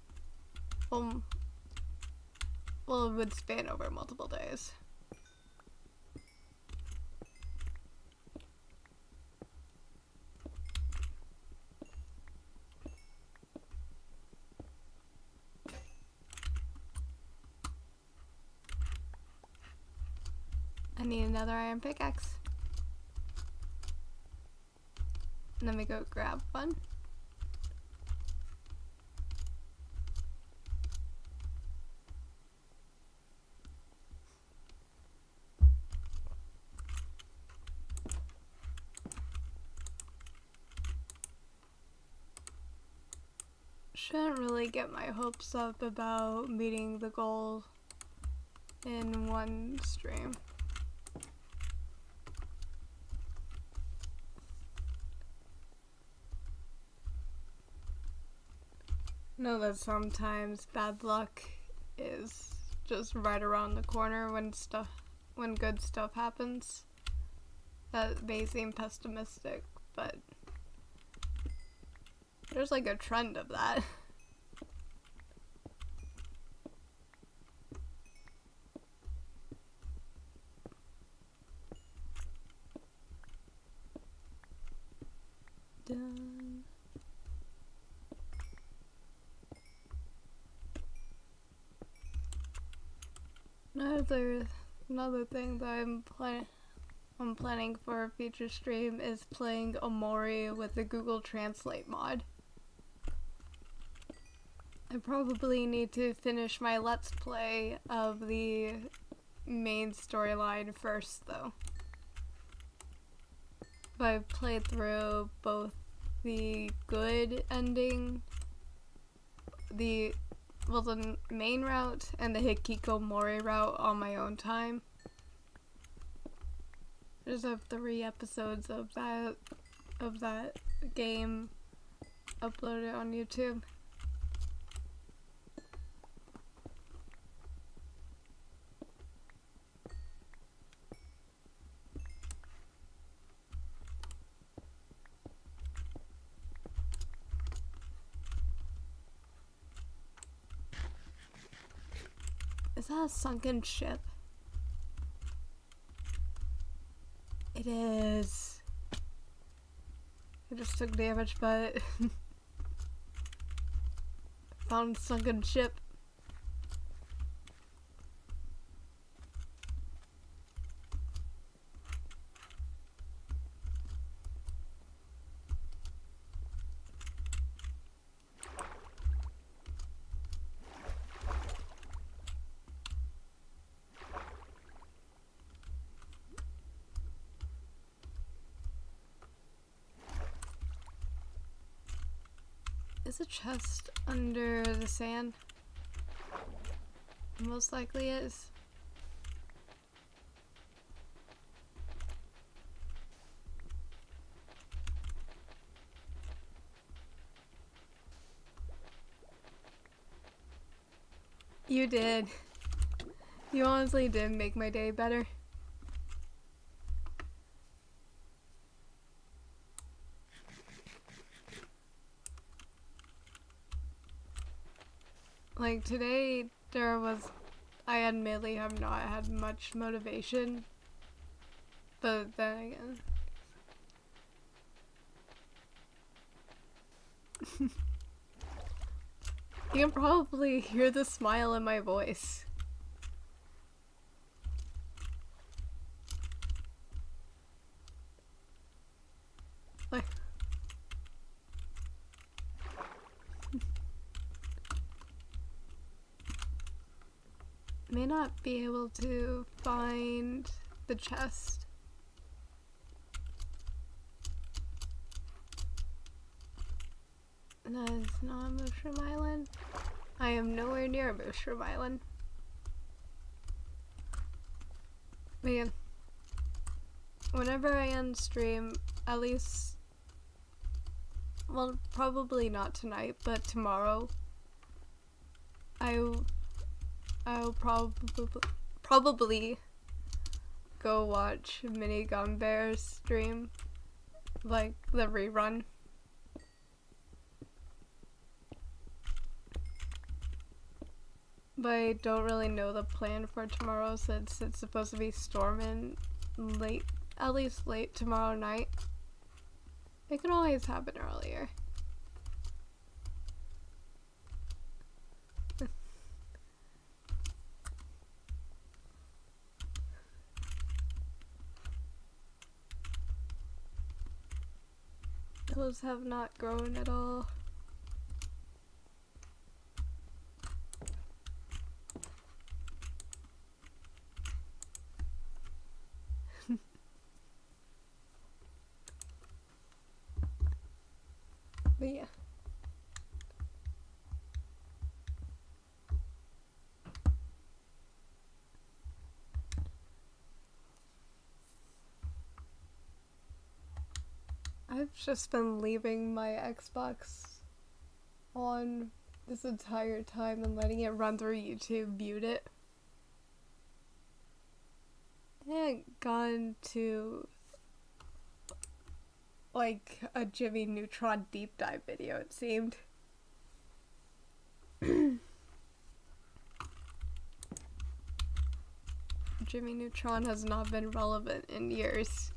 Well, it would span over multiple days. I need another iron pickaxe. Let me go grab one. Shouldn't really get my hopes up about meeting the goal in one stream. Know that sometimes bad luck is just right around the corner when good stuff happens. That may seem pessimistic, but there's like a trend of that. Done. Another thing that I'm planning for a future stream is playing Omori with the Google Translate mod. I probably need to finish my Let's Play of the main storyline first, though. I've played through both the good ending, the main route, and the Hikikomori route on my own time. There's 3 episodes of that game uploaded on YouTube. Is that a sunken ship? It is. I just took damage, but found sunken ship. Is a chest under the sand? Most likely is. You did. You honestly did make my day better. Like today, I admittedly have not had much motivation, but then again, you can probably hear the smile in my voice. Like, may not be able to find the chest. That is not Mushroom Island. I am nowhere near Mushroom Island. Man, whenever I end stream, at least, well, probably not tonight, but tomorrow, I'll probably go watch Mini Gun Bear's stream, like the rerun. But I don't really know the plan for tomorrow since it's supposed to be storming late, at least late tomorrow night. It can always happen earlier. Those have not grown at all. But yeah. I've just been leaving my Xbox on this entire time and letting it run through YouTube, mute it. I haven't gone to like a Jimmy Neutron deep dive video, it seemed. Jimmy Neutron has not been relevant in years.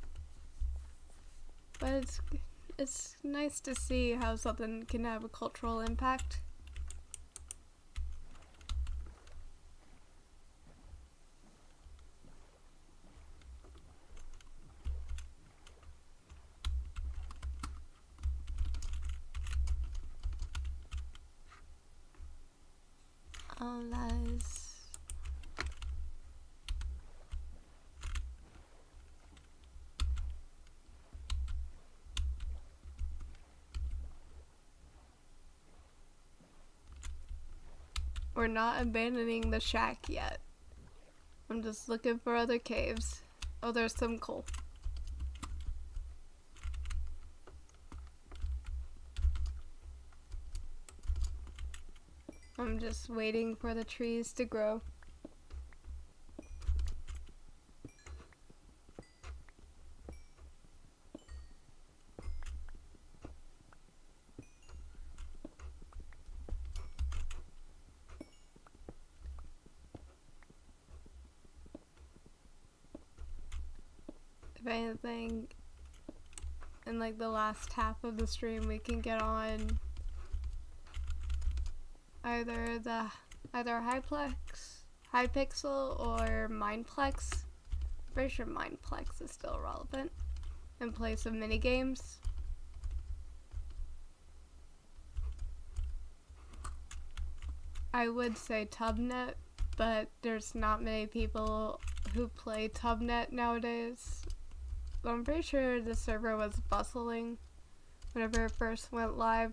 But it's nice to see how something can have a cultural impact. Lies. We're not abandoning the shack yet. I'm just looking for other caves. Oh, there's some coal. I'm just waiting for the trees to grow. If anything, in like the last half of the stream, we can get on either Hypixel or Mindplex. I'm pretty sure Mindplex is still relevant, and play some mini games. I would say Tubnet, but there's not many people who play Tubnet nowadays. I'm pretty sure the server was bustling whenever it first went live.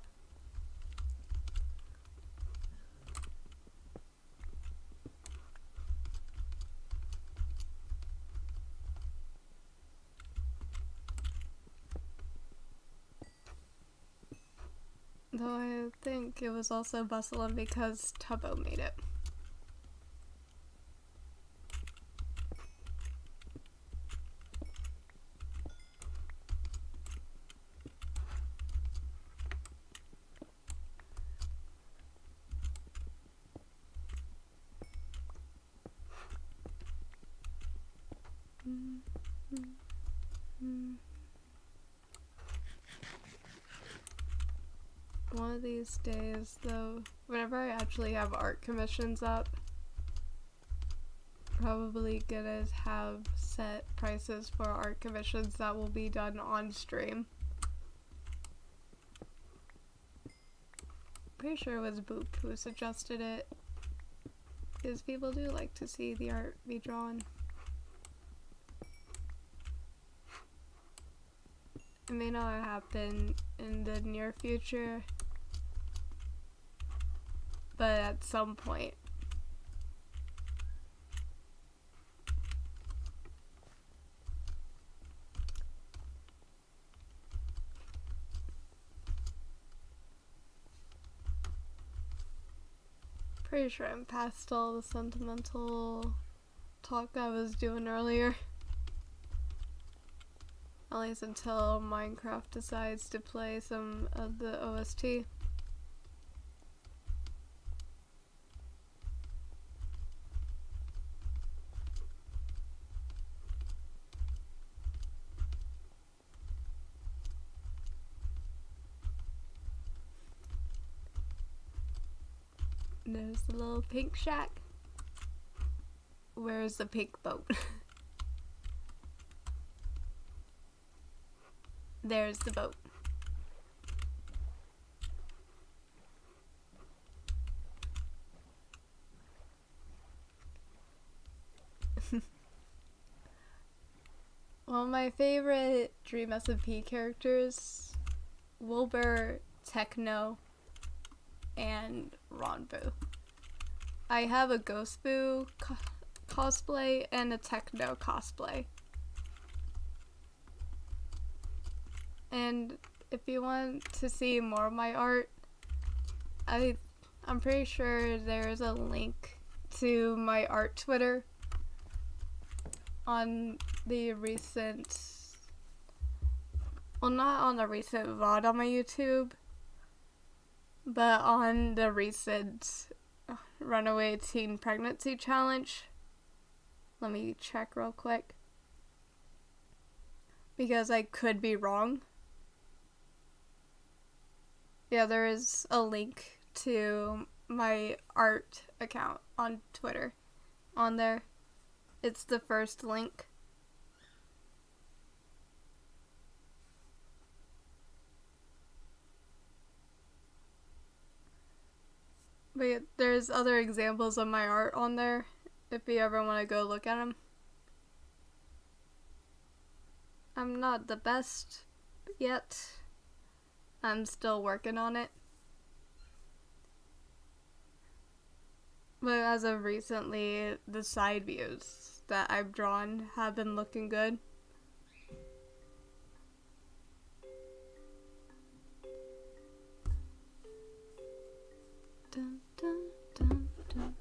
Though I think it was also bustling because Tubbo made it. One of these days, though, whenever I actually have art commissions up, probably gonna have set prices for art commissions that will be done on stream. Pretty sure it was Boop who suggested it, because people do like to see the art be drawn. It may not happen in the near future, but at some point. Pretty sure I'm past all the sentimental talk I was doing earlier. At least until Minecraft decides to play some of the OST. And there's the little pink shack. Where's the pink boat? There's the boat. Well, my favorite Dream SMP characters, Wilbur, Techno, and Ronbu. I have a Ghost Boo cosplay and a Techno cosplay. And if you want to see more of my art, I'm pretty sure there's a link to my art Twitter on the recent, well, not on the recent VOD on my YouTube, but on the recent Runaway Teen Pregnancy Challenge. Let me check real quick, because I could be wrong. Yeah, there is a link to my art account on Twitter on there. It's the first link. But yeah, there's other examples of my art on there if you ever want to go look at them. I'm not the best yet. I'm still working on it. But as of recently, the side views that I've drawn have been looking good. Dun, dun, dun, dun.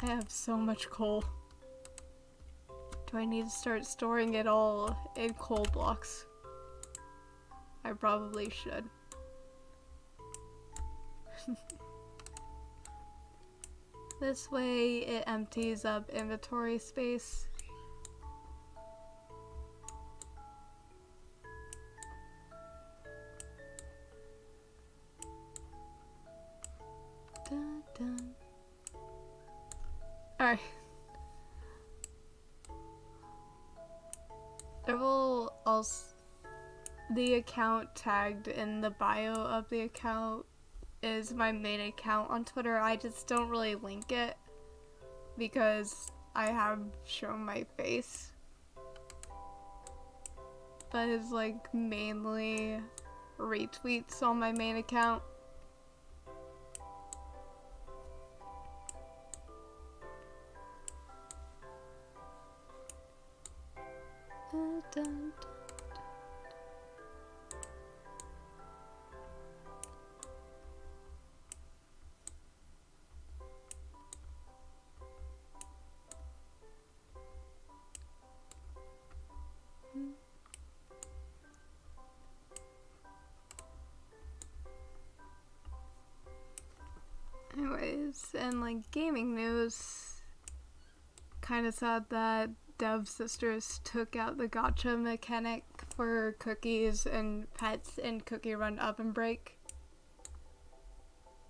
I have so much coal. Do I need to start storing it all in coal blocks? I probably should. This way it empties up inventory space. Dun, dun. Alright. There will also, the account tagged in the bio of the account is my main account on Twitter. I just don't really link it because I have shown my face. But it's like mainly retweets on my main account. Dun, dun, dun. Anyways, and like gaming news, kind of sad that Dev Sisters took out the gacha mechanic for cookies and pets in Cookie Run Oven Break.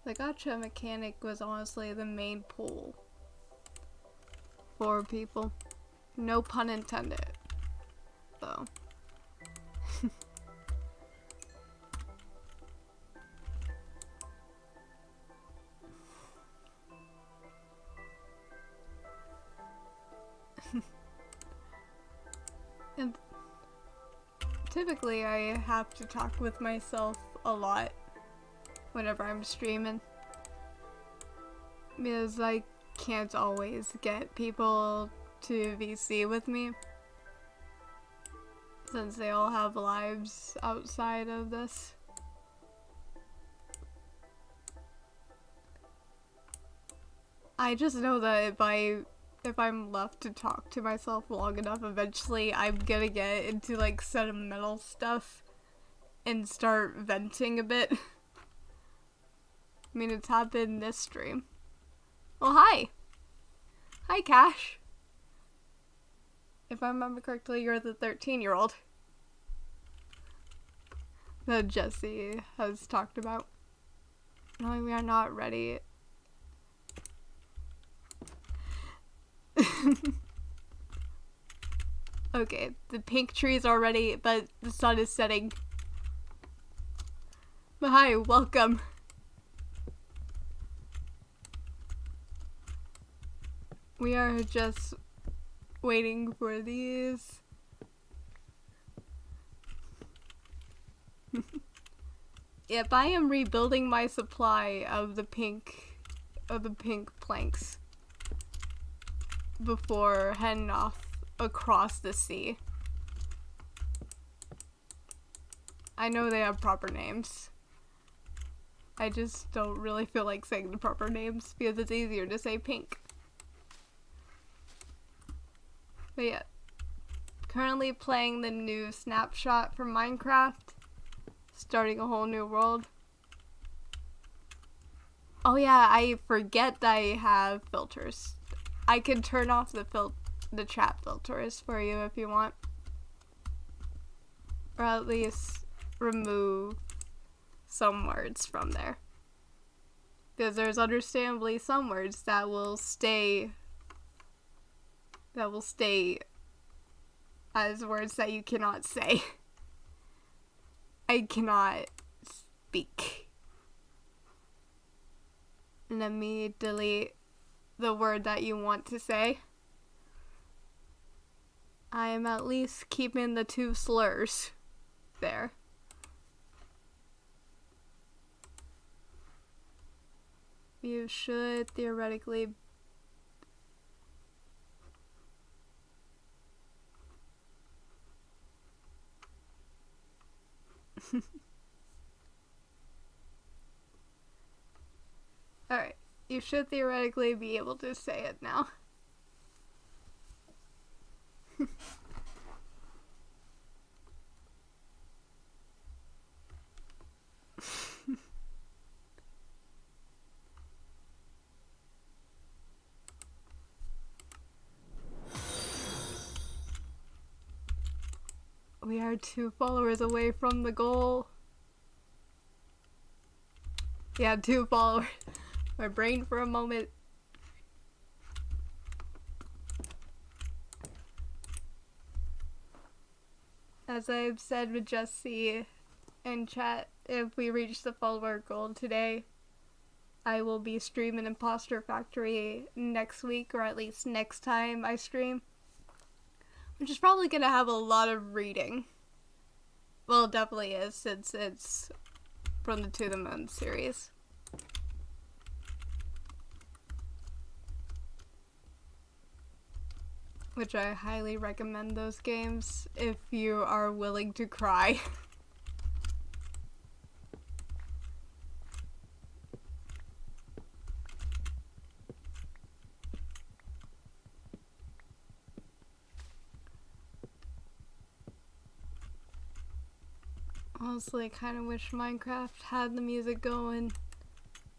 The gacha mechanic was honestly the main pull for people. No pun intended, though. And typically I have to talk with myself a lot whenever I'm streaming, because I can't always get people to VC with me since they all have lives outside of this. I just know that if I'm left to talk to myself long enough, eventually I'm gonna get into like sentimental stuff and start venting a bit. I mean, it's happened this stream. Oh, hi! Hi, Cash! If I remember correctly, you're the 13-year-old that Jesse has talked about. No, we are not ready. Okay, the pink tree is already, but the sun is setting. But hi, welcome. We are just waiting for these. Yep, I am rebuilding my supply of the pink planks before heading off across the sea. I know they have proper names. I just don't really feel like saying the proper names because it's easier to say pink. But yeah. Currently playing the new snapshot from Minecraft. Starting a whole new world. Oh yeah, I forget that I have filters. I can turn off the chat filters for you if you want. Or at least remove some words from there. Because there's understandably some words that will stay as words that you cannot say. I cannot speak. Let me delete the word that you want to say. I am at least keeping the 2 slurs there. You should theoretically Alright, you should theoretically be able to say it now. We are 2 followers away from the goal. Yeah, 2 followers. My brain for a moment. As I've said with Jesse in chat, if we reach the follower goal today, I will be streaming Imposter Factory next week, or at least next time I stream. Which is probably gonna have a lot of reading. Well, it definitely is, since it's from the To the Moon series. Which I highly recommend those games if you are willing to cry. Honestly, I kind of wish Minecraft had the music going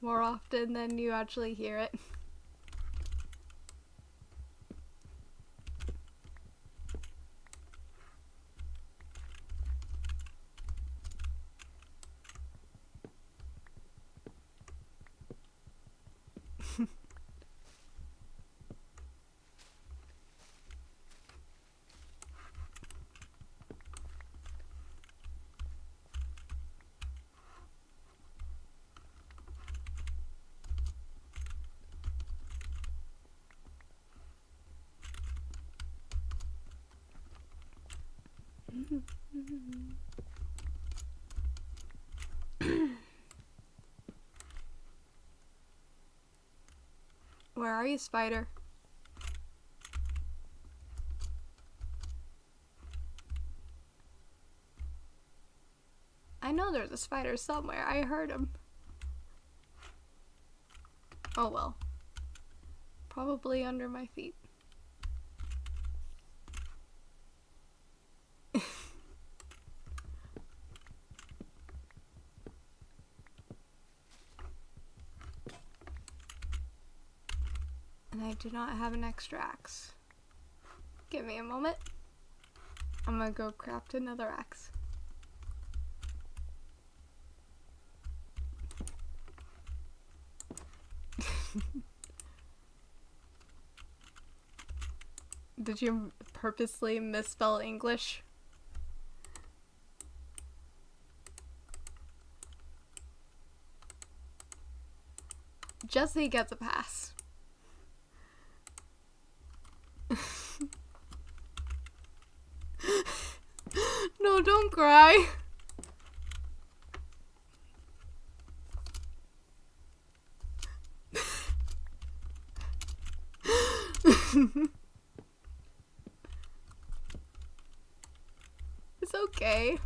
more often than you actually hear it. Where are you, spider? I know there's a spider somewhere. I heard him. Oh well. Probably under my feet. And I do not have an extra axe. Give me a moment. I'm gonna go craft another axe. Did you purposely misspell English? Jesse gets a pass. No, don't cry. okay.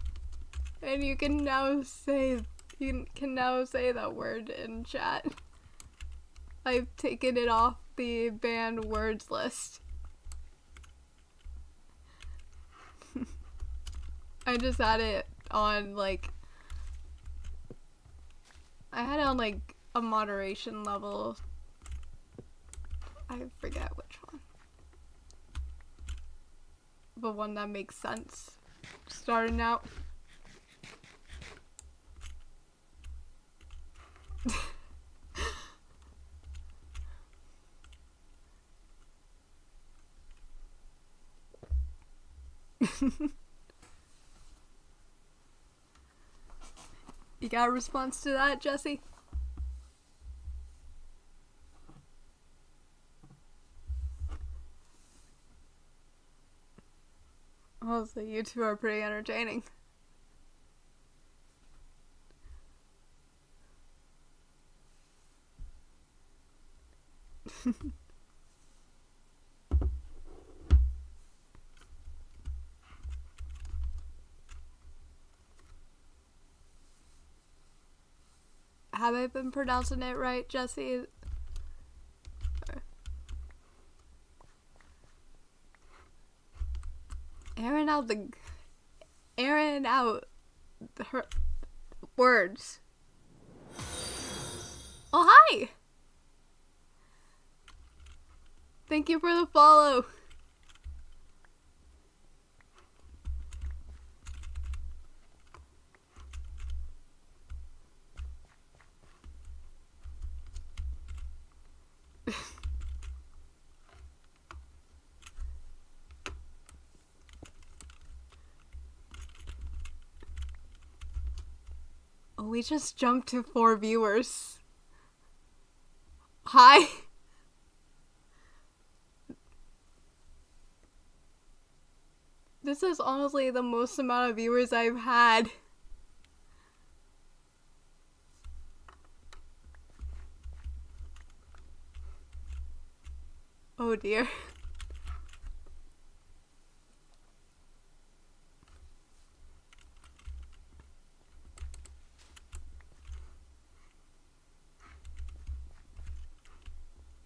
And you can now say that word in chat. I've taken it off the banned words list. I just had it on like a moderation level. I forget which one. But one that makes sense. Starting out. You got a response to that, Jesse? Oh, so you two are pretty entertaining. Have I been pronouncing it right, Jesse? Airing out her words. Oh, hi! Thank you for the follow. Oh, we just jumped to 4 viewers. Hi. This is honestly the most amount of viewers I've had. Oh dear.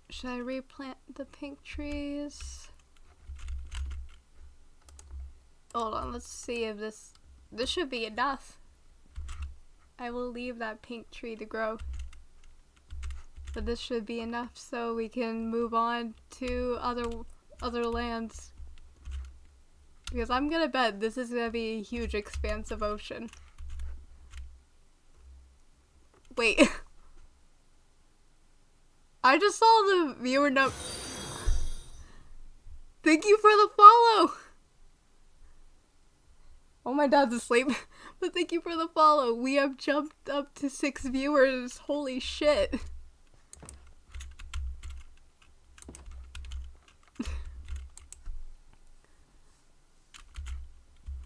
Should I replant the pink trees? Hold on, let's see if this should be enough. I will leave that pink tree to grow. But this should be enough so we can move on to other lands. Because I'm gonna bet this is gonna be a huge expanse of ocean. Wait. I just saw the viewer note. Thank you for the follow! Oh, my dad's asleep. But thank you for the follow. We have jumped up to 6 viewers. Holy shit.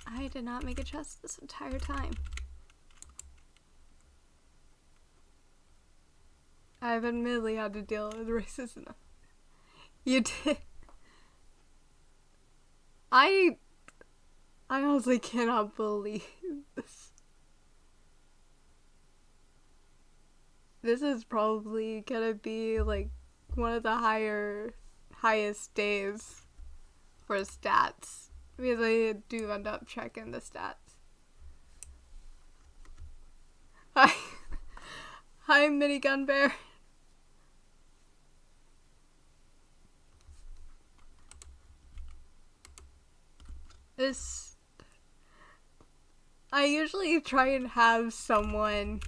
I did not make a chest this entire time. I've admittedly had to deal with racism. You did. I honestly cannot believe this. This is probably gonna be like one of the highest days for stats. Because I do end up checking the stats. Hi. Hi, Minigun Bear. I usually try and have someone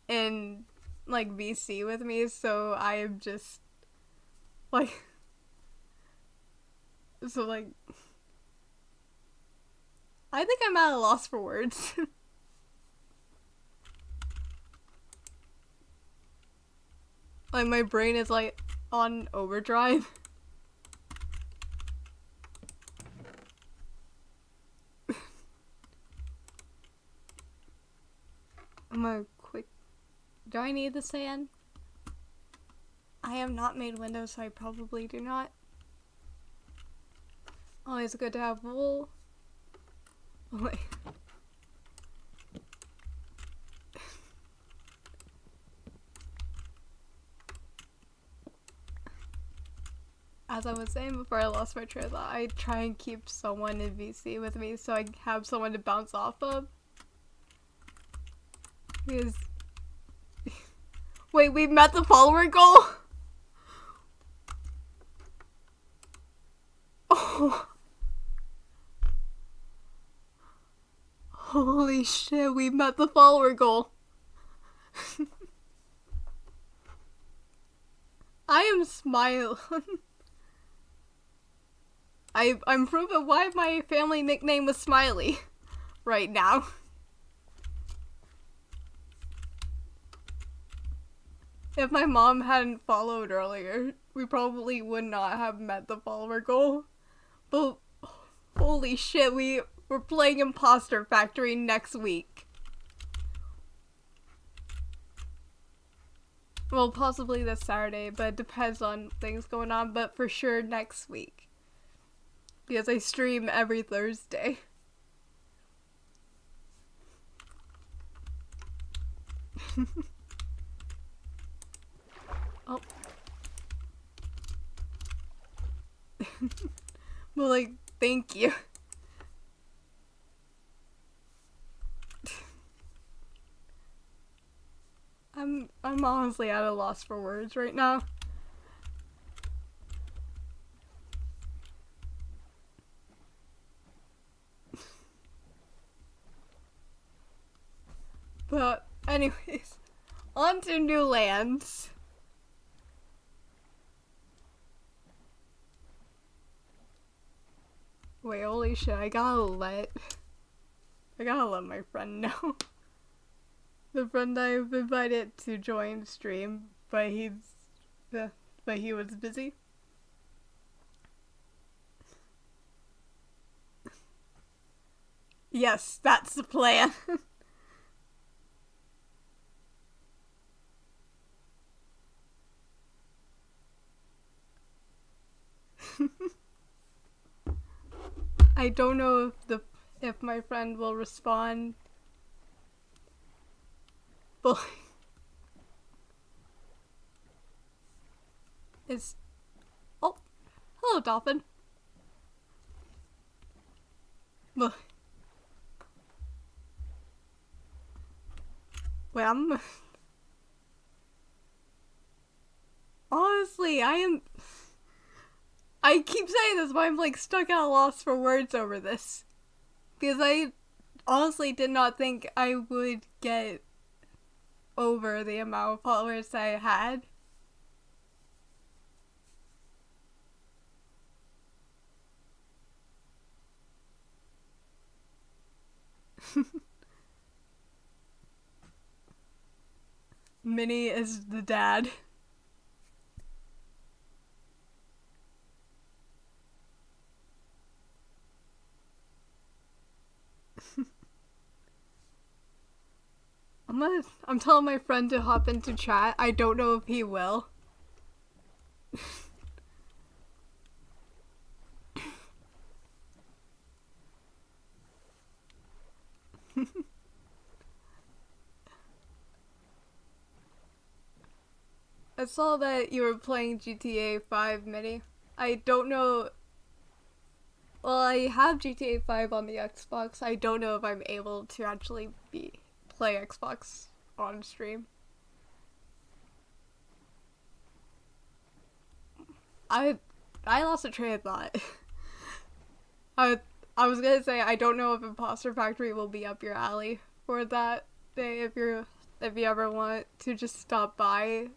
in like VC with me, so I am just like I think I'm at a loss for words. Like my brain is like on overdrive. I'm gonna quick. Do I need the sand? I have not made windows, so I probably do not. Always good to have wool. Wait. As I was saying before I lost my train of thought, I try and keep someone in VC with me so I have someone to bounce off of. Because... Wait, we met the follower goal? Oh. Holy shit, we met the follower goal. I am smiling. I'm proving why my family nickname was Smiley right now. If my mom hadn't followed earlier, we probably would not have met the follower goal. But holy shit, we're playing Imposter Factory next week. Well, possibly this Saturday, but it depends on things going on, but for sure next week. Because I stream every Thursday. Oh. Well, like, thank you. I'm honestly at a loss for words right now. But anyways, on to new lands. Wait, holy shit, I gotta let my friend know. The friend I've invited to join stream, but he was busy. Yes, that's the plan. I don't know if my friend will respond. But oh, hello, Dolphin. But wait, honestly, I keep saying this, but I'm like stuck at a loss for words over this. Because I honestly did not think I would get over the amount of followers I had. Minnie is the dad. I'm telling my friend to hop into chat. I don't know if he will. I saw that you were playing GTA 5, Minnie. I don't know. Well, I have GTA 5 on the Xbox. I don't know if I'm able to actually play Xbox on stream. I lost a train of thought. I was gonna say I don't know if Imposter Factory will be up your alley for that day if you ever want to just stop by.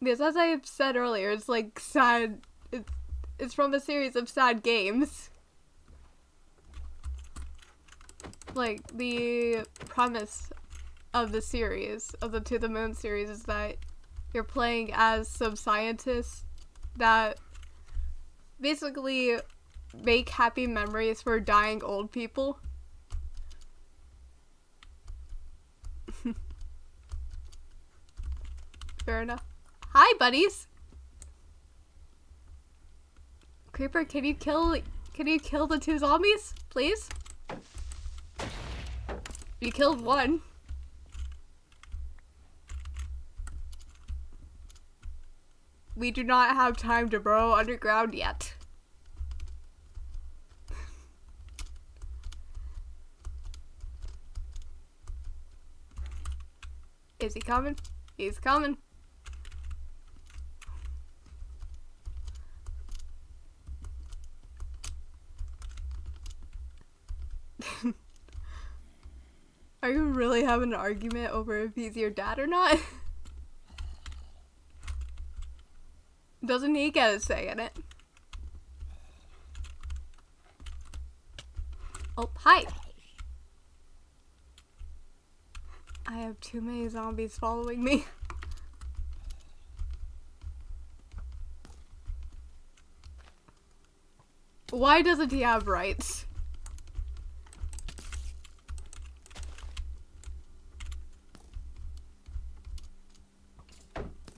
Because as I said earlier, it's like sad. It's from a series of sad games. Like, the premise of the series, of the To the Moon series, is that you're playing as some scientists that basically make happy memories for dying old people. Fair enough. Hi, buddies! Creeper, can you kill the 2 zombies, please? You killed one. We do not have time to burrow underground yet. Is he coming? He's coming. Are you really having an argument over if he's your dad or not? Doesn't he get a say in it? Oh, hi! I have too many zombies following me. Why doesn't he have rights?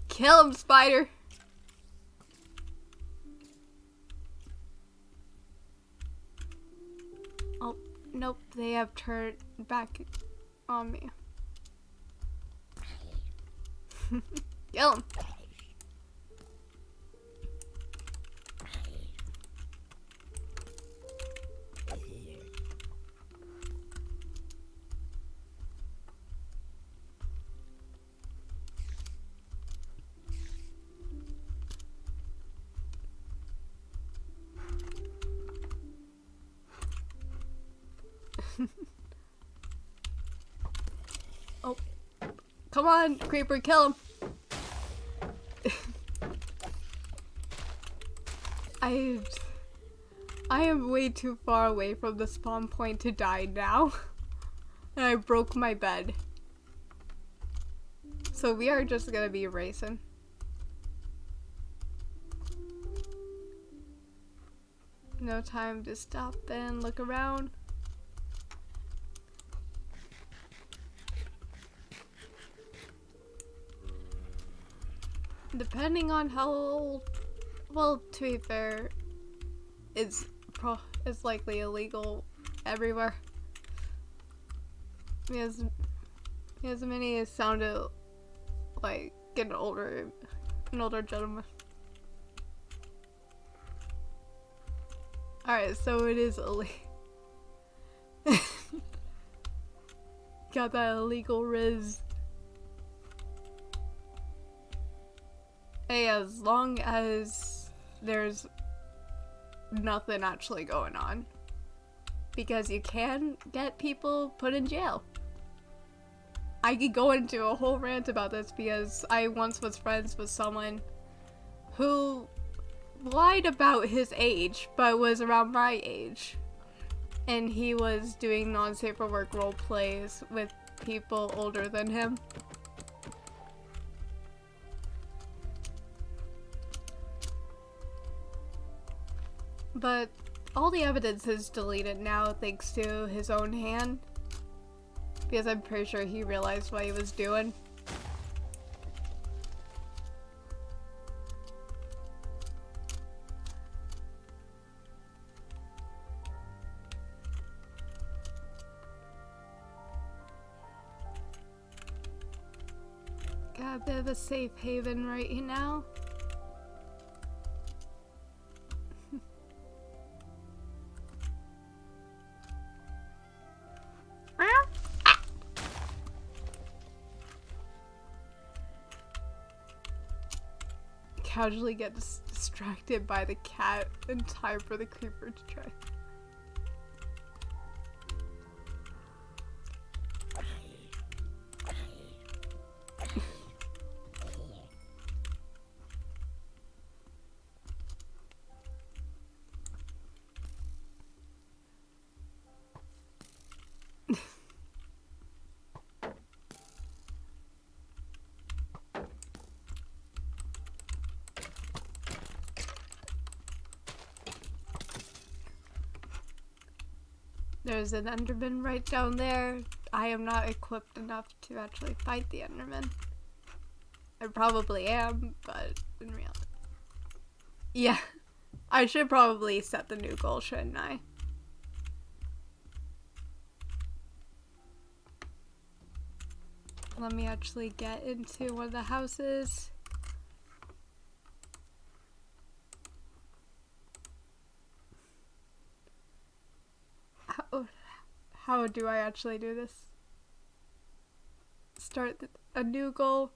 Kill him, spider! Oh, nope, they have turned back on me. Kill him! Oh, come on, creeper, kill him. I am way too far away from the spawn point to die now. And I broke my bed. So we are just gonna be racing. No time to stop and look around. Depending on how old, well, to be fair, it's likely illegal everywhere. Because mini sounded like an older gentleman. Alright, so it is illegal. Got that illegal riz. Hey, as long as there's nothing actually going on. Because you can get people put in jail. I could go into a whole rant about this because I once was friends with someone who lied about his age, but was around my age. And he was doing non-safe for work role plays with people older than him. But all the evidence is deleted now thanks to his own hand. Because I'm pretty sure he realized what he was doing. Got a bit of a safe haven right now. Casually get distracted by the cat in time for the creeper to try. There's an Enderman right down there. I am not equipped enough to actually fight the Enderman. I probably am, but in reality. Yeah. I should probably set the new goal, shouldn't I? Let me actually get into one of the houses. How do I actually do this? Start a new goal.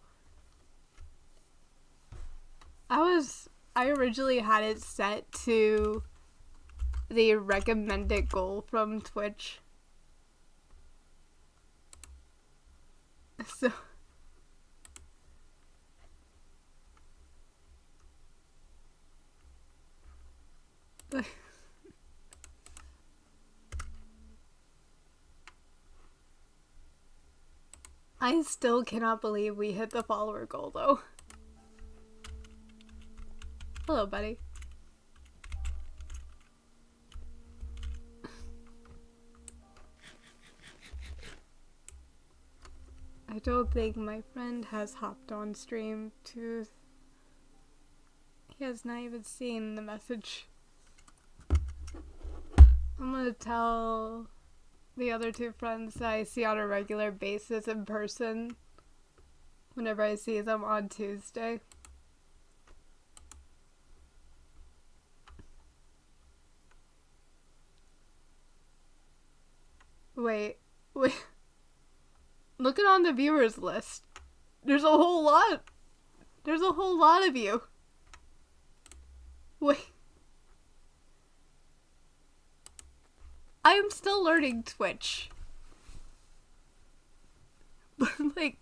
I originally had it set to the recommended goal from Twitch. So I still cannot believe we hit the follower goal though. Hello, buddy. I don't think my friend has hopped on stream to... He has not even seen the message. I'm gonna tell the other two friends that I see on a regular basis in person whenever I see them on Tuesday. Wait. Look at on the viewers list. There's a whole lot. There's a whole lot of you. Wait. I am still learning Twitch. But like,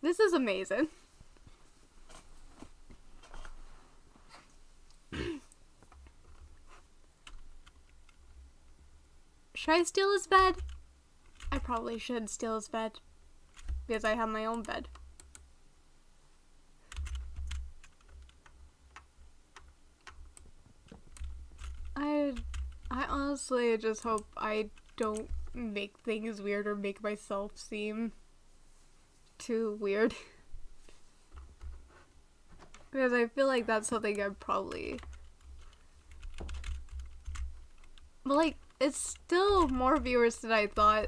this is amazing. Should I steal his bed? I probably should steal his bed. Because I have my own bed. I honestly just hope I don't make things weird or make myself seem too weird. Because I feel like that's something I'd probably... But like, it's still more viewers than I thought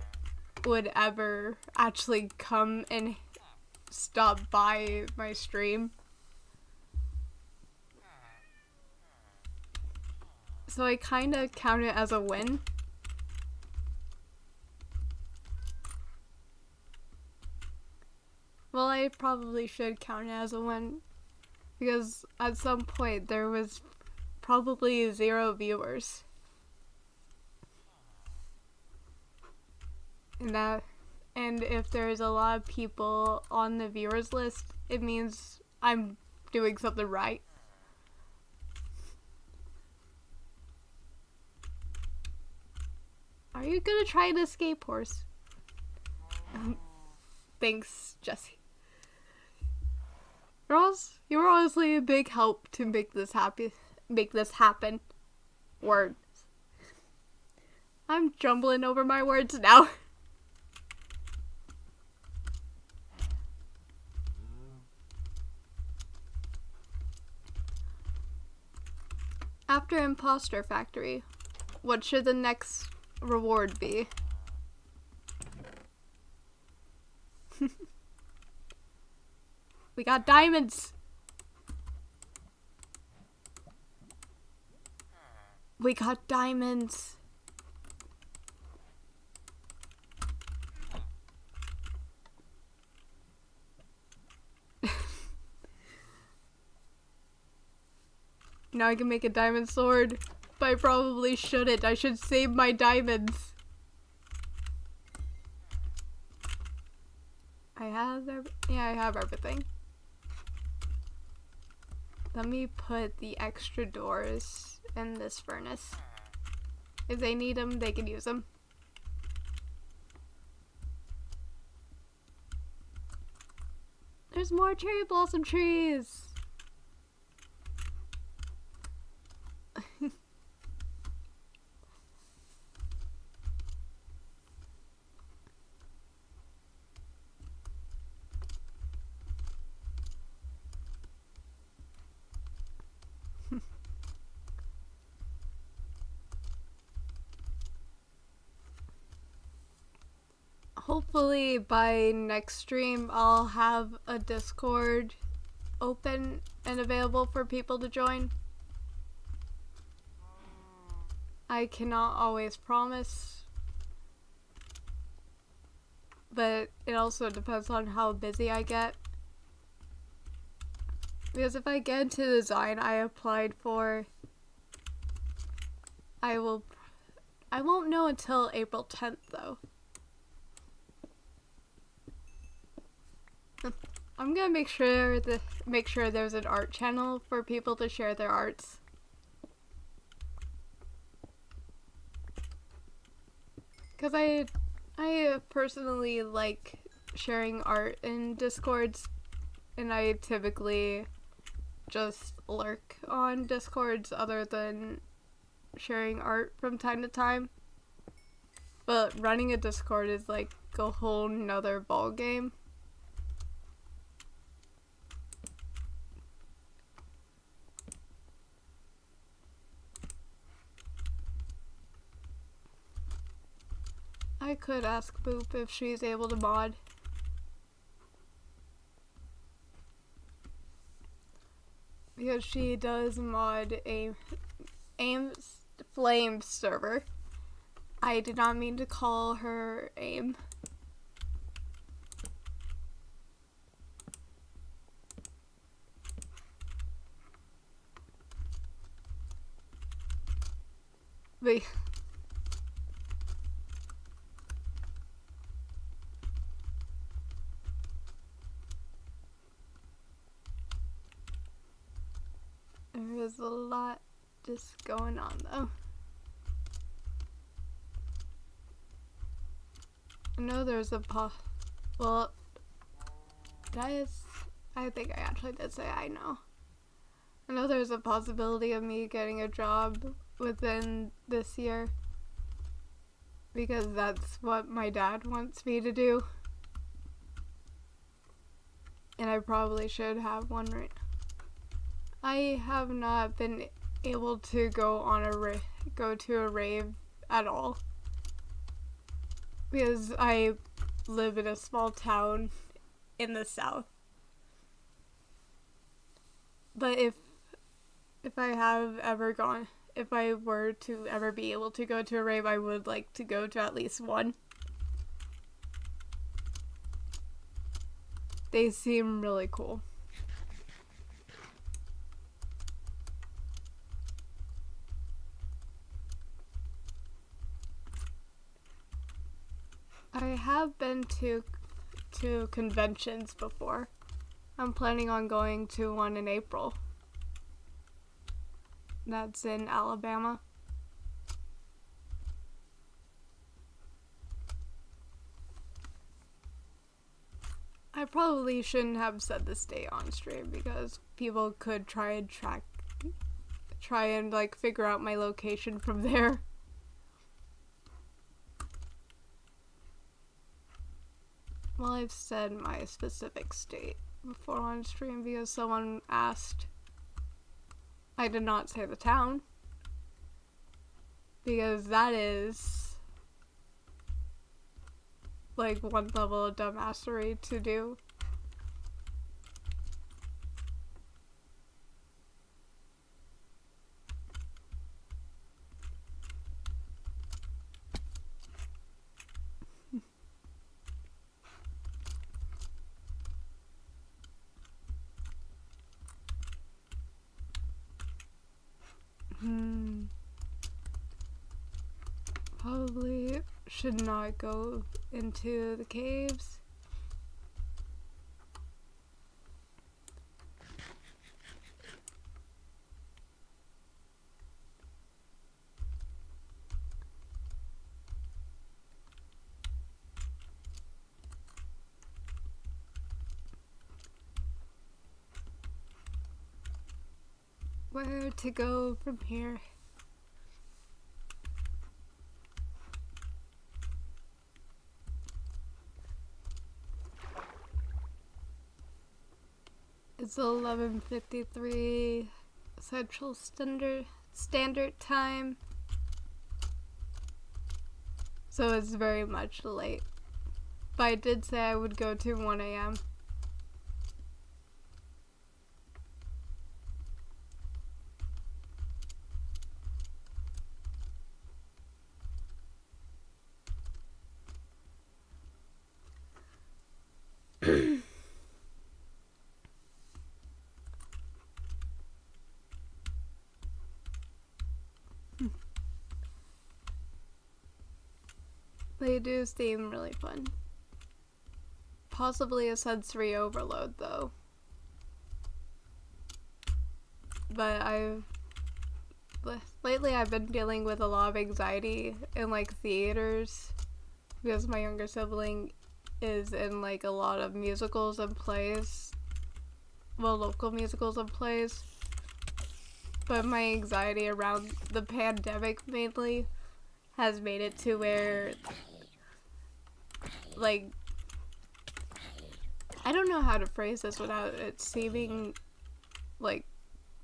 would ever actually come and stop by my stream. So I kind of count it as a win. Well, I probably should count it as a win. Because at some point there was probably 0 viewers. And if there's a lot of people on the viewers list, it means I'm doing something right. Are you gonna try an escape horse? Thanks, Jesse. You're honestly a big help to make this happen. Words. I'm jumbling over my words now. After Imposter Factory, what should the next reward be? We got diamonds! We got diamonds! Now I can make a diamond sword, but I probably shouldn't. I should save my diamonds. I have everything. Let me put the extra doors in this furnace. If they need them, they can use them. There's more cherry blossom trees! hopefully by next stream I'll have a Discord open and available for people to join. I cannot always promise, but it also depends on how busy I get. Because if I get into the design I applied for, I won't know until April 10th though. I'm gonna make sure there's an art channel for people to share their arts. Cause I personally like sharing art in Discords, and I typically just lurk on Discords other than sharing art from time to time. But running a Discord is like a whole nother ball game. I could ask Boop if she's able to mod. Because she does mod a AIM's Flame server. I did not mean to call her AIM. But there is a lot just going on though. I know there's a well, I think I actually did say I know. I know there's a possibility of me getting a job within this year. Because that's what my dad wants me to do. And I probably should have one right now. I have not been able to go to a rave at all. Because I live in a small town in the south. But if I were to ever be able to go to a rave, I would like to go to at least one. They seem really cool. I have been to conventions before. I'm planning on going to one in April. That's in Alabama. I probably shouldn't have said this date on stream because people could try and like figure out my location from there. Well, I've said my specific state before on stream because someone asked. I did not say the town. Because that is like one level of dumbassery to do. Probably should not go into the caves. Where to go from here? It's 11:53 Central Standard Time. So it's very much late. But I did say I would go to 1 a.m. They do seem really fun. Possibly a sensory overload, though. But lately I've been dealing with a lot of anxiety in, like, theaters. Because my younger sibling is in, like, a lot of musicals and plays. Well, local musicals and plays. But my anxiety around the pandemic, mainly, has made it to where, like, I don't know how to phrase this without it seeming, like,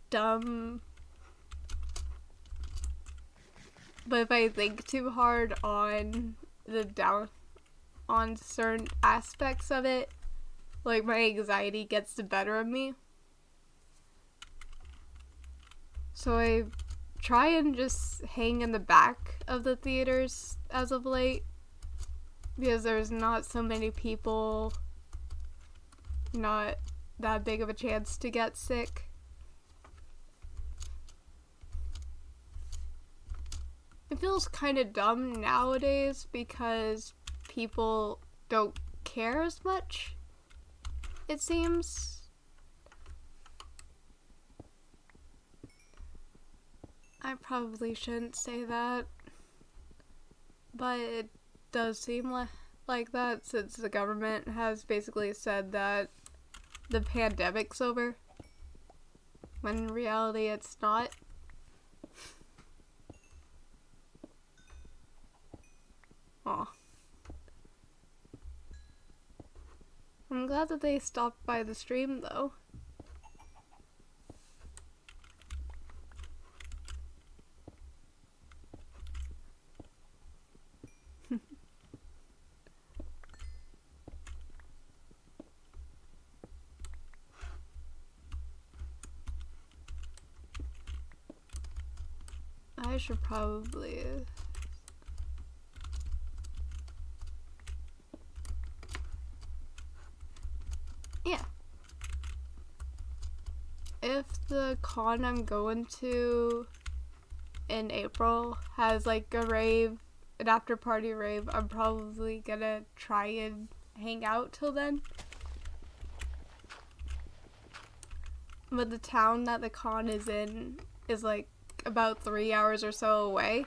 dumb. But if I think too hard on on certain aspects of it, like, my anxiety gets the better of me. So I try and just hang in the back of the theaters as of late, because there's not so many people, not that big of a chance to get sick. It feels kind of dumb nowadays because people don't care as much, it seems. I probably shouldn't say that, but it does seem like that, since the government has basically said that the pandemic's over, when in reality it's not. Aw. I'm glad that they stopped by the stream, though. I should probably... Yeah. If the con I'm going to in April has, like, a rave, an after party rave, I'm probably gonna try and hang out till then. But the town that the con is in is, like, about 3 hours or so away.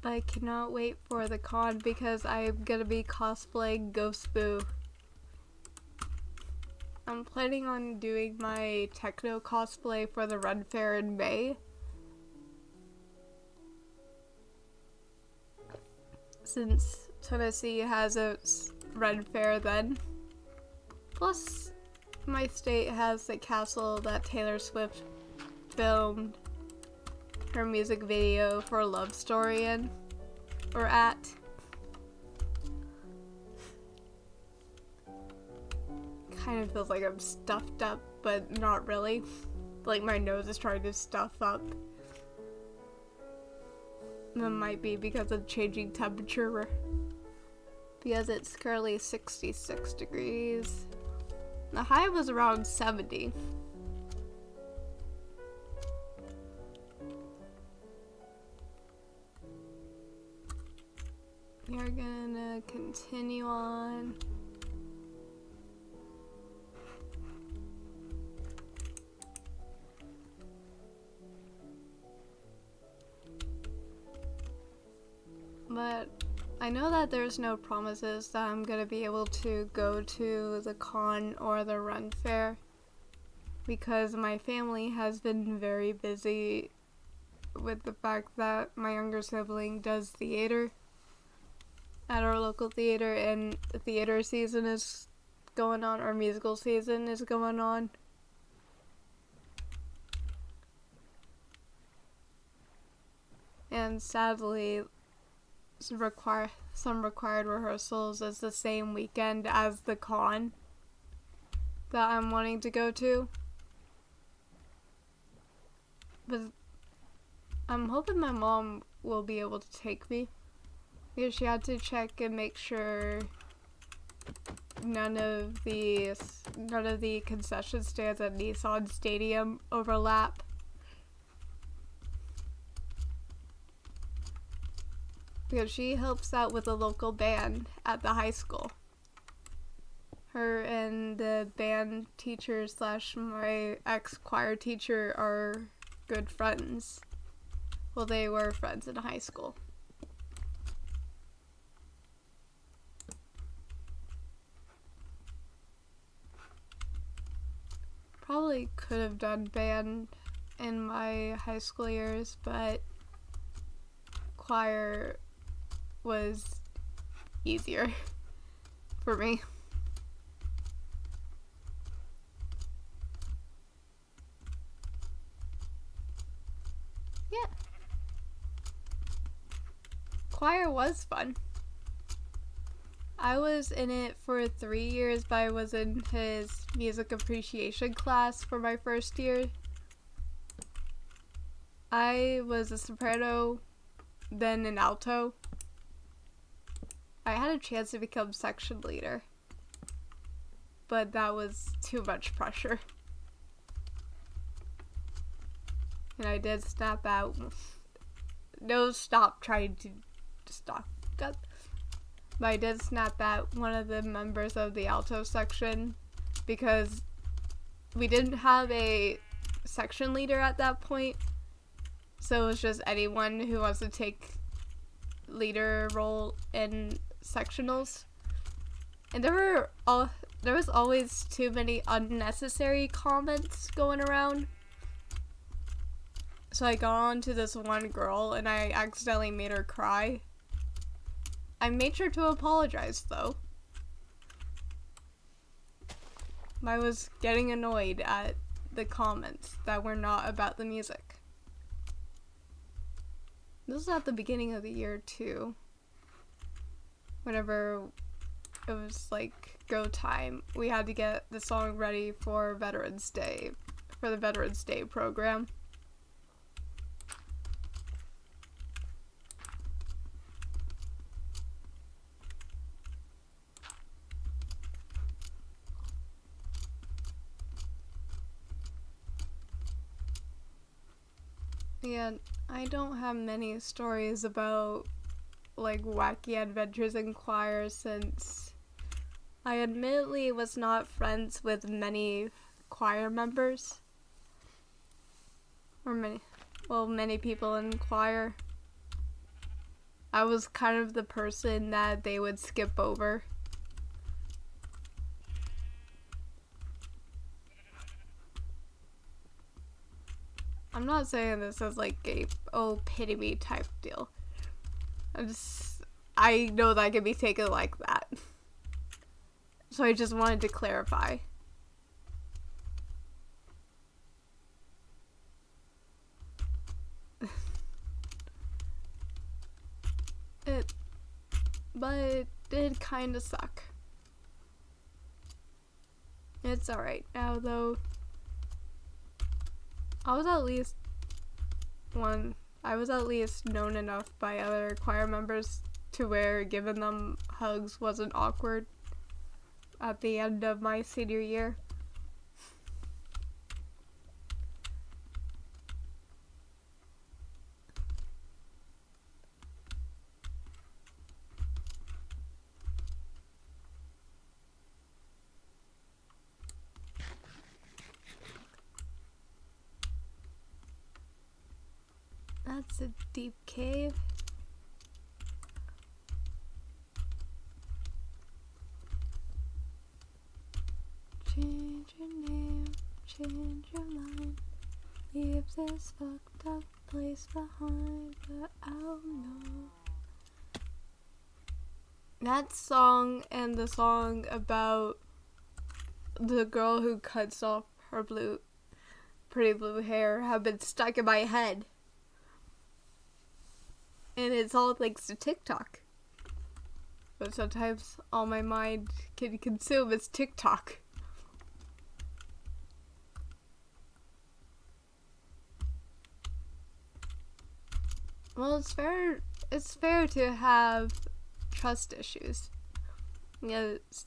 But I cannot wait for the con because I'm gonna be cosplaying Ghost Boo. I'm planning on doing my techno cosplay for the Ren Fair in May. Since Tennessee has its Ren Fair then. Plus, my state has the castle that Taylor Swift filmed her music video for Love Story in, or at. Kind of feels like I'm stuffed up, but not really. Like my nose is trying to stuff up. That might be because of changing temperature. Because it's currently 66 degrees. The high was around 70. We're gonna continue on. But I know that there's no promises that I'm gonna be able to go to the con or the Ren Fair, because my family has been very busy with the fact that my younger sibling does theater at our local theater, and theater season is going on, or musical season is going on. And sadly, some required rehearsals is the same weekend as the con that I'm wanting to go to. But I'm hoping my mom will be able to take me, because she had to check and make sure none of the concession stands at Nissan Stadium overlap. Because she helps out with a local band at the high school. Her and the band teacher / my ex-choir teacher are good friends. Well, they were friends in high school. Probably could have done band in my high school years, but choir was easier for me. Yeah. Choir was fun. I was in it for 3 years, but I was in his music appreciation class for my first year. I was a soprano, then an alto. I had a chance to become section leader, but that was too much pressure. And I did snap out. No, stop trying to stop. But I did snap at one of the members of the alto section because we didn't have a section leader at that point. So it was just anyone who wants to take leader role in sectionals. And there was always too many unnecessary comments going around. So I got on to this one girl and I accidentally made her cry. I made sure to apologize though. I was getting annoyed at the comments that were not about the music. This was at the beginning of the year too. Whenever it was like go time, we had to get the song ready for Veterans Day, for the Veterans Day program. Yeah, I don't have many stories about like wacky adventures in choir since I admittedly was not friends with many choir members. Or many people in choir. I was kind of the person that they would skip over. I'm not saying this as like a oh pity me type deal. I know that can be taken like that. So I just wanted to clarify. But it did kinda suck. It's alright now though. I was at least known enough by other choir members to where giving them hugs wasn't awkward at the end of my senior year. That's a deep cave. Change your name, change your mind. Leave this fucked up place behind, but I'll know. That song and the song about the girl who cuts off her pretty blue hair have been stuck in my head. And it's all thanks to TikTok. But sometimes all my mind can consume is TikTok. Well, it's fair to have trust issues. Yes.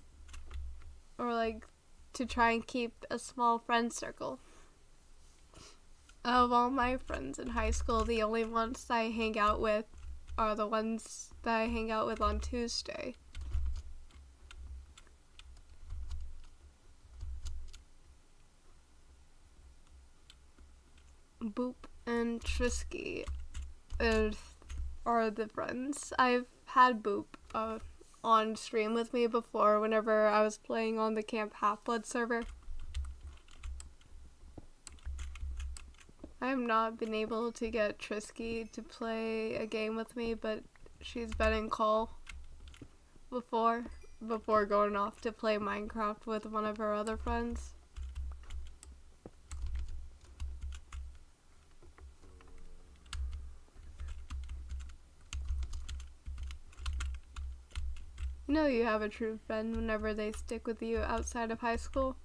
Or like to try and keep a small friend circle. Of all my friends in high school, the only ones I hang out with are the ones that I hang out with on Tuesday. Boop and Trisky are the friends. I've had Boop on stream with me before whenever I was playing on the Camp Half-Blood server. I have not been able to get Trisky to play a game with me, but she's been in call before going off to play Minecraft with one of her other friends. You know you have a true friend whenever they stick with you outside of high school.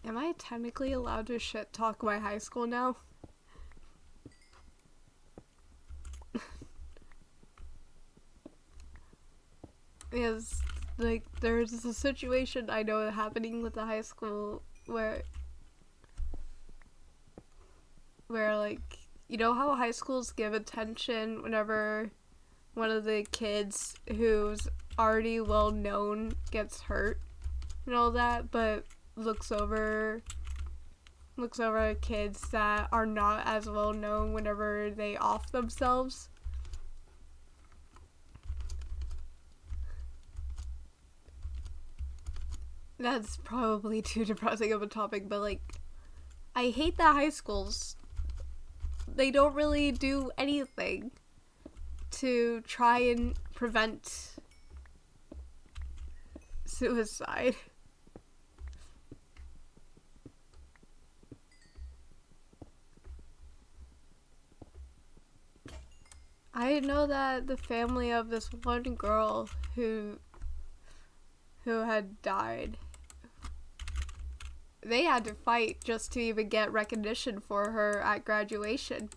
Am I technically allowed to shit talk my high school now? Because, like, there's a situation I know happening with the high school where like, you know how high schools give attention whenever one of the kids who's already well known gets hurt and all that, but looks over kids that are not as well known whenever they off themselves. That's probably too depressing of a topic, but like, I hate that high schools, they don't really do anything to try and prevent suicide. I know that the family of this one girl who had died, they had to fight just to even get recognition for her at graduation.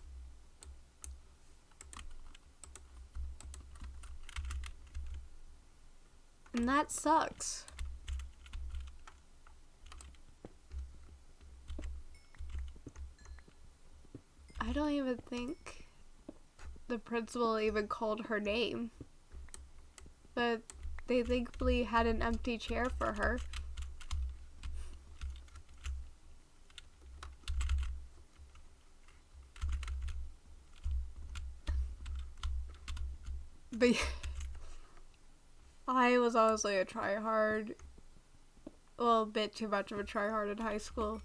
And that sucks. I don't even think the principal even called her name. But they thankfully had an empty chair for her. But I was honestly a tryhard. Well, a bit too much of a tryhard in high school.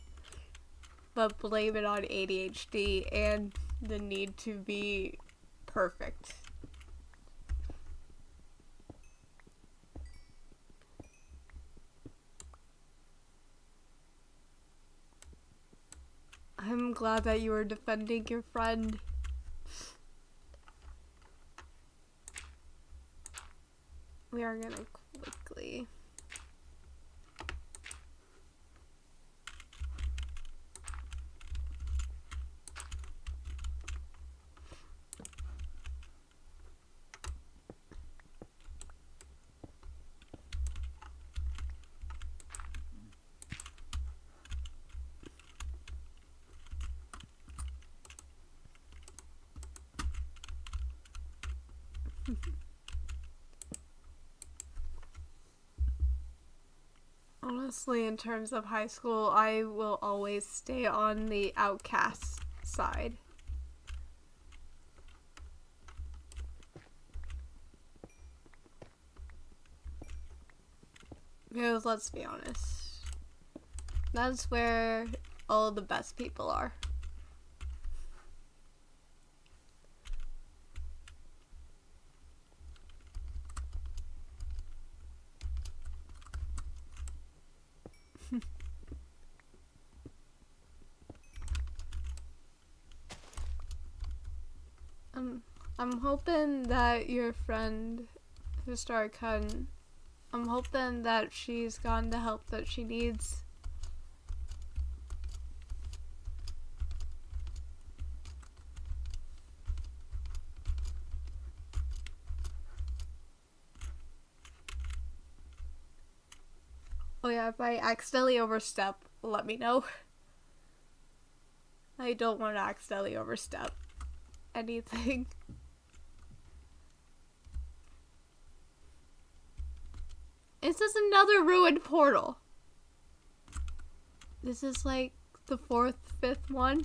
But blame it on ADHD and the need to be perfect. I'm glad that you were defending your friend. We are gonna quickly... Honestly, in terms of high school, I will always stay on the outcast side. Because let's be honest, That's where all the best people are. I'm hoping that your friend, Historic Hun, I'm hoping that she's gotten the help that she needs. Oh yeah, if I accidentally overstep, let me know. I don't want to accidentally overstep anything. Is this another ruined portal? This is like the 4th, 5th one.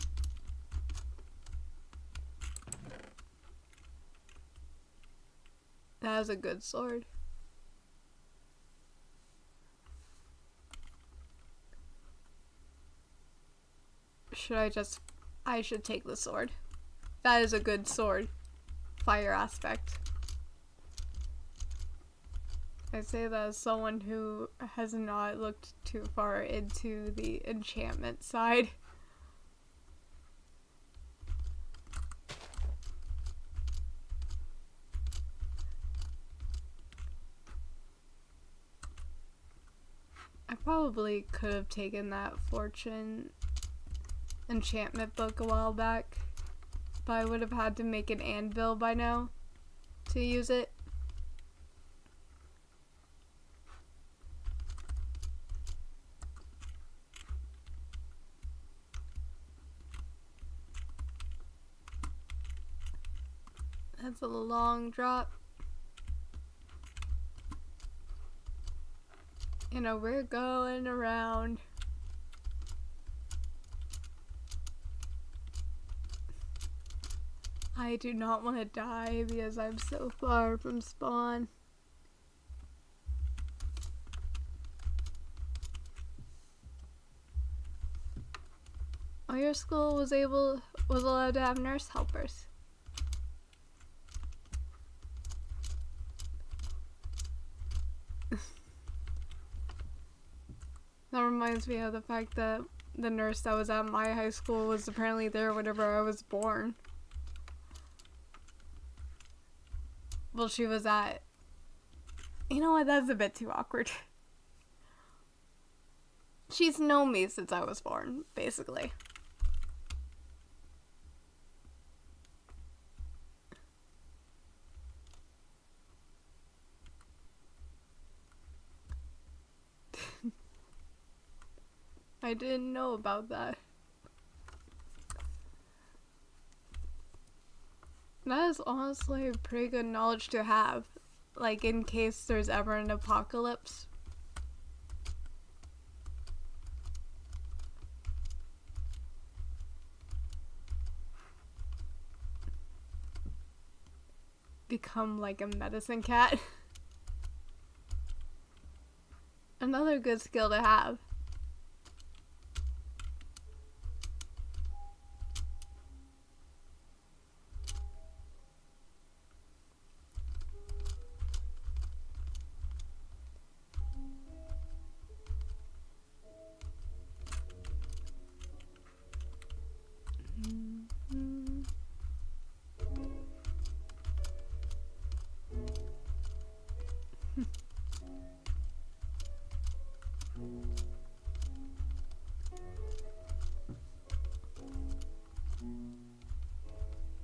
That was a good sword. I should take the sword. That is a good sword. Fire aspect. I say that as someone who has not looked too far into the enchantment side. I probably could have taken that fortune enchantment book a while back, but I would have had to make an anvil by now to use it. That's a long drop. You know, we're going around. I do not want to die because I'm so far from spawn. Oh, your school was allowed to have nurse helpers. That reminds me of the fact that the nurse that was at my high school was apparently there whenever I was born. Well, she was at... You know what? That's a bit too awkward. She's known me since I was born, basically. I didn't know about that. That is honestly pretty good knowledge to have, like in case there's ever an apocalypse. Become like a medicine cat. Another good skill to have.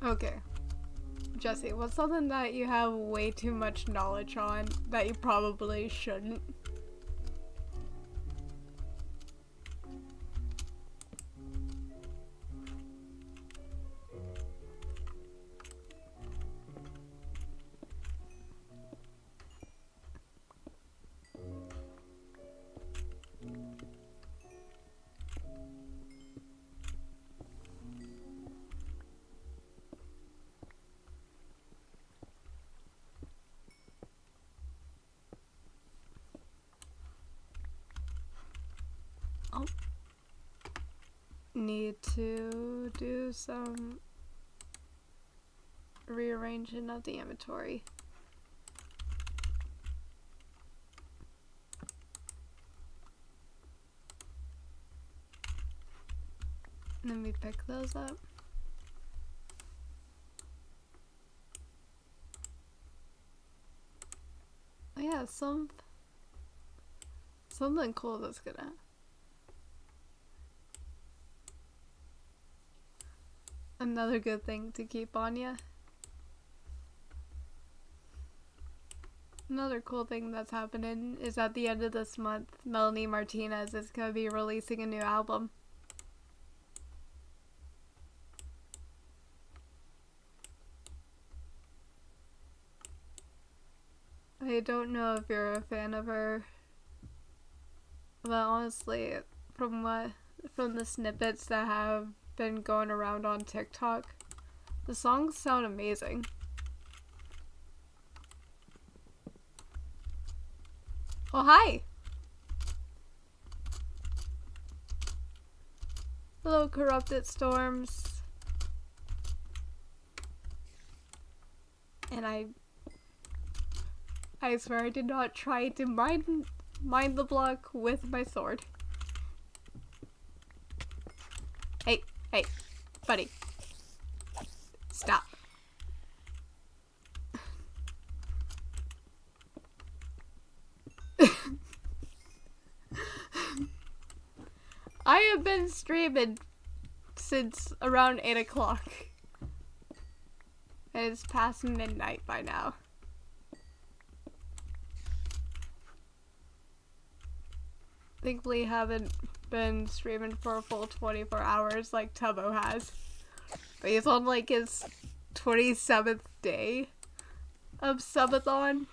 Okay. Jesse, what's something that you have way too much knowledge on that you probably shouldn't? need to do some rearranging of the inventory. Let me pick those up. Oh yeah, something cool that's gonna. Another good thing to keep on ya. Another cool thing that's happening is at the end of this month, Melanie Martinez is gonna be releasing a new album. I don't know if you're a fan of her, but honestly, from the snippets that have been going around on TikTok, the songs sound amazing. Oh, hi! Hello, Corrupted Storms. And I swear I did not try to mine the block with my sword. Hey, buddy. Stop. I have been streaming since around 8 o'clock. It's past midnight by now. Thankfully haven't been streaming for a full 24 hours like Tubbo has. But he's on like his 27th day of subathon.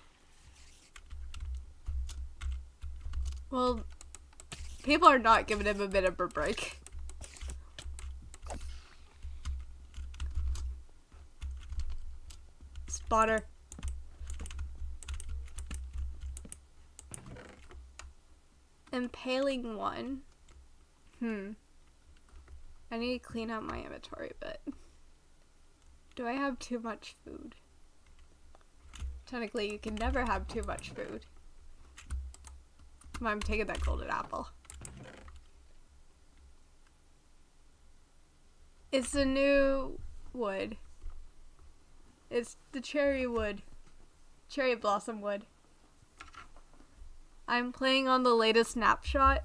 Well, people are not giving him a bit of a break. Spotter. Impaling one. I need to clean out my inventory, but do I have too much food? Technically, you can never have too much food. I'm taking that golden apple. It's the new wood. It's the cherry wood. Cherry blossom wood. I'm playing on the latest snapshot.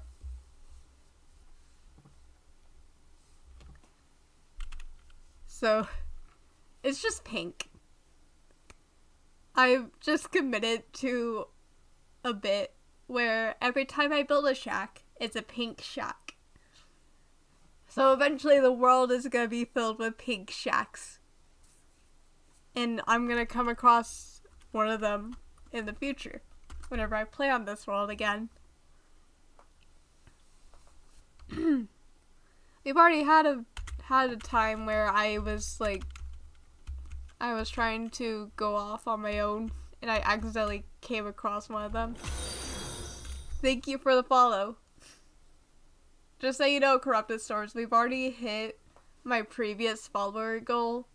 So, it's just pink. I've just committed to a bit where every time I build a shack, it's a pink shack. So eventually the world is gonna be filled with pink shacks. And I'm gonna come across one of them in the future, whenever I play on this world again. We've already had a time where I was trying to go off on my own, and I accidentally came across one of them. Thank you for the follow. Just so you know, Corrupted Stores, we've already hit my previous follower goal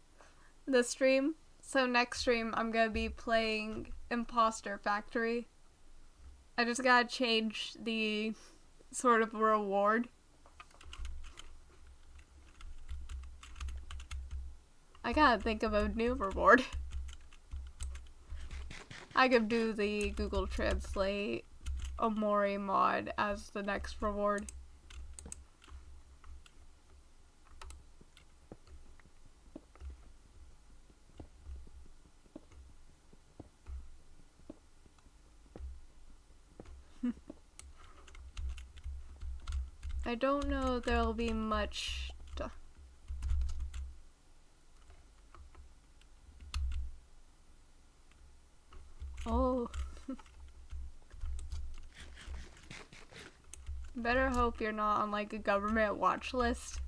this stream. So next stream, I'm gonna be playing Imposter Factory. I just gotta change the sort of reward. I gotta think of a new reward. I could do the Google Translate Omori mod as the next reward. I don't know if there'll be much Oh. Better hope you're not on like a government watch list.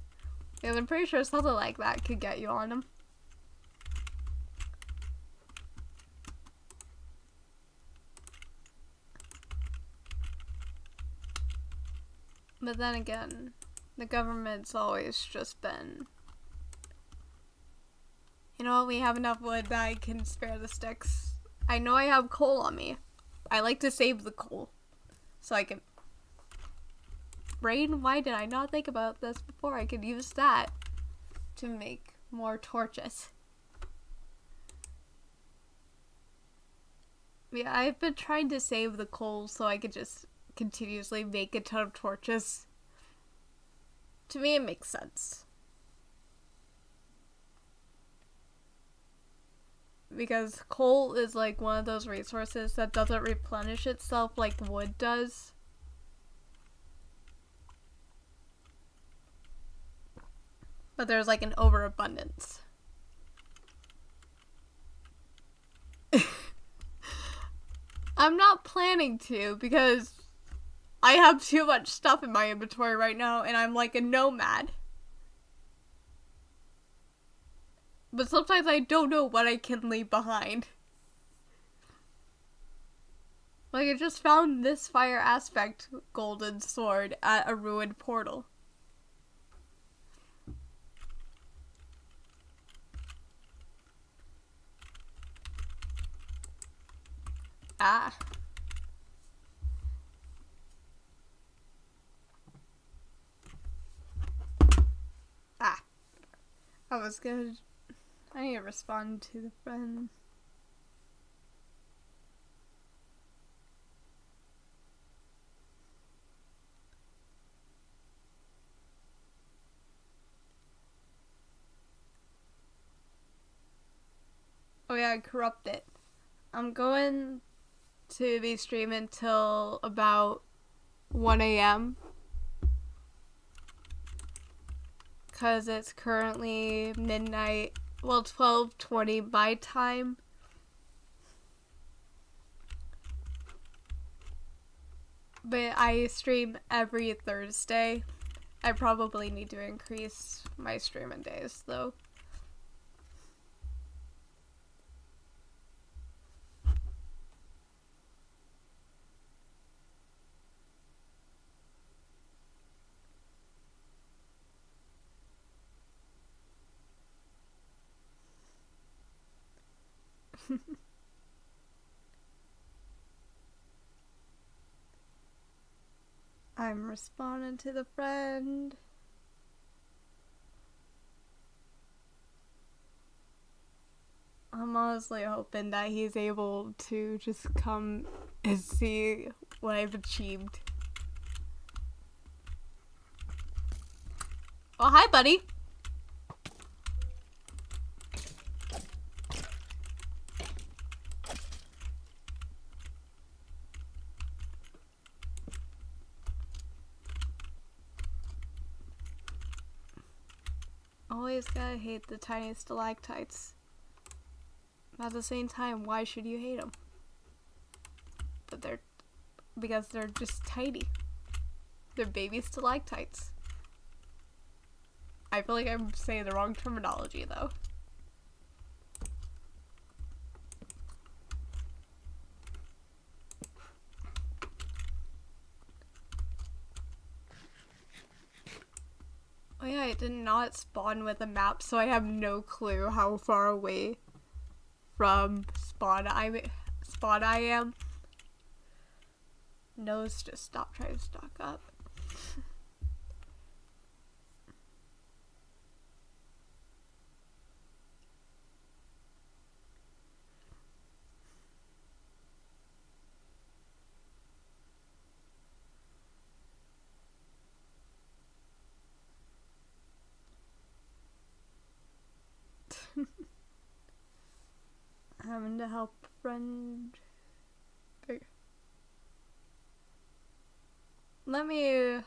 Because I'm pretty sure something like that could get you on them. But then again, The government's always just been, you know, we have enough wood that I can spare the sticks. I know I have coal on me. I like to save the coal so I can... Brain, why did I not think about this before? I could use that to make more torches. Yeah, I've been trying to save the coal so I could just continuously make a ton of torches. To me, it makes sense. Because coal is like one of those resources that doesn't replenish itself like wood does. But there's like an overabundance. I'm not planning to because I have too much stuff in my inventory right now and I'm like a nomad. But sometimes I don't know what I can leave behind. Like I just found this fire aspect golden sword at a ruined portal. Ah. Ah. I was gonna... I need to respond to the friend. Oh yeah, I corrupt it. I'm going to be streaming till about 1 a.m. Because it's currently midnight, well, 12:20 my time. But I stream every Thursday. I probably need to increase my streaming days, though. I'm responding to the friend. I'm honestly hoping that he's able to just come and see what I've achieved. Oh, hi, buddy. Always gotta hate the tiny stalactites. At the same time, why should you hate them? But because they're just tiny. They're baby stalactites. I feel like I'm saying the wrong terminology, though. Oh yeah, it did not spawn with a map, so I have no clue how far away from spawn I am. Nose, just stop trying to stock up. Having to help a friend. Let me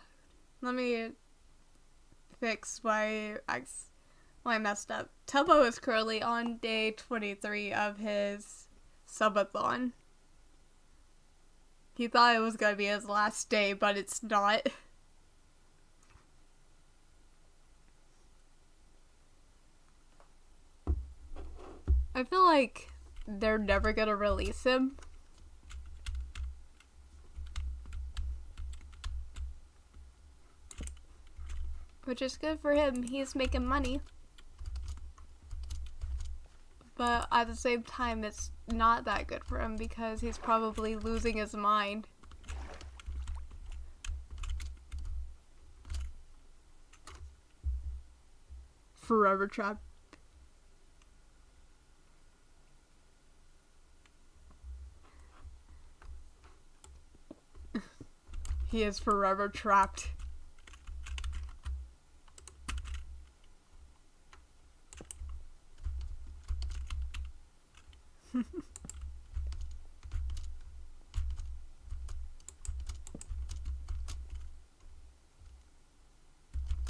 fix why I messed up. Tubbo is currently on day 23 of his subathon. He thought it was gonna be his last day, but it's not. I feel like they're never gonna release him. Which is good for him. He's making money. But at the same time, it's not that good for him because he's probably losing his mind. Forever trapped. He is forever trapped.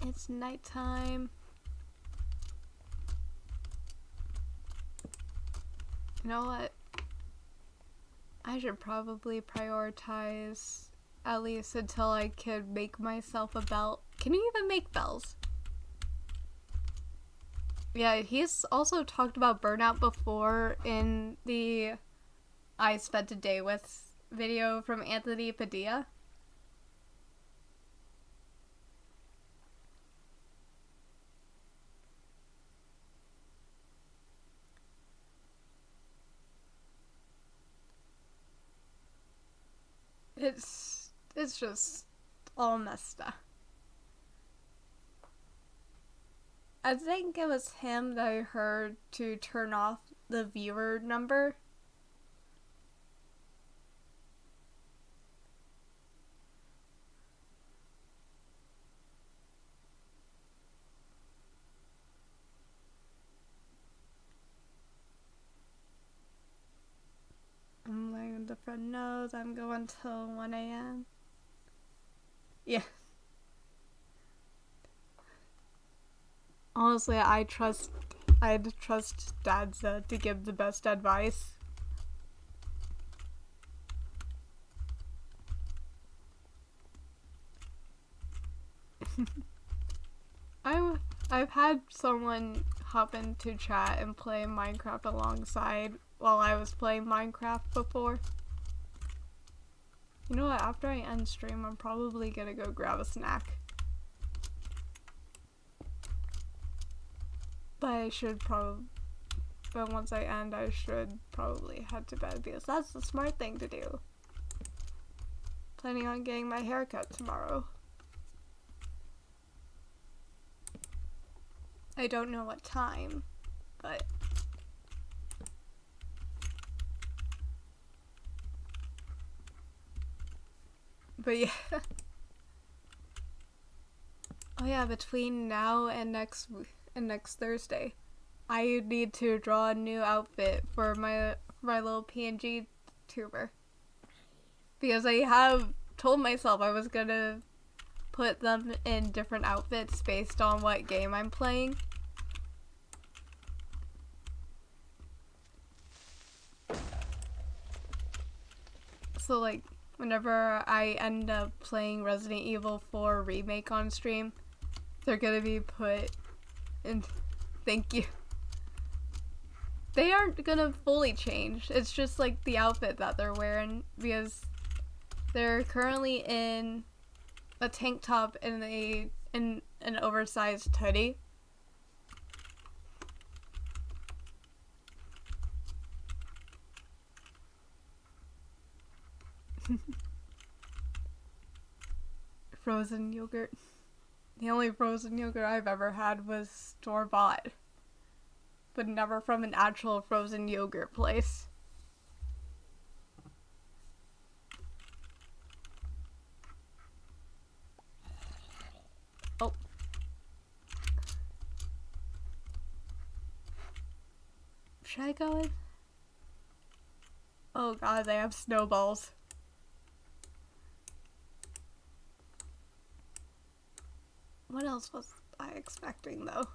It's nighttime. You know what? I should probably prioritize at least until I could make myself a belt. Can you even make bells? Yeah, he's also talked about burnout before in the I Spent a Day With video from Anthony Padilla. It's just all messed up. I think it was him that I heard to turn off the viewer number. I'm letting the friend knows I'm going till 1 a.m. Yeah. Honestly, I'd trust Dadza to give the best advice. I've had someone hop into chat and play Minecraft alongside while I was playing Minecraft before. You know what, after I end stream, I'm probably gonna go grab a snack. But once I end, I should probably head to bed because that's the smart thing to do. Planning on getting my hair cut tomorrow. I don't know what time, but yeah. Oh yeah, between now and next Thursday, I need to draw a new outfit for my little PNG tuber. Because I have told myself I was gonna put them in different outfits based on what game I'm playing. So like, whenever I end up playing Resident Evil 4 Remake on stream, they're gonna be put in... Thank you. They aren't gonna fully change. It's just like the outfit that they're wearing because they're currently in a tank top and an oversized hoodie. Frozen yogurt. The only frozen yogurt I've ever had was store-bought, but never from an actual frozen yogurt place. Oh. Should I go in? Oh god, they have snowballs. What else was I expecting, though?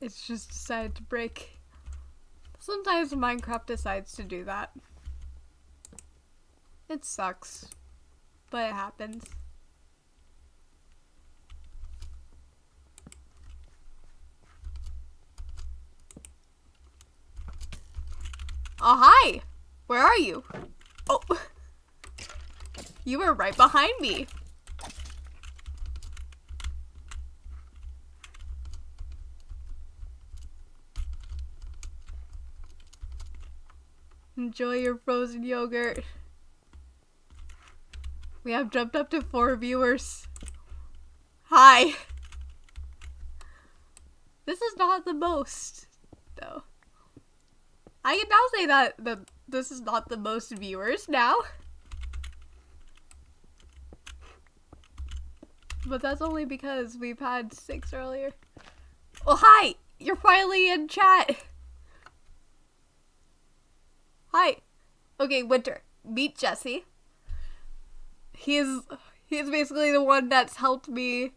It's just decided to break. Sometimes Minecraft decides to do that. It sucks. but it happens. Oh, hi! Where are you? Oh, you were right behind me. Enjoy your frozen yogurt. We have jumped up to 4 viewers. Hi. This is not the most, though. I can now say that this is not the most viewers now. But that's only because we've had 6 earlier. Oh, hi! You're finally in chat! Hi! Okay, Winter, meet Jesse. He's basically the one that's helped me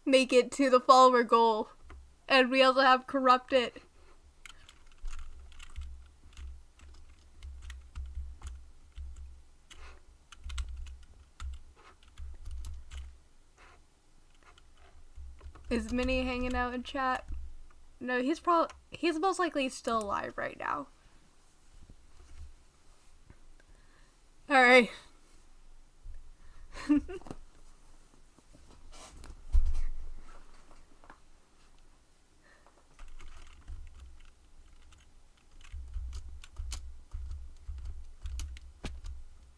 make it to the follower goal. And we also have Corrupted. Is Minnie hanging out in chat? No, he's most likely still alive right now. Alright.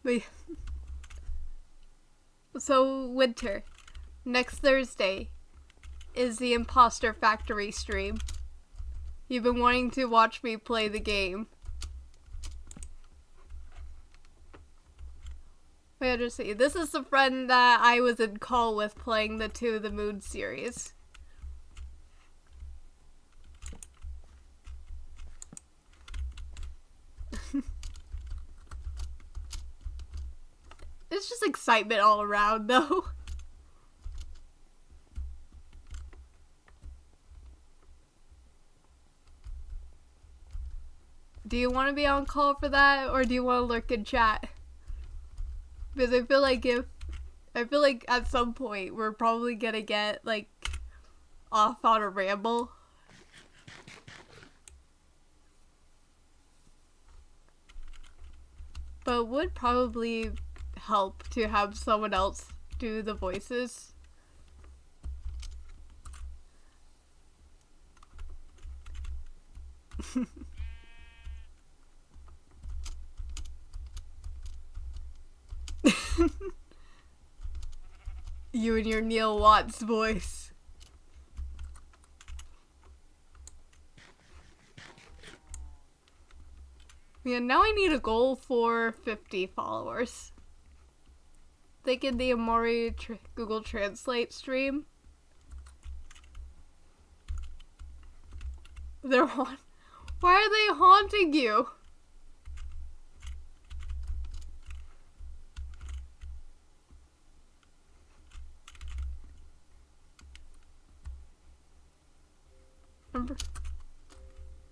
Wait. So, Winter, next Thursday is the Imposter Factory stream. You've been wanting to watch me play the game. Wait, just see. This is the friend that I was in call with playing the To the Moon series. It's just excitement all around, though. Do you want to be on call for that, or do you want to lurk in chat? Because I feel like at some point we're probably gonna get like off on a ramble. But it would probably help to have someone else do the voices. You and your Neil Watts voice. Yeah, now I need a goal for 50 followers. Thinking the Amori Google Translate stream. Why are they haunting you? Remember?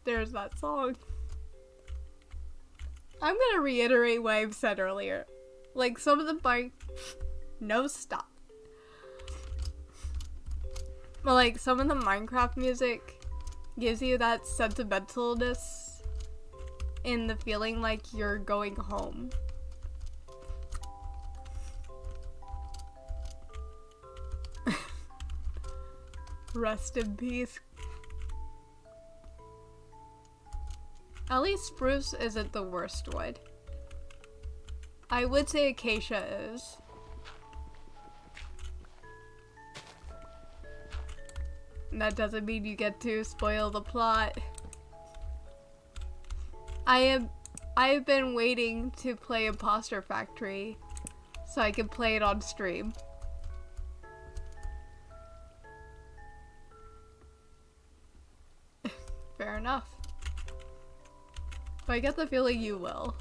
There's that song. I'm gonna reiterate what I've said earlier. Like, some of the no, stop. But like, some of the Minecraft music gives you that sentimentalness in the feeling like you're going home. Rest in peace. At least spruce isn't the worst wood. I would say acacia is. And that doesn't mean you get to spoil the plot. I have been waiting to play Imposter Factory so I can play it on stream. Fair enough. But I get the feeling you will.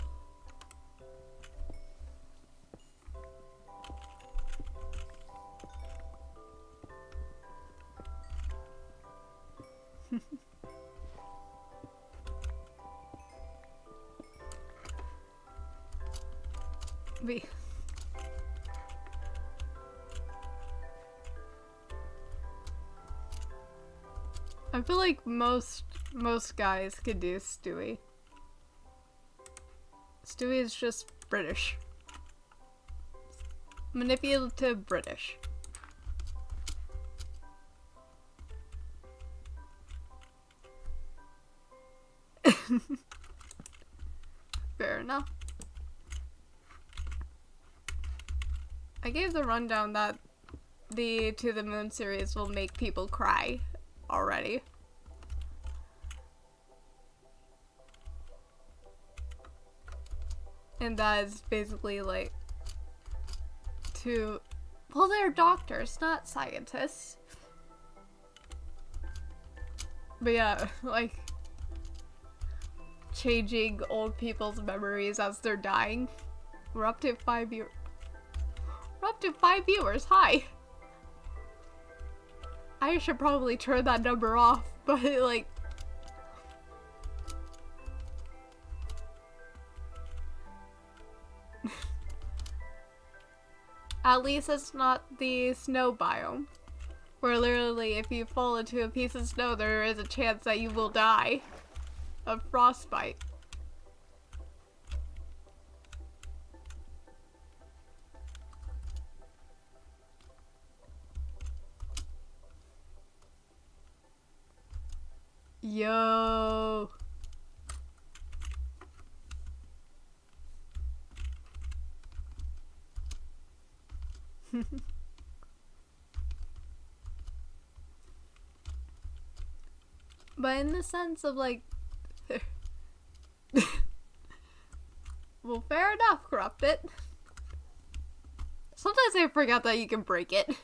I feel like most guys could do Stewie. Stewie is just British. Manipulative British. Fair enough. I gave the rundown that the To the Moon series will make people cry already. And that is basically like well, they're doctors, not scientists. But yeah, like changing old people's memories as they're dying. We're up to 5 viewers. We're up to 5 viewers. Hi. I should probably turn that number off, but like at least it's not the snow biome, where literally if you fall into a piece of snow, there is a chance that you will die of frostbite. Yo. But in the sense of like well, fair enough, Corrupted. Sometimes I forget that you can break it.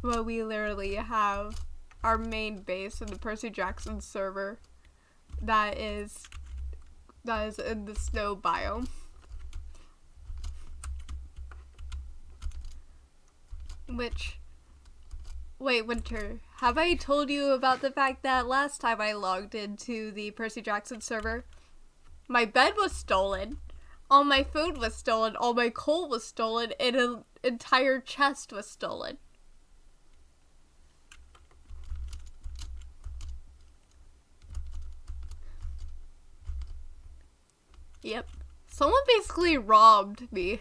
But we literally have our main base in the Percy Jackson server that is in the snow biome. Which, wait, Winter, have I told you about the fact that last time I logged into the Percy Jackson server, my bed was stolen, all my food was stolen, all my coal was stolen, and an entire chest was stolen. Yep. Someone basically robbed me.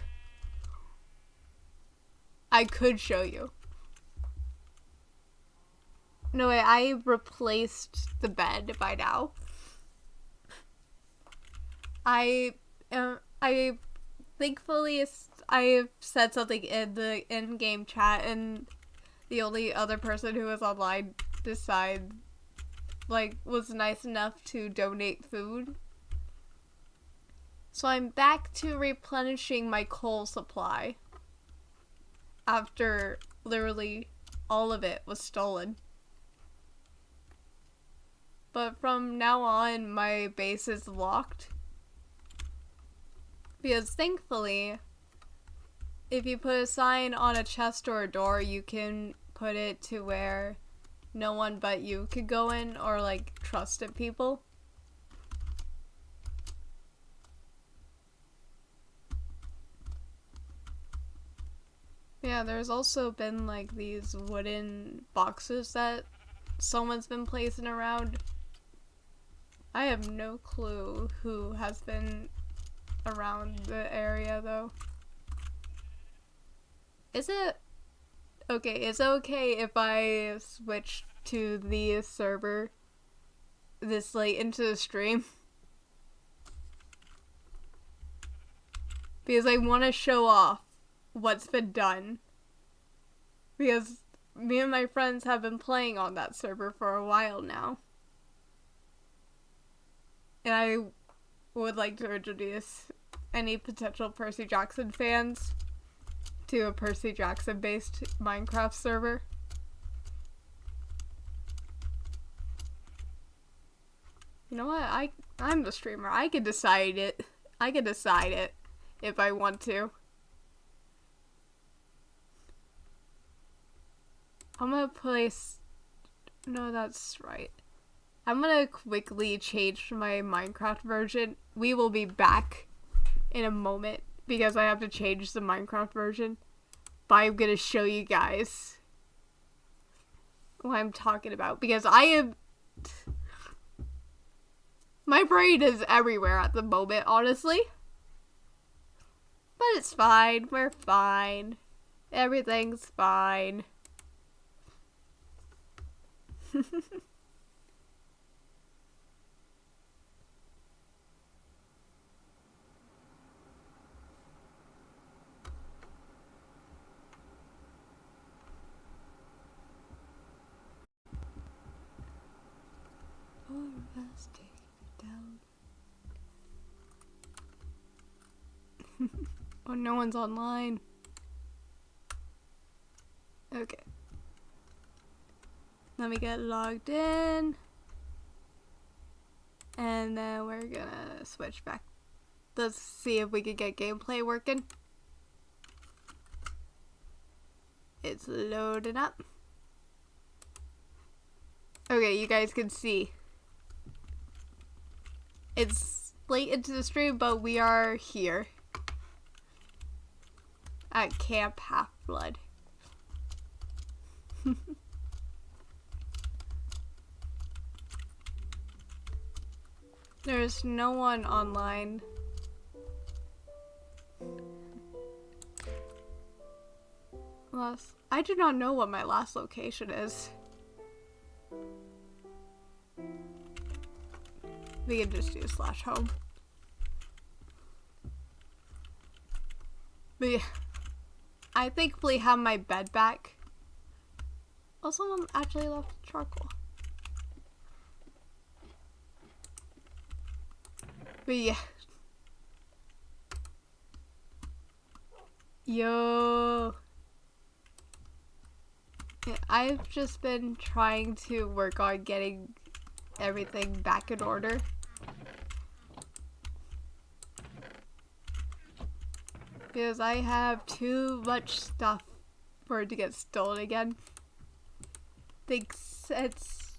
I could show you. No way, I replaced the bed by now. I thankfully I said something in the in-game chat, and the only other person who was online was nice enough to donate food. So I'm back to replenishing my coal supply after literally all of it was stolen. But from now on, my base is locked. Because thankfully, if you put a sign on a chest or a door, you can put it to where no one but you could go in, or like trusted people. Yeah, there's also been like these wooden boxes that someone's been placing around. I have no clue who has been around the area though. Is it okay if I switch to the server this late into the stream? Because I want to show off what's been done. Because me and my friends have been playing on that server for a while now. And I would like to introduce any potential Percy Jackson fans to a Percy Jackson based Minecraft server. You know what? I'm the streamer. I can decide it. I can decide it if I want to. I'm gonna place... No, that's right. I'm gonna quickly change my Minecraft version. We will be back in a moment because I have to change the Minecraft version. But I'm gonna show you guys what I'm talking about, because I am... My brain is everywhere at the moment, honestly. But it's fine. We're fine. Everything's fine. Four of us take it down. Oh, no one's online. Okay. Let me get logged in. And then we're gonna switch back. Let's see if we can get gameplay working. It's loading up. Okay, you guys can see. It's late into the stream, but we are here at Camp Half-Blood. There's no one online. I do not know what my last location is. We can just do /home. But yeah, I thankfully have my bed back. Oh, someone actually left charcoal. But yeah. Yo. Yeah, I've just been trying to work on getting everything back in order. Because I have too much stuff for it to get stolen again. Thinks it's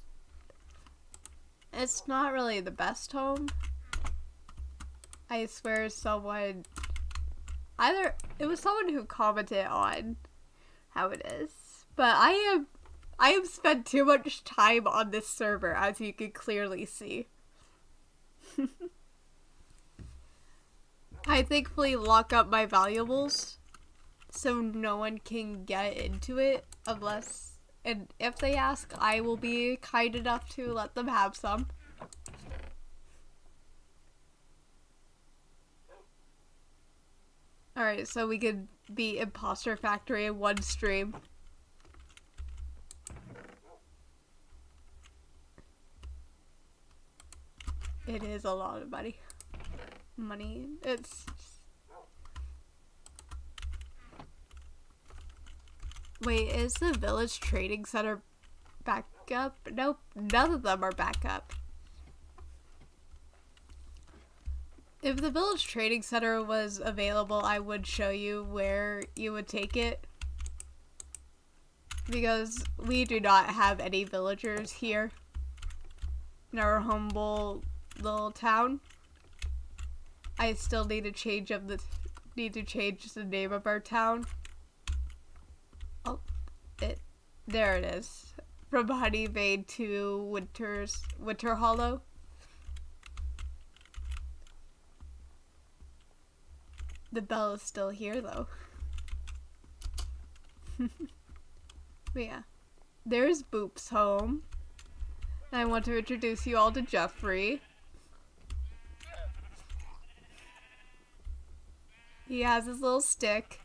not really the best home. I swear someone, it was someone who commented on how it is. But I have spent too much time on this server, as you can clearly see. I thankfully lock up my valuables so no one can get into it unless, and if they ask, I will be kind enough to let them have some. Alright, so we could be Imposter Factory in one stream. It is a lot of money. It's... Wait, is the Village Trading Center back up? Nope, none of them are back up. If the Village Trading Center was available, I would show you where you would take it. Because we do not have any villagers here in our humble little town. I still need to change the name of our town. Oh, there it is. From Honey Bay to Winter Hollow. The bell is still here though. But yeah, there's Boop's home. And I want to introduce you all to Jeffrey. He has his little stick.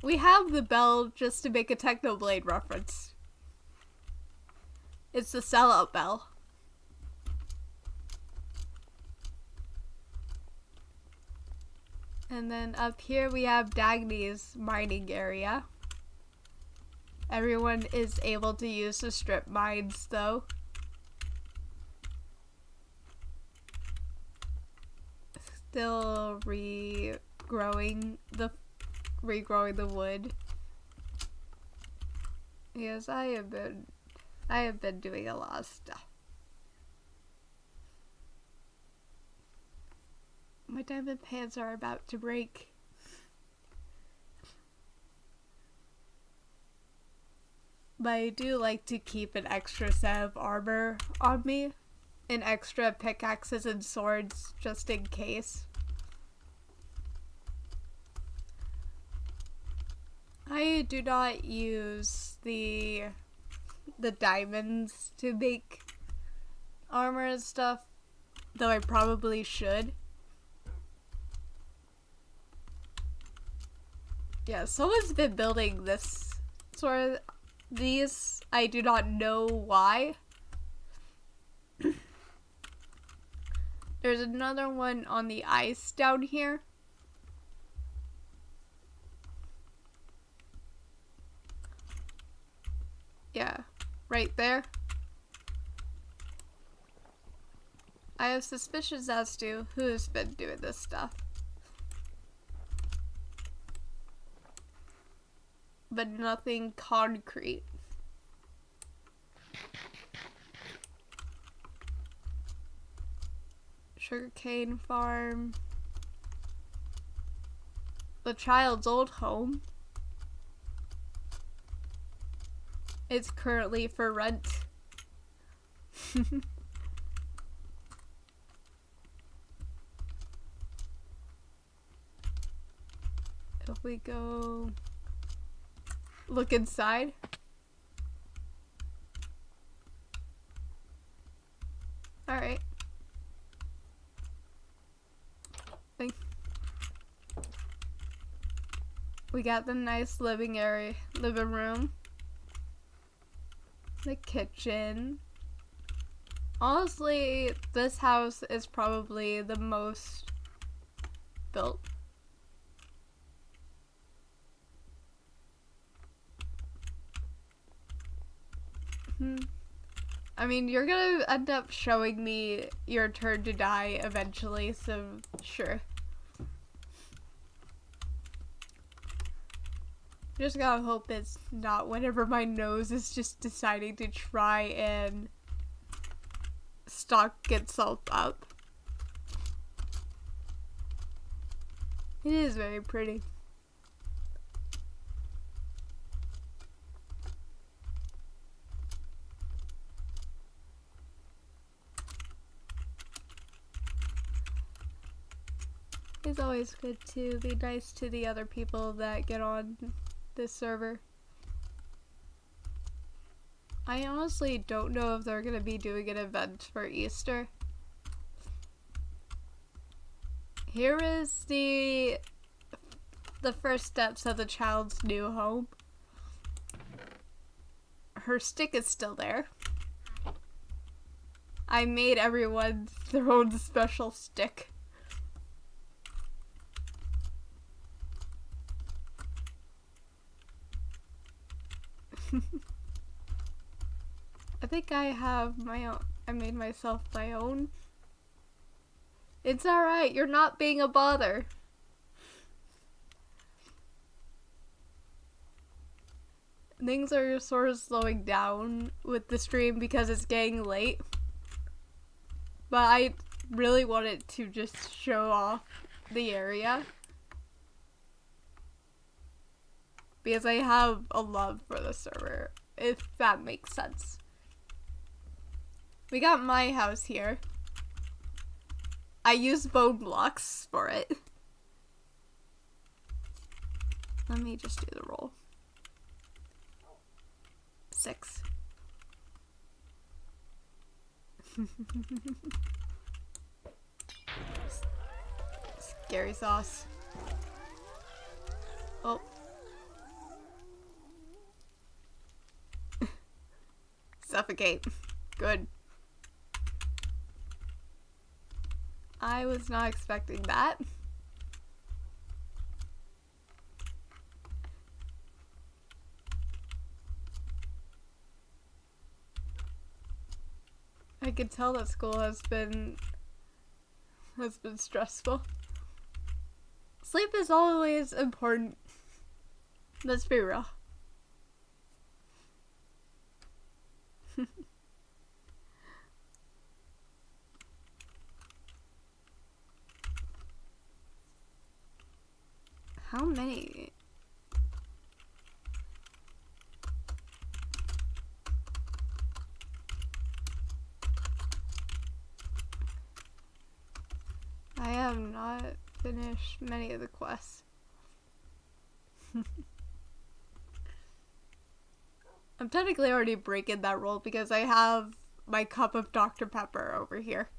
We have the bell just to make a Technoblade reference. It's the sellout bell. And then up here we have Dagny's mining area. Everyone is able to use the strip mines though. Still regrowing the wood. Yes, I have been doing a lot of stuff. My diamond pants are about to break. But I do like to keep an extra set of armor on me. And extra pickaxes and swords just in case. I do not use the diamonds to make armor and stuff, though I probably should. Yeah, someone's been building this sort of these. I do not know why. There's another one on the ice down here. Yeah, right there. I have suspicions as to who's been doing this stuff. But nothing concrete. Sugarcane farm. The child's old home. It's currently for rent. If we go look inside. Alright. We got the nice living room. The kitchen. Honestly, this house is probably the most built. I mean, you're gonna end up showing me your turn to die eventually, so sure. Just gotta hope it's not whenever my nose is just deciding to try and stock itself up. It is very pretty. It's always good to be nice to the other people that get on this server. I honestly don't know if they're gonna be doing an event for Easter. Here is the first steps of the child's new home. Her stick is still there. I made everyone their own special stick. I think I have my own. I made myself my own. It's alright, you're not being a bother. Things are sort of slowing down with the stream because it's getting late. But I really wanted to just show off the area. Because I have a love for the server, if that makes sense. We got my house here. I use bone blocks for it. Let me just do the roll. 6. Scary sauce. Oh. Suffocate. Good. I was not expecting that. I could tell that school has been stressful. Sleep is always important. Let's be real. How many? I have not finished many of the quests. I'm technically already breaking that rule because I have my cup of Dr. Pepper over here.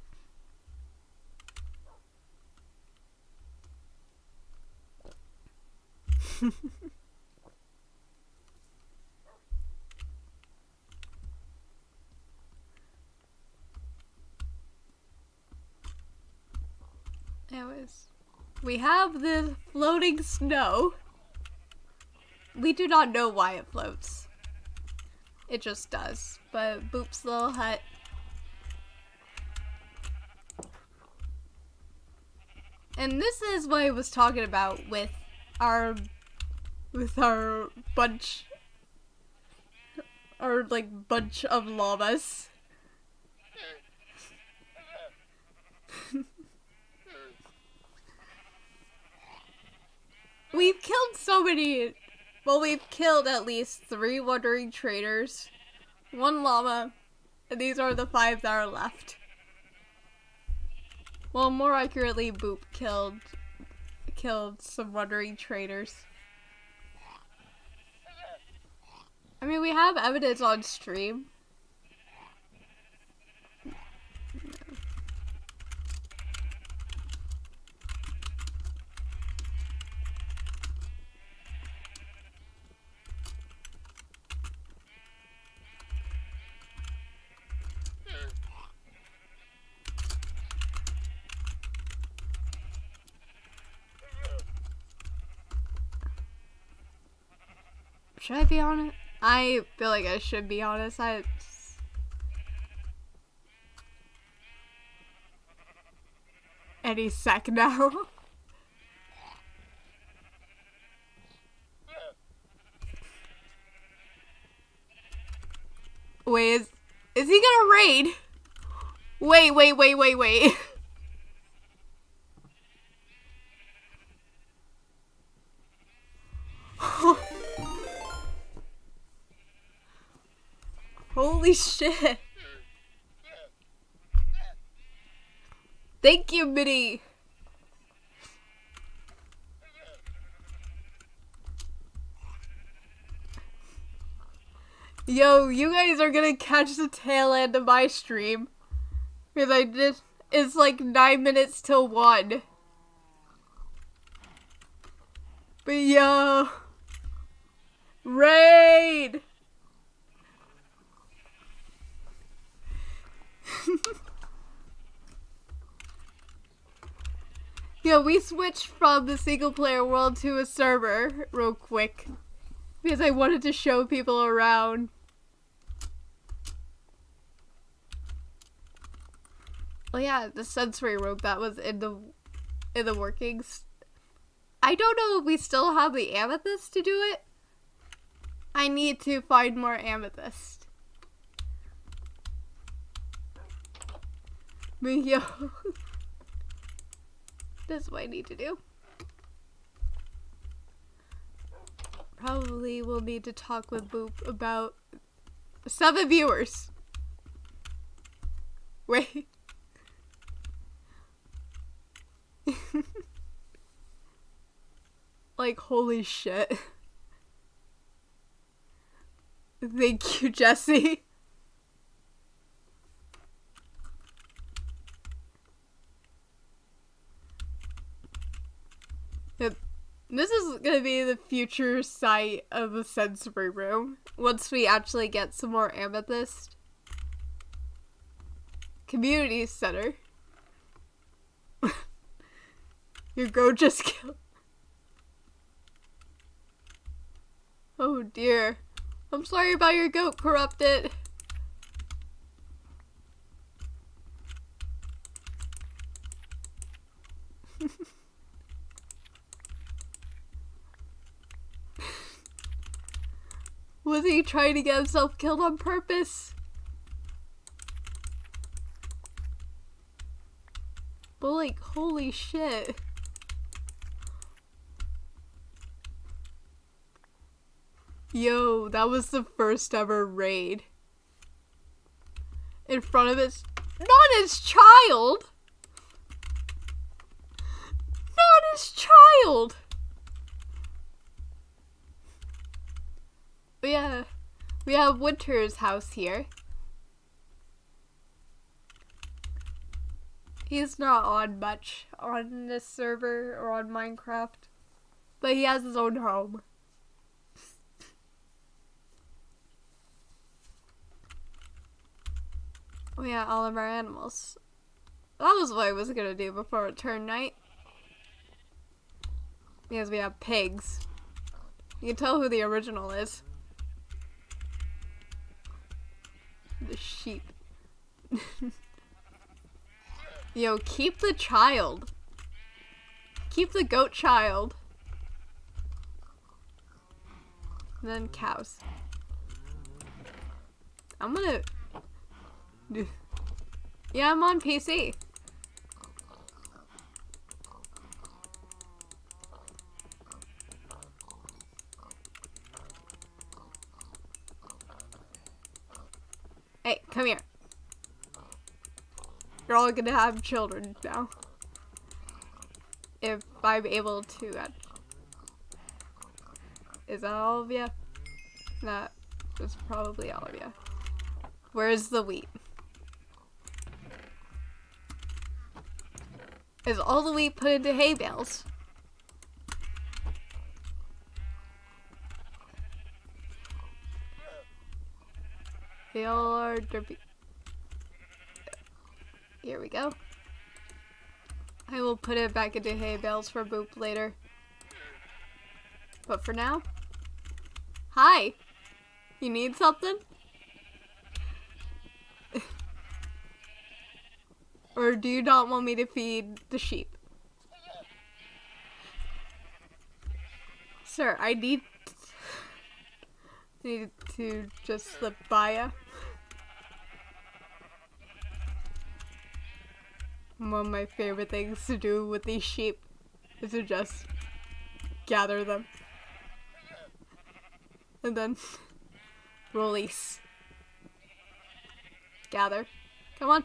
Anyways, we have the floating snow. We do not know why it floats. It just does. But Boop's little hut. And this is what I was talking about with our bunch, our like bunch of llamas. We've killed so many. Well, we've killed at least 3 wandering traders, 1 llama, and these are the 5 that are left. Well, more accurately, Boop killed some wandering traders. I mean, we have evidence on stream. Should I be on it? I feel like I should be honest. Any sec now. Wait, is he gonna raid? Wait. Holy shit. Thank you, Minnie. Yo, you guys are gonna catch the tail end of my stream. Because it's like 9 minutes till 1. But yo. Raid! Yeah, we switched from the single player world to a server real quick because I wanted to show people around. Oh yeah, the sensory room that was in the workings. I don't know if we still have the amethyst to do it. I need to find more amethyst. But yo. That's what I need to do. Probably will need to talk with Boop about 7 viewers. Wait. Like, holy shit. Thank you, Jesse. This is gonna be the future site of the sensory room once we actually get some more amethyst. Community center. Your goat just killed. Oh dear. I'm sorry about your goat, Corrupted. Was he trying to get himself killed on purpose? But like, holy shit. Yo, that was the first ever raid. In front of its... Not his child! Not his child! We have Winter's house here. He's not on much on this server or on Minecraft, but he has his own home. Oh yeah, all of our animals. That was what I was gonna do before it turned night. Because we have pigs. You can tell who the original is. The sheep. Yo, keep the child. Keep the goat child. And then cows. I'm gonna... Yeah, I'm on PC. Hey, come here. You're all gonna have children now. If I'm able to. Is that all of you? That was probably all of you. Where's the wheat? Is all the wheat put into hay bales? They all are derpy. Here we go. I will put it back into hay bales for Boop later. But for now... Hi! You need something? Or do you not want me to feed the sheep? Sir, I need to just slip by ya. One of my favorite things to do with these sheep is to just gather them. And then release. Gather. Come on.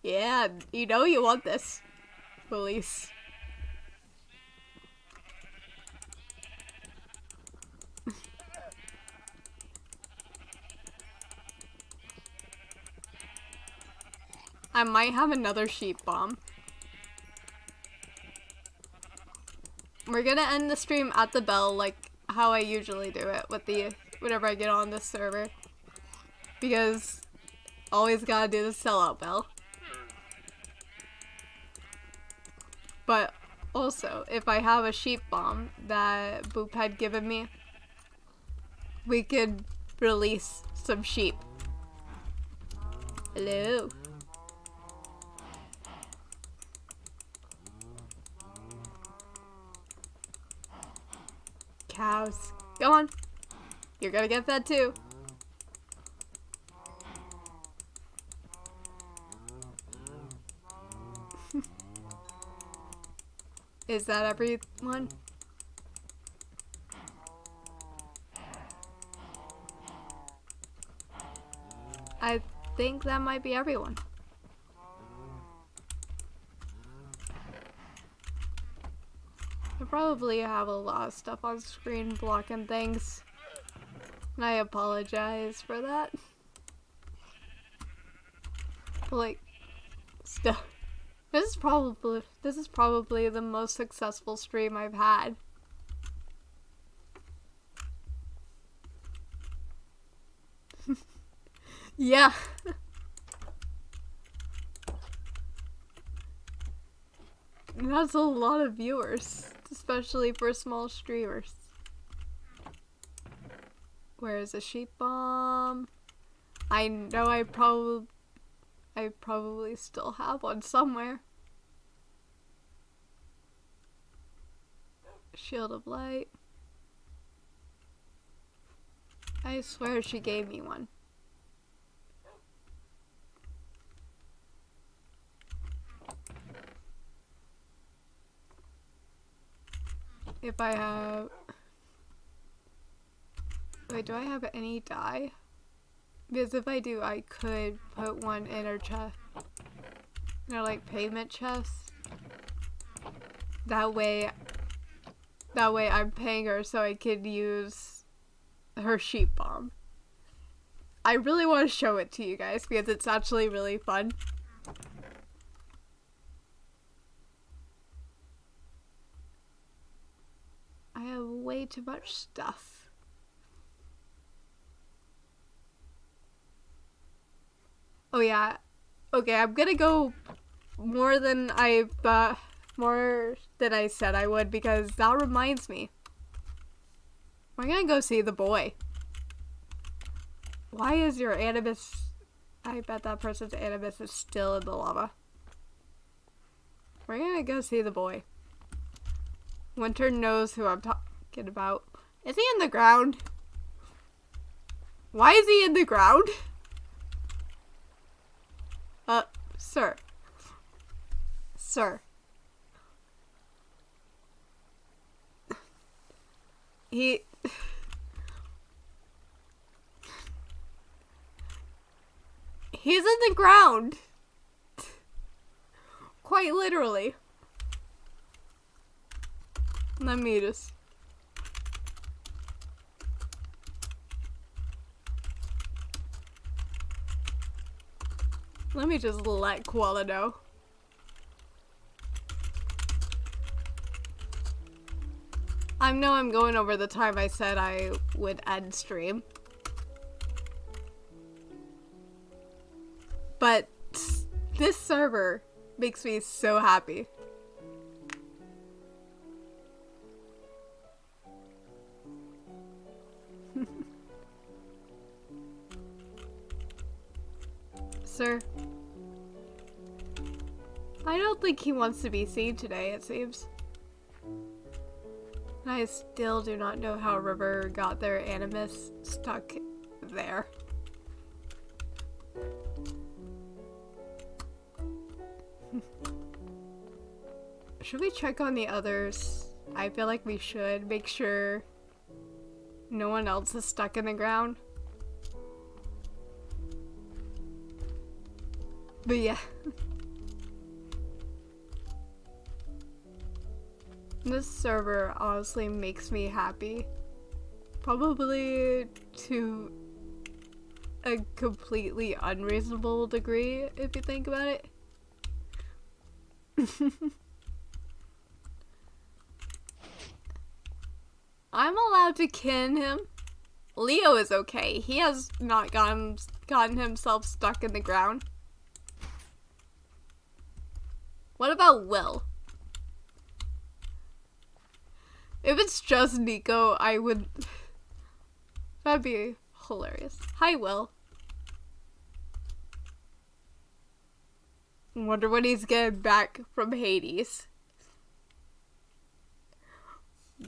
Yeah, you know you want this. Release. I might have another sheep bomb. We're gonna end the stream at the bell like how I usually do it with whenever I get on this server. Because always gotta do the sellout bell. But also, if I have a sheep bomb that Boop had given me, we could release some sheep. Hello. Cows. Go on. You're gonna get fed too. Is that everyone? I think that might be everyone. I probably have a lot of stuff on screen blocking things. And I apologize for that. But like, still. This is probably the most successful stream I've had. Yeah. That's a lot of viewers, especially for small streamers. Where's a sheep bomb? I know I probably still have one somewhere. Shield of light. I swear she gave me one. If I have... Wait, do I have any dye? Because if I do, I could put one in her chest. You know, like pavement chest. That way I'm paying her so I could use her sheep bomb. I really want to show it to you guys because it's actually really fun. I have way too much stuff. Oh yeah. Okay, I'm gonna go more than I said I would because that reminds me. We're gonna go see the boy. Why is your animus... I bet that person's animus is still in the lava. We're gonna go see the boy. Winter knows who I'm talking about. Is he in the ground? Why is he in the ground? Sir. Sir. He's in the ground. Quite literally. Let me just... Let me just let Koala know. I know I'm going over the time I said I would end stream. But this server makes me so happy. Sir? I don't think he wants to be seen today, it seems. I still do not know how River got their animus stuck there. Should we check on the others? I feel like we should make sure no one else is stuck in the ground. But yeah. This server honestly makes me happy. Probably to a completely unreasonable degree, if you think about it. I'm allowed to kin him. Leo is okay. He has not gotten himself stuck in the ground. What about Will? If it's just Nico, I would... That'd be hilarious. Hi, Will. Wonder when he's getting back from Hades.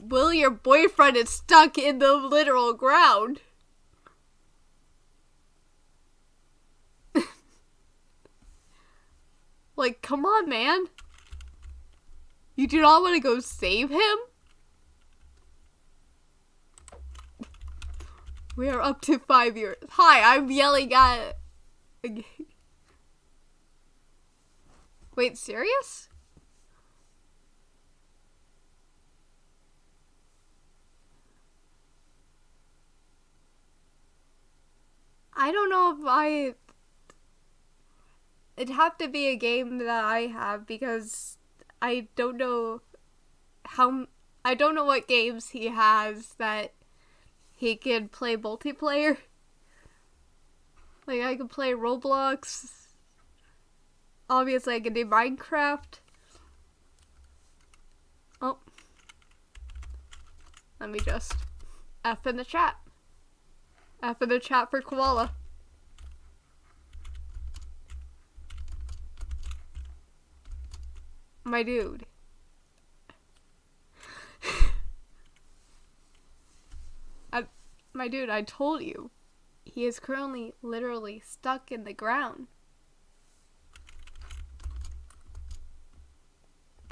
Will, your boyfriend is stuck in the literal ground. Like, come on, man. You do not want to go save him? We are up to 5 years. Hi, I'm yelling at... Wait, serious? I don't know if it'd have to be a game that I have because I don't know what games he has that he can play multiplayer. Like, I can play Roblox. Obviously, I can do Minecraft. Oh. Let me just F in the chat. F in the chat for Koala. My dude. My dude, I told you. He is currently literally stuck in the ground.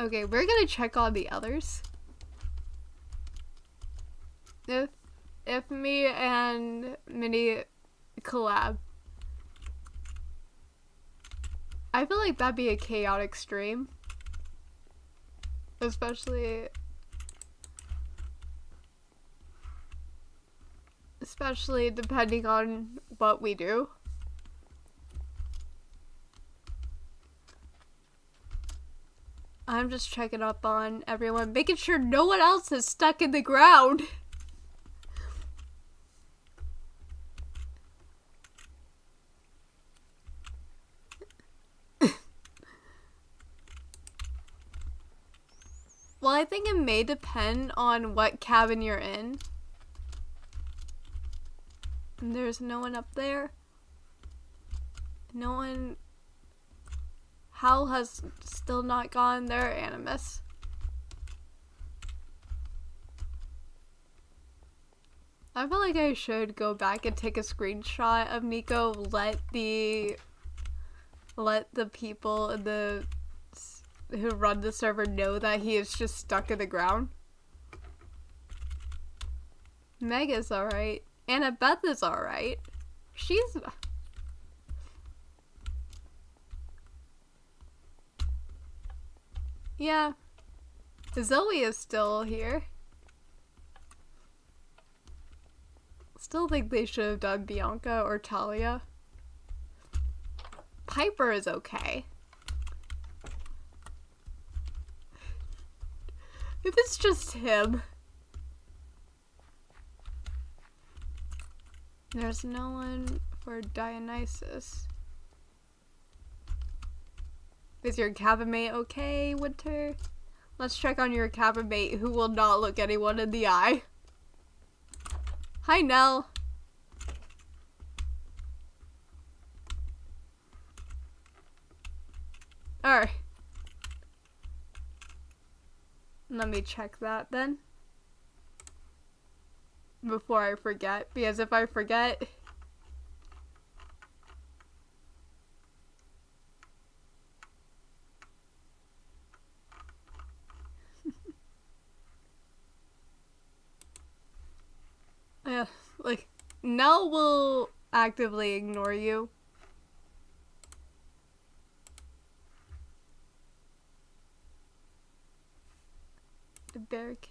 Okay, we're gonna check on the others. if me and Minnie collab, I feel like that'd be a chaotic stream. Especially depending on what we do. I'm just checking up on everyone, making sure no one else is stuck in the ground. Well, I think it may depend on what cabin you're in. And there's no one up there. No one... Hal has still not gone there, Animus. I feel like I should go back and take a screenshot of Nico, let the people in the who run the server know that he is just stuck in the ground. Meg is alright. Annabeth is alright. She's... Yeah. Zoe is still here. Still think they should have done Bianca or Talia. Piper is okay. If it's just him. There's no one for Dionysus. Is your cabin mate okay, Winter? Let's check on your cabin mate who will not look anyone in the eye. Hi, Nell. Alright. Let me check that then. Before I forget, because if I forget... Yeah, like, Nell will actively ignore you. The barricade.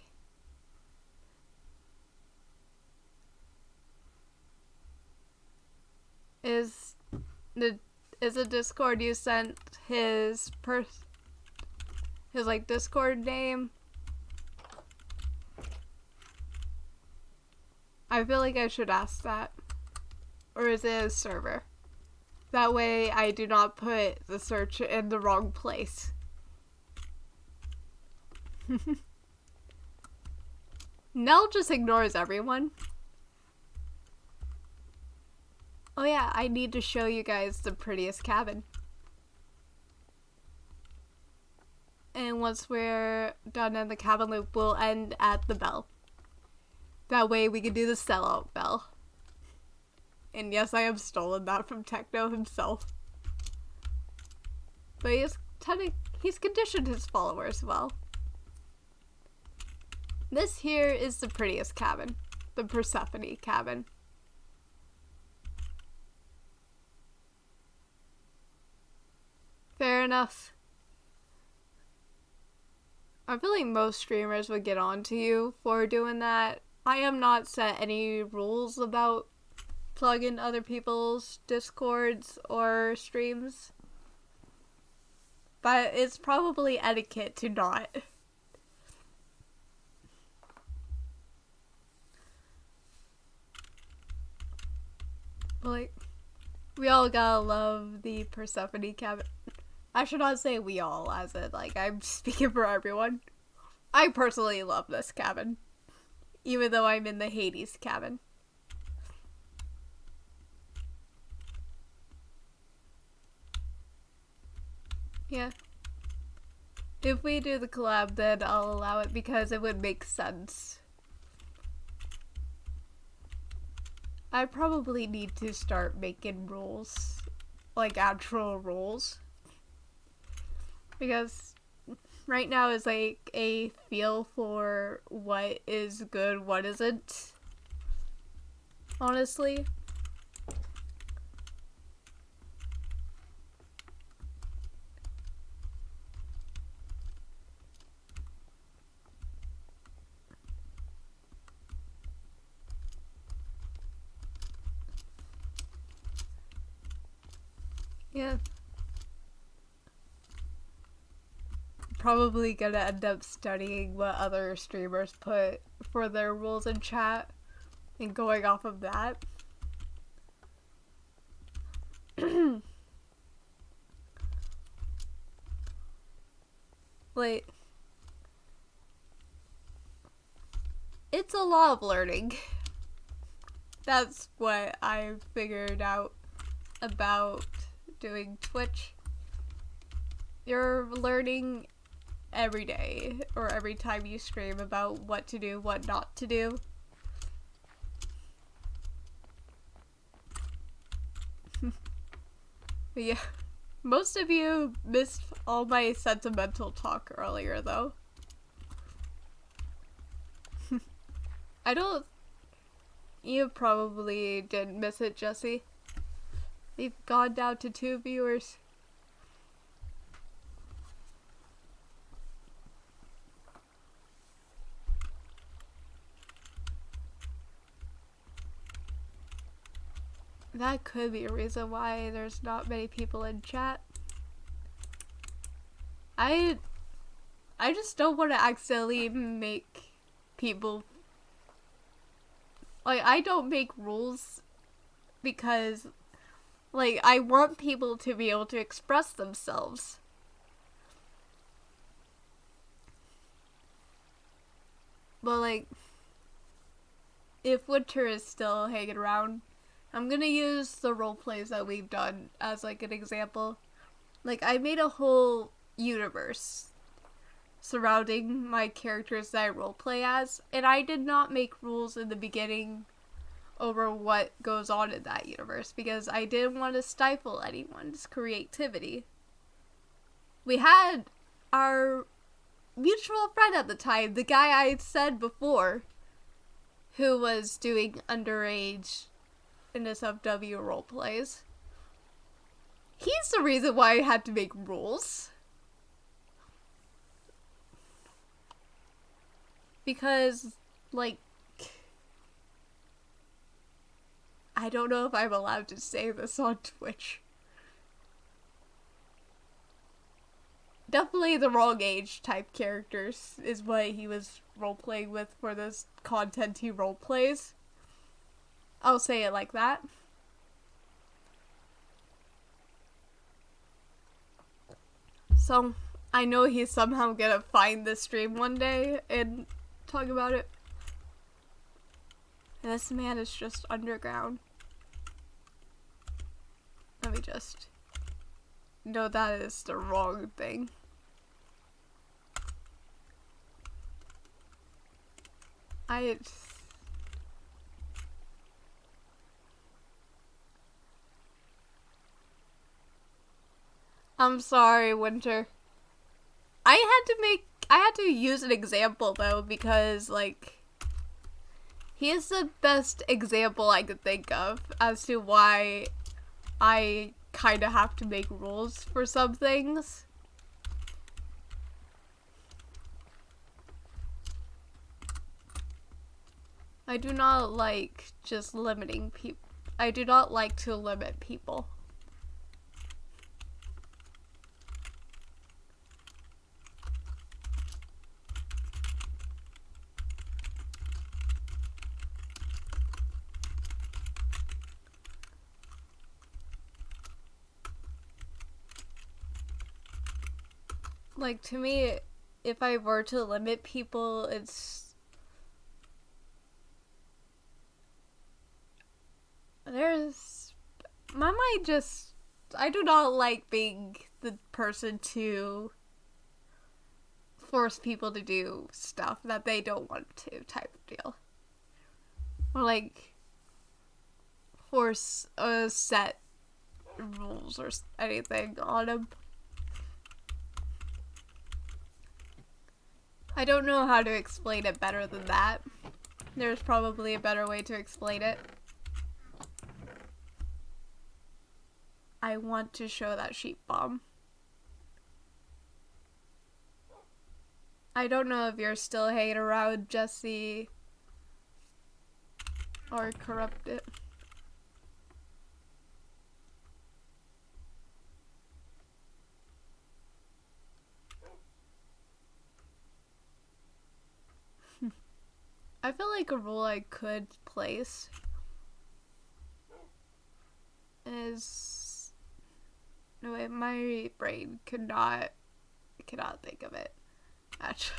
Is the Discord you sent his like Discord name? I feel like I should ask that. Or is it a server? That way I do not put the search in the wrong place. Nell just ignores everyone. Oh yeah, I need to show you guys the prettiest cabin. And once we're done in the cabin loop, we'll end at the bell. That way we can do the sellout bell. And yes, I have stolen that from Techno himself. But he's conditioned his followers well. This here is the prettiest cabin. The Persephone cabin. Fair enough. I feel like most streamers would get on to you for doing that. I have not set any rules about plugging other people's Discords or streams. But it's probably etiquette to not. But like, we all gotta love the Persephone cabin. I should not say we all, as in, like, I'm speaking for everyone. I personally love this cabin. Even though I'm in the Hades cabin. Yeah. If we do the collab, then I'll allow it because it would make sense. I probably need to start making rules. Like, actual rules. Because right now is like a feel for what is good, what isn't. honestly. Yeah. Probably gonna end up studying what other streamers put for their rules in chat and going off of that. Like, it's a lot of learning. That's what I figured out about doing Twitch. You're learning every day or every time you stream about what to do, what not to do. But yeah, most of you missed all my sentimental talk earlier though. I don't... You probably didn't miss it, Jesse. We've gone down to 2 viewers. That could be a reason why there's not many people in chat. I just don't want to accidentally make people... Like, I don't make rules because, like, I want people to be able to express themselves. But, like, if Winter is still hanging around, I'm gonna use the roleplays that we've done as, like, an example. Like, I made a whole universe surrounding my characters that I roleplay as, and I did not make rules in the beginning over what goes on in that universe because I didn't want to stifle anyone's creativity. We had our mutual friend at the time, the guy I said before, who was doing underage NSFW roleplays. He's the reason why I had to make rules. Because, like, I don't know if I'm allowed to say this on Twitch. Definitely the wrong age type characters is what he was roleplaying with for this content he roleplays. I'll say it like that. So, I know he's somehow gonna find this stream one day and talk about it. And this man is just underground. Let me just... No, that is the wrong thing. I'm sorry, Winter. I had to use an example though, because, like, he is the best example I could think of as to why I kinda have to make rules for some things. I do not like just limiting people. I do not like to limit people. Like, to me, if I were to limit people, I do not like being the person to force people to do stuff that they don't want to, type of deal. Or, like, force a set rules or anything on them. I don't know how to explain it better than that. There's probably a better way to explain it. I want to show that sheep bomb. I don't know if you're still hanging around, Jesse, or corrupt it. I feel like a rule I could place is... No, wait, my brain cannot think of it. Actually,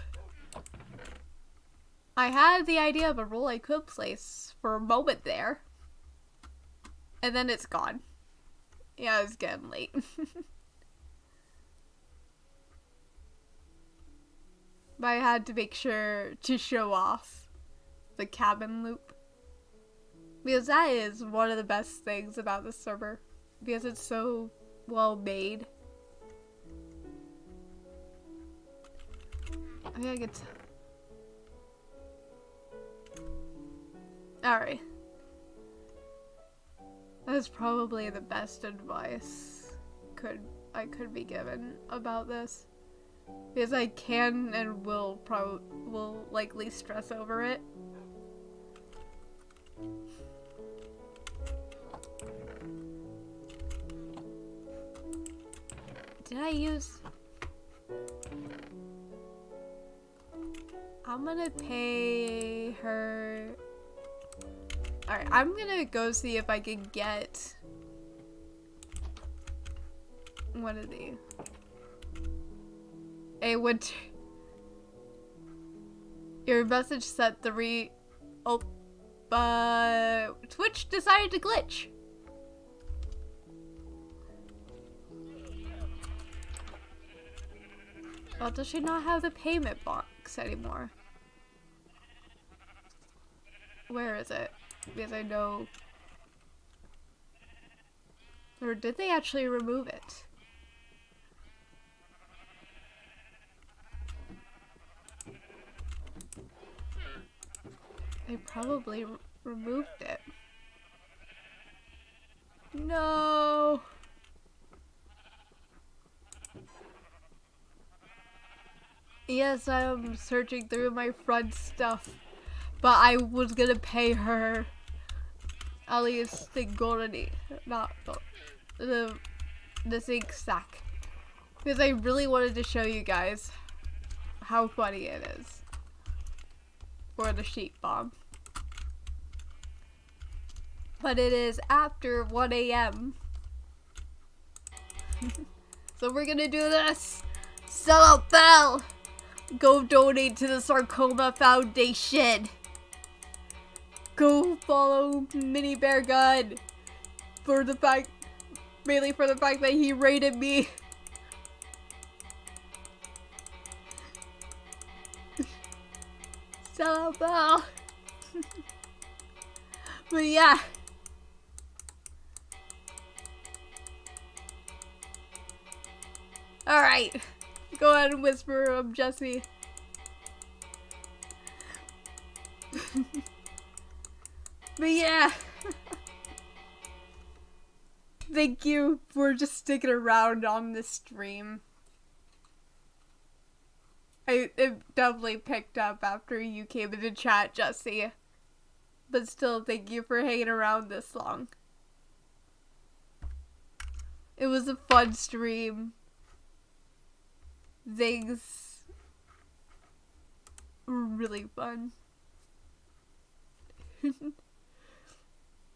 I had the idea of a rule I could place for a moment there, and then it's gone. Yeah, it's getting late. But I had to make sure to show off the cabin loop, because that is one of the best things about the server, because it's so well made. I think I could alright. That's probably the best advice I could be given about this, because I can and will likely stress over it. Did I use... I'm gonna pay her... Alright, I'm gonna go see if I can get one of these. A winter... Your message sent the Twitch decided to glitch. Oh, does she not have the payment box anymore? Where is it? Because I know... Or did they actually remove it? They probably removed it. No! Yes, I'm searching through my front stuff, but I was gonna pay her at least the golden, not the zinc sack, because I really wanted to show you guys how funny it is for the sheep bomb. But it is after 1 a.m. So we're gonna do this. Sellout Bell! Go donate to the Sarcoma Foundation. Go follow Mini Bear Gun for the fact, mainly for the fact that he raided me. Sellout Bell. But yeah. Alright. Go ahead and whisper, Jesse. But yeah. Thank you for just sticking around on this stream. It definitely picked up after you came into chat, Jesse. But still, thank you for hanging around this long. It was a fun stream. Things were really fun.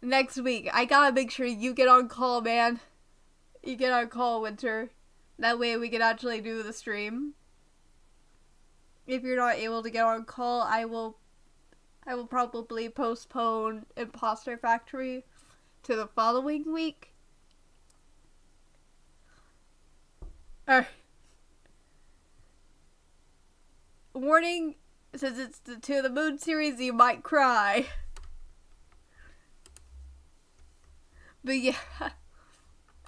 Next week, I gotta make sure you get on call, man. You get on call, Winter. That way we can actually do the stream. If you're not able to get on call, I will probably postpone Imposter Factory to the following week. Alright. Warning, since it's the To the Moon series, you might cry. But yeah,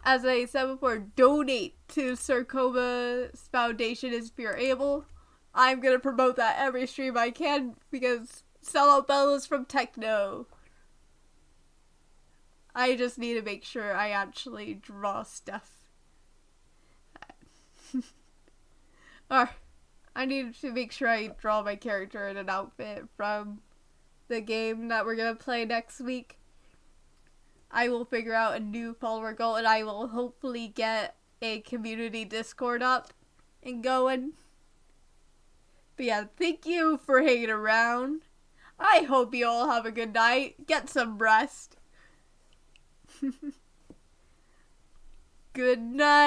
as I said before, donate to Sarcoma's Foundation if you're able. I'm gonna promote that every stream I can, because Sellout Bell is from Techno. I just need to make sure I actually draw stuff. Or, I need to make sure I draw my character in an outfit from the game that we're gonna play next week. I will figure out a new follower goal, and I will hopefully get a community Discord up and going. But yeah, thank you for hanging around. I hope you all have a good night. Get some rest. Good night.